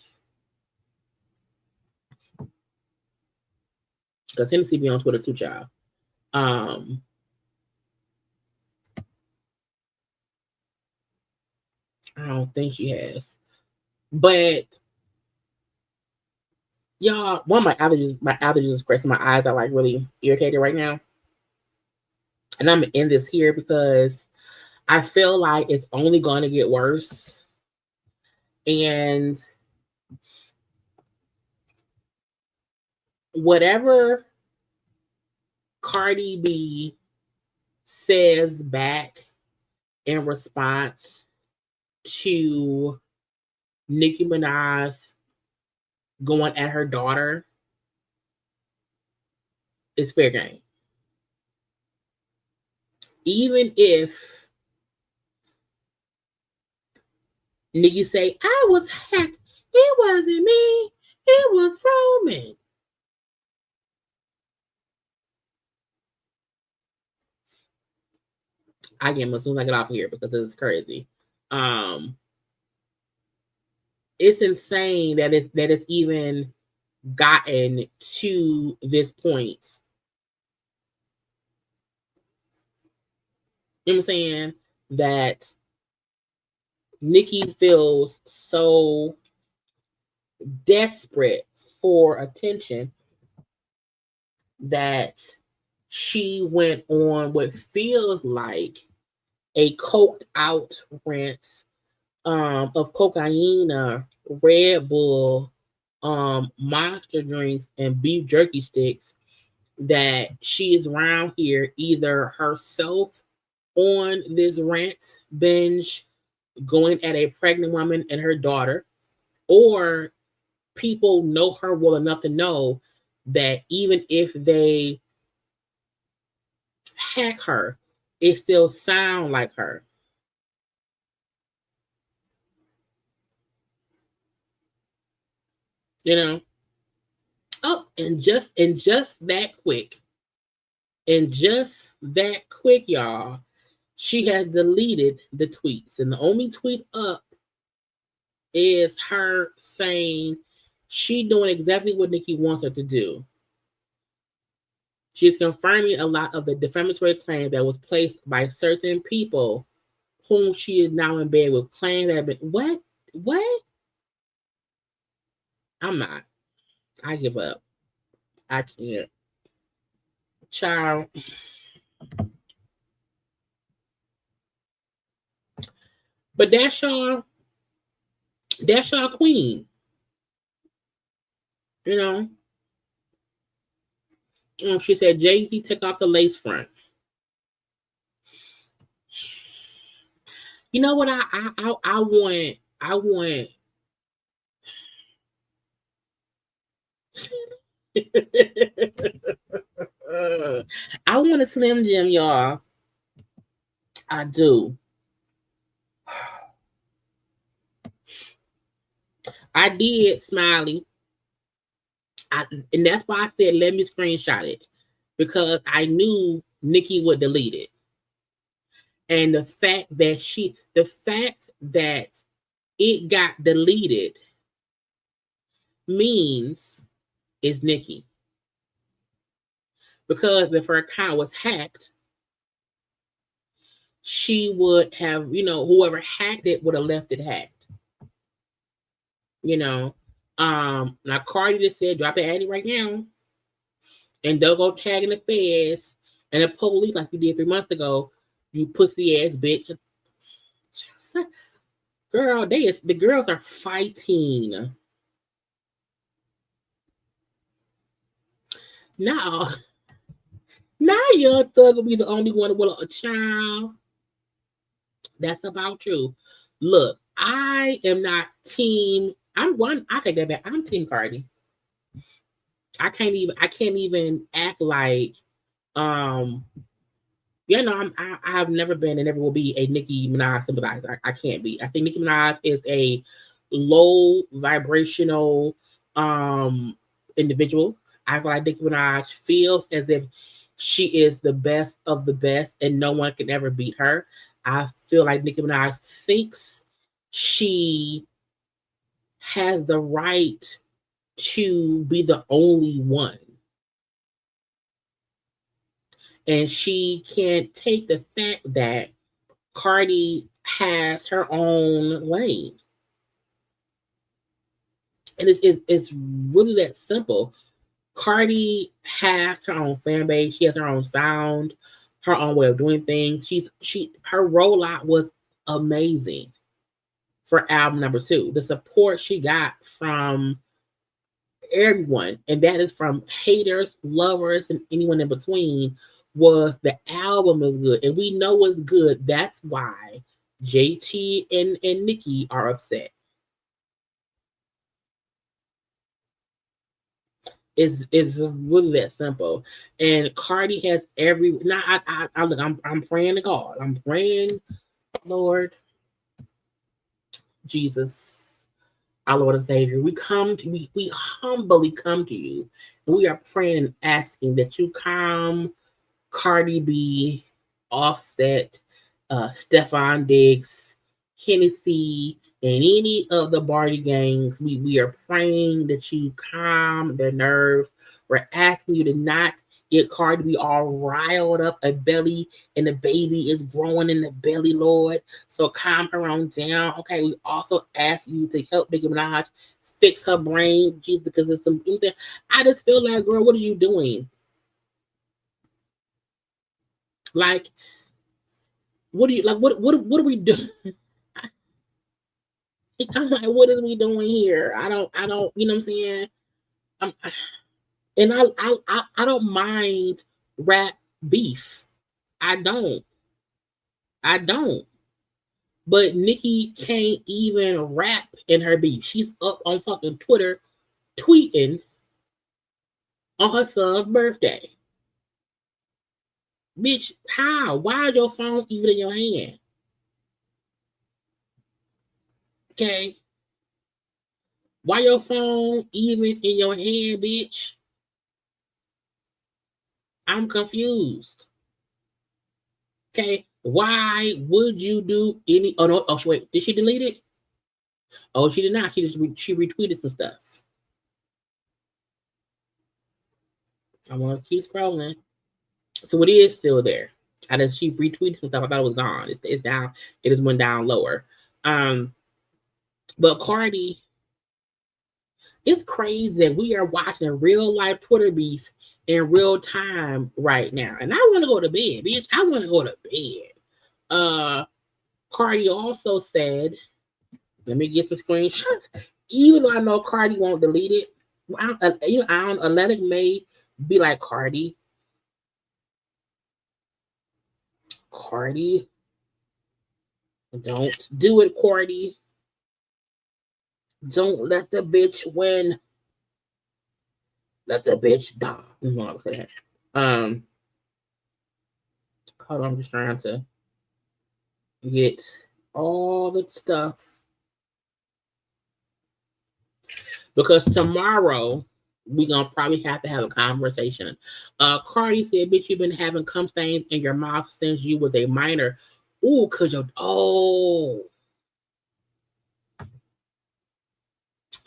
because Hennessy be on Twitter too, child. I don't think she has. But y'all, one of my allergies is crazy. My eyes are like really irritated right now. And I'm gonna end this here because I feel like it's only gonna get worse. And whatever Cardi B says back in response to Nicki Minaj going at her daughter is fair game. Even if Nicki say, I was hacked, it wasn't me, it was Roman. I get him as soon as I get off of here because it's crazy. It's insane that it's even gotten to this point. You know what I'm saying? That Nicki feels so desperate for attention that she went on what feels like a coked out rant of cocaine, Red Bull, monster drinks, and beef jerky sticks that she is around here either herself on this rant binge going at a pregnant woman and her daughter, or people know her well enough to know that even if they hack her, it still sound like her. You know? Oh, and just that quick. And just that quick, y'all, she has deleted the tweets. And the only tweet up is her saying she doing exactly what Nicki wants her to do. She's confirming a lot of the defamatory claim that was placed by certain people whom she is now in bed with, claim that have been what? I'm not. I give up. I can't. Child. But that's y'all queen. You know? She said, Jay-Z, take off the lace front. You know what I want I want a Slim Jim, y'all. I do. I did, Smiley. And that's why I said, let me screenshot it. Because I knew Nicki would delete it. And the fact that it got deleted means it's Nicki. Because if her account was hacked, she would have, whoever hacked it would have left it hacked. Now Cardi just said, drop the addy right now. And don't go tagging the feds and the police like you did 3 months ago, you pussy ass bitch. Girl, the girls are fighting. Now Young Thug will be the only one with a child. That's about true. Look, I am not team. I take that back. I'm team Cardi. I can't even act like I have never been and never will be a Nicki Minaj sympathizer. I can't be. I think Nicki Minaj is a low vibrational individual. I feel like Nicki Minaj feels as if she is the best of the best and no one can ever beat her. I feel like Nicki Minaj thinks she has the right to be the only one. And she can't take the fact that Cardi has her own lane. And it's really that simple. Cardi has her own fan base. She has her own sound, her own way of doing things. Her rollout was amazing for album number 2. The support she got from everyone, and that is from haters, lovers, and anyone in between, was the album is good. And we know it's good. That's why JT and Nicki are upset. It's really that simple. And Cardi has every now I'm praying to God. I'm praying, Lord Jesus, our Lord and Savior. We humbly come to you, and we are praying and asking that you calm Cardi B, Offset, Stefan Diggs, Hennessy, and any of the Barty gangs. We are praying that you calm their nerves. We're asking you to not get Cardi B all riled up, a belly, and the baby is growing in the belly, Lord. So calm her on down. Okay, we also ask you to help Nicki Minaj fix her brain, Jesus, because it's some. I just feel like, girl, what are you doing? Like, what are you like? What are we doing? I'm like, what are we doing here? I don't. You know what I'm saying? And I don't mind rap beef. I don't. But Nicki can't even rap in her beef. She's up on fucking Twitter tweeting on her son's birthday. Bitch, how? Why is your phone even in your hand? Okay. Why your phone even in your hand, bitch? I'm confused. Okay. Why would you do any? Oh no! Oh wait, did she delete it? Oh, she did not. She she retweeted some stuff. I want to keep scrolling. So it is still there. She retweeted some stuff. I thought it was gone. It's down. It just went down lower. But Cardi, it's crazy that we are watching real life Twitter beef in real time right now. And I want to go to bed, bitch. I want to go to bed. Cardi also said, let me get some screenshots. Even though I know Cardi won't delete it, Atlantic may be like, Cardi, don't do it, Cardi. Don't let the bitch win. Let the bitch die. Hold on, I'm just trying to get all the stuff. Because tomorrow we're gonna probably have to have a conversation. Cardi said, bitch, you've been having cum stains in your mouth since you was a minor. Ooh,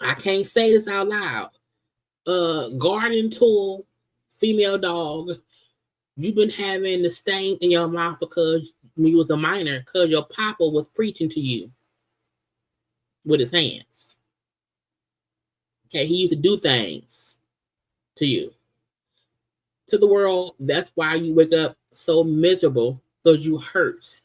I can't say this out loud. Garden tool, female dog, you've been having the stain in your mouth because when you was a minor, because your papa was preaching to you with his hands. Okay, he used to do things to you. To the world, that's why you wake up so miserable, because you hurt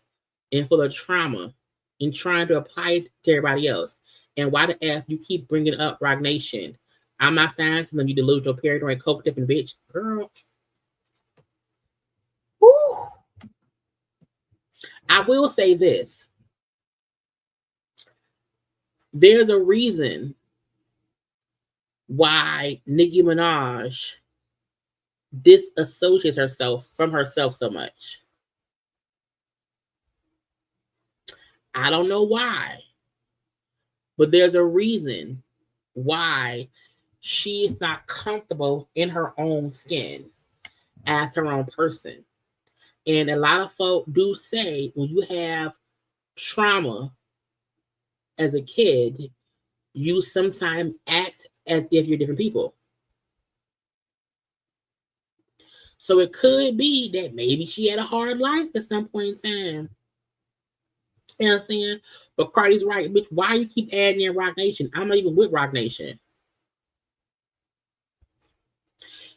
and full of trauma and trying to apply it to everybody else. And why the F you keep bringing up Rock Nation? I'm not saying something you delusional, paranoid, coke different bitch. Girl. Woo. I will say this. There's a reason why Nicki Minaj disassociates herself from herself so much. I don't know why, but there's a reason why she is not comfortable in her own skin as her own person. And a lot of folk do say when you have trauma as a kid, you sometimes act as if you're different people. So it could be that maybe she had a hard life at some point in time. You know what I'm saying? But Cardi's right, bitch. Why you keep adding in Rock Nation? I'm not even with Rock Nation.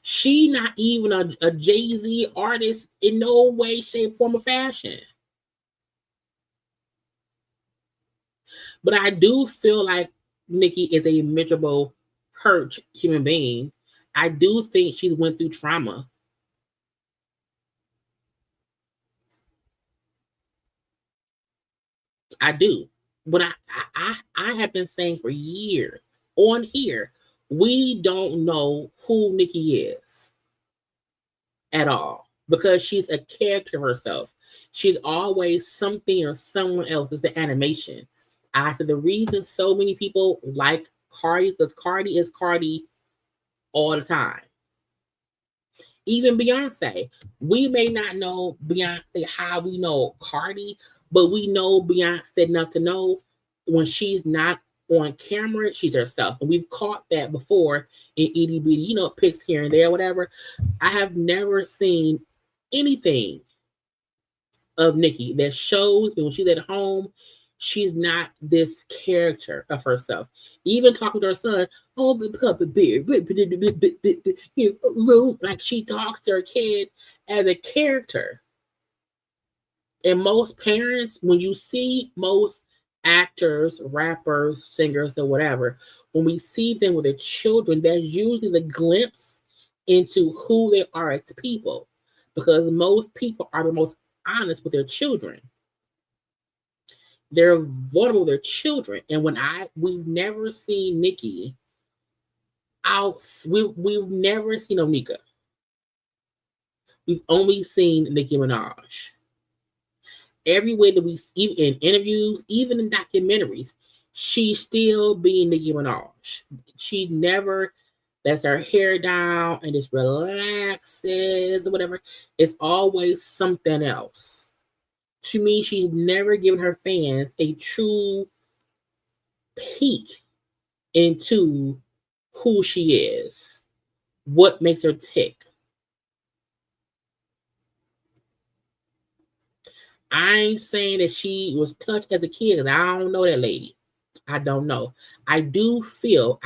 She not even a Jay-Z artist in no way, shape, form, or fashion. But I do feel like Nicki is a miserable, hurt human being. I do think she's went through trauma. I do. But I have been saying for years on here, we don't know who Nicki is at all because she's a character herself. She's always something or someone else. It's the animation. I said the reason so many people like Cardi is because Cardi is Cardi all the time. Even Beyonce. We may not know Beyonce how we know Cardi, but we know Beyonce enough to know when she's not on camera, she's herself. And we've caught that before in itty bitty, pics here and there, whatever. I have never seen anything of Nicki that shows me when she's at home, she's not this character of herself. Even talking to her son, oh, puppy bear, like she talks to her kid as a character. And most parents, when you see most actors, rappers, singers, or whatever, when we see them with their children, that's usually the glimpse into who they are as people. Because most people are the most honest with their children. They're vulnerable with their children. And we've never seen Nicki out, we've never seen Onika. We've only seen Nicki Minaj. Everywhere that we see in interviews, even in documentaries, she's still being Nicki Minaj. She never lets her hair down and just relaxes or whatever. It's always something else. To me, she's never given her fans a true peek into who she is, what makes her tick. I ain't saying that she was touched as a kid, because I don't know that lady. I don't know. I do think,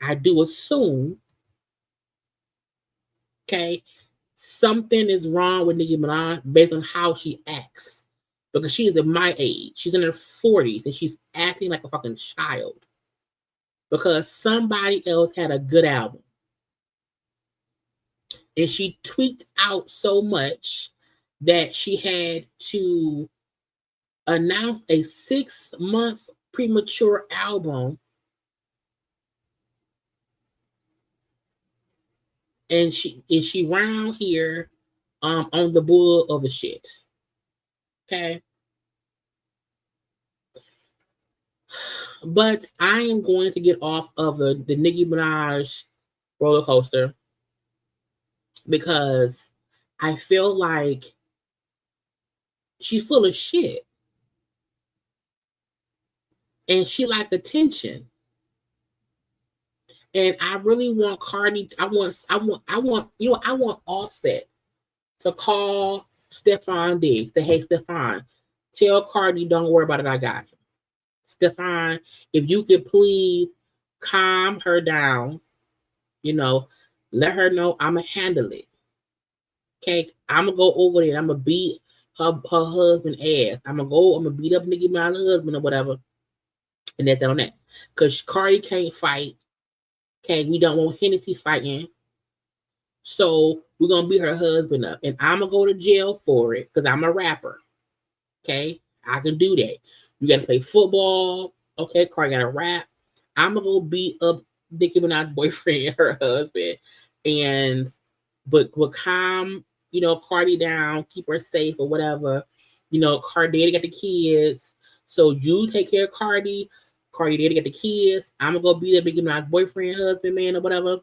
I do assume, okay, something is wrong with Nicki Minaj based on how she acts. Because she is at my age. She's in her 40s and she's acting like a fucking child. Because somebody else had a good album. And she tweaked out so much that she had to announce a 6-month premature album. And she round here on the bull of the shit. Okay. But I am going to get off of the Nicki Minaj roller coaster because I feel like she's full of shit. And she like attention. And I really want Cardi, I want Offset to call Stefan Diggs, say, hey, Stefan, tell Cardi, don't worry about it, I got it. Stefan, if you could please calm her down, let her know I'm going to handle it. Okay, I'm going to go over there, I'm going to beat her husband ass. I'm going to beat up Nicki Minaj's husband or whatever. And that's that on that. Because Cardi can't fight. Okay, we don't want Hennessy fighting. So we're going to beat her husband up. And I'm going to go to jail for it because I'm a rapper. Okay, I can do that. You got to play football. Okay, Cardi got to rap. I'm going to go beat up Nicki Minaj's boyfriend and her husband. But calm, Cardi down, keep her safe or whatever. Cardi got the kids. So you take care of Cardi. Cardi there to get the kids. I'm gonna go beat up Nicki Minaj's boyfriend, husband, man, or whatever.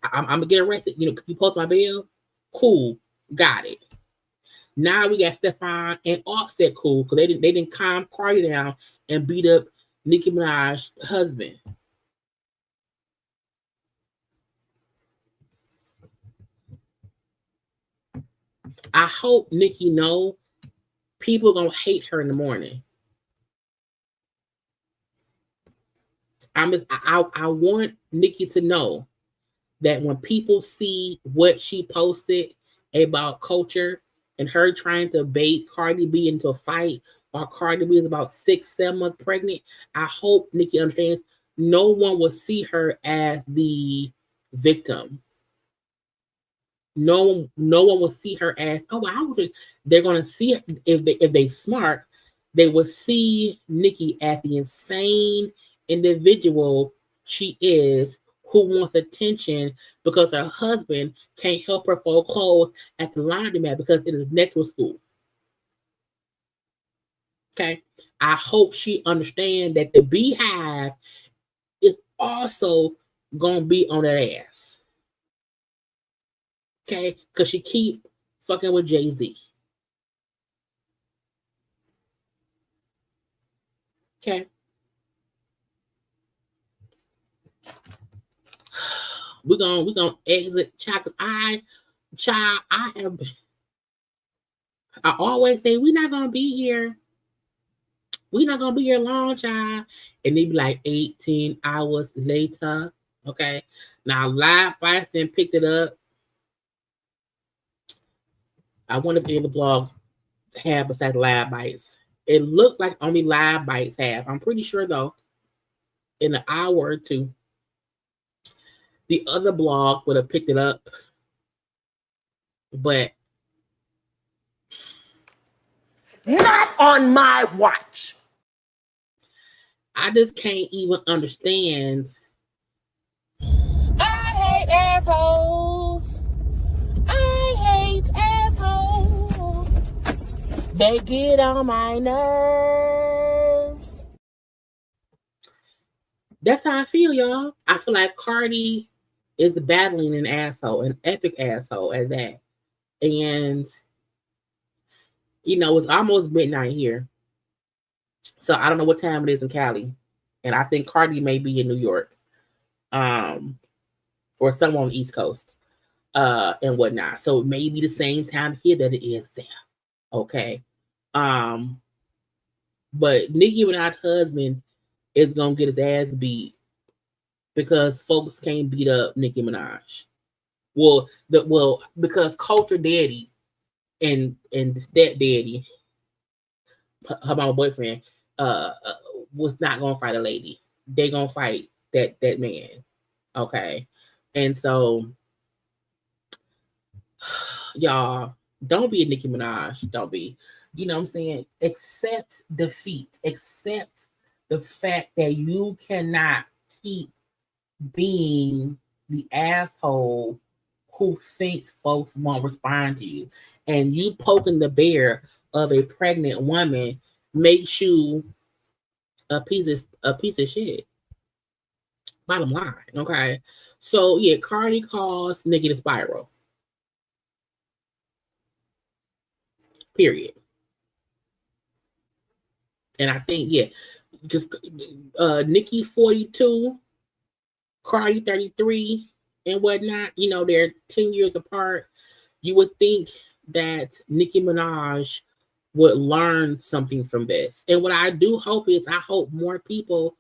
I'm gonna get arrested. You post my bail. Cool, got it. Now we got Stefan and Offset cool because they didn't calm Cardi down and beat up Nicki Minaj's husband. I hope Nicki know people gonna hate her in the morning. I want Nicki to know that when people see what she posted about culture and her trying to bait Cardi B into a fight while Cardi B is about 6-7 months pregnant, I hope Nicki understands no one will see her as the victim. No one will see her as, they're gonna see her, if they smart, they will see Nicki as the insane individual she is, who wants attention because her husband can't help her fold clothes at the laundromat because it is next to a school. Okay, I hope she understands that the beehive is also gonna be on that ass. Okay, because she keep fucking with Jay-Z. Okay. We're gonna exit child. I always say we're not gonna be here. We're not gonna be here long, child. And they be like 18 hours later. Okay. Now Live Bites then picked it up. I wonder if any of the blogs have besides Live Bites. It looked like only Live Bites have. I'm pretty sure though, in an hour or two, the other blog would have picked it up. But not on my watch. I just can't even understand. I hate assholes. I hate assholes. They get on my nerves. That's how I feel, y'all. I feel like Cardi is battling an asshole, an epic asshole at that. And, it's almost midnight here. So I don't know what time it is in Cali. And I think Cardi may be in New York. Or somewhere on the East Coast. And whatnot. So it may be the same time here that it is there. Okay. But Nicki Minaj's husband is gonna get his ass beat because folks can't beat up Nicki Minaj. Because Culture Daddy and the stepdaddy, her mama boyfriend, was not gonna fight a lady. They gonna fight that man. Okay. And so y'all, don't be a Nicki Minaj. Don't be. You know what I'm saying? Accept defeat. Accept the fact that you cannot keep being the asshole who thinks folks won't respond to you. And you poking the bear of a pregnant woman makes you a piece of shit. Bottom line, okay? So yeah, Cardi calls Nicki the spiral. Period. And I think, yeah, because Nicki 42, Cardi 33, and whatnot, they're 10 years apart. You would think that Nicki Minaj would learn something from this. And what I do hope is, I hope more people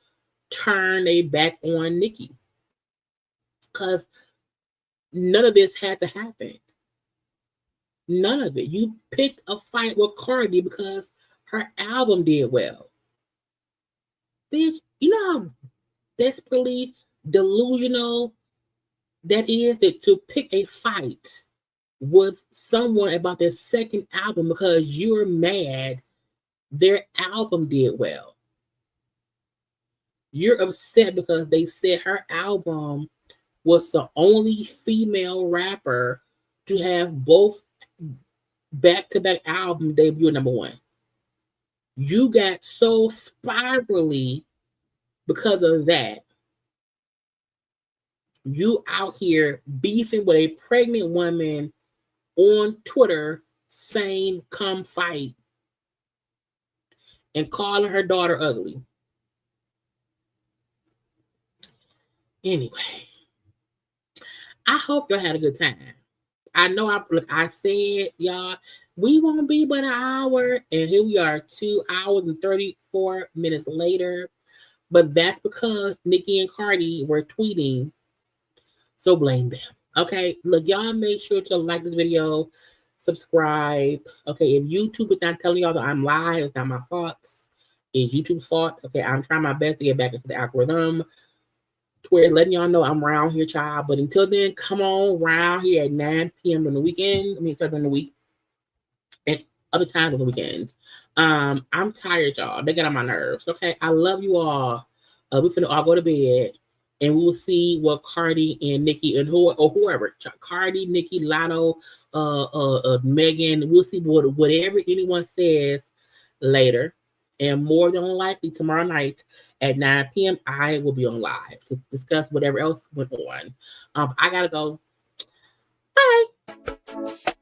turn their back on Nicki. Because none of this had to happen. None of it. You picked a fight with Cardi because her album did well. Bitch, you know how desperately delusional that is to pick a fight with someone about their second album because you're mad their album did well. You're upset because they said her album was the only female rapper to have both back-to-back album debut number one. You got so spirally because of that. You out here beefing with a pregnant woman on Twitter saying come fight and calling her daughter ugly. Anyway, I hope y'all had a good time. I know I said, y'all, we won't be but an hour, and here we are, 2 hours and 34 minutes later. But that's because Nicki and Cardi were tweeting, so blame them. Okay, look, y'all make sure to like this video, subscribe. Okay, if YouTube is not telling y'all that I'm live, it's not my fault. It's YouTube's fault. Okay, I'm trying my best to get back into the algorithm to where letting y'all know I'm around here, child. But until then, come on around here at 9 p.m. on the weekend. I mean, starting the week and other times on the weekends. I'm tired, y'all. They get on my nerves. Okay, I love you all. We finna all go to bed, and we will see what Cardi and Nicki and whoever, Cardi, Nicki, Latto, Megan. We'll see whatever anyone says later. And more than likely tomorrow night at 9 p.m. I will be on live to discuss whatever else went on. I gotta go. Bye.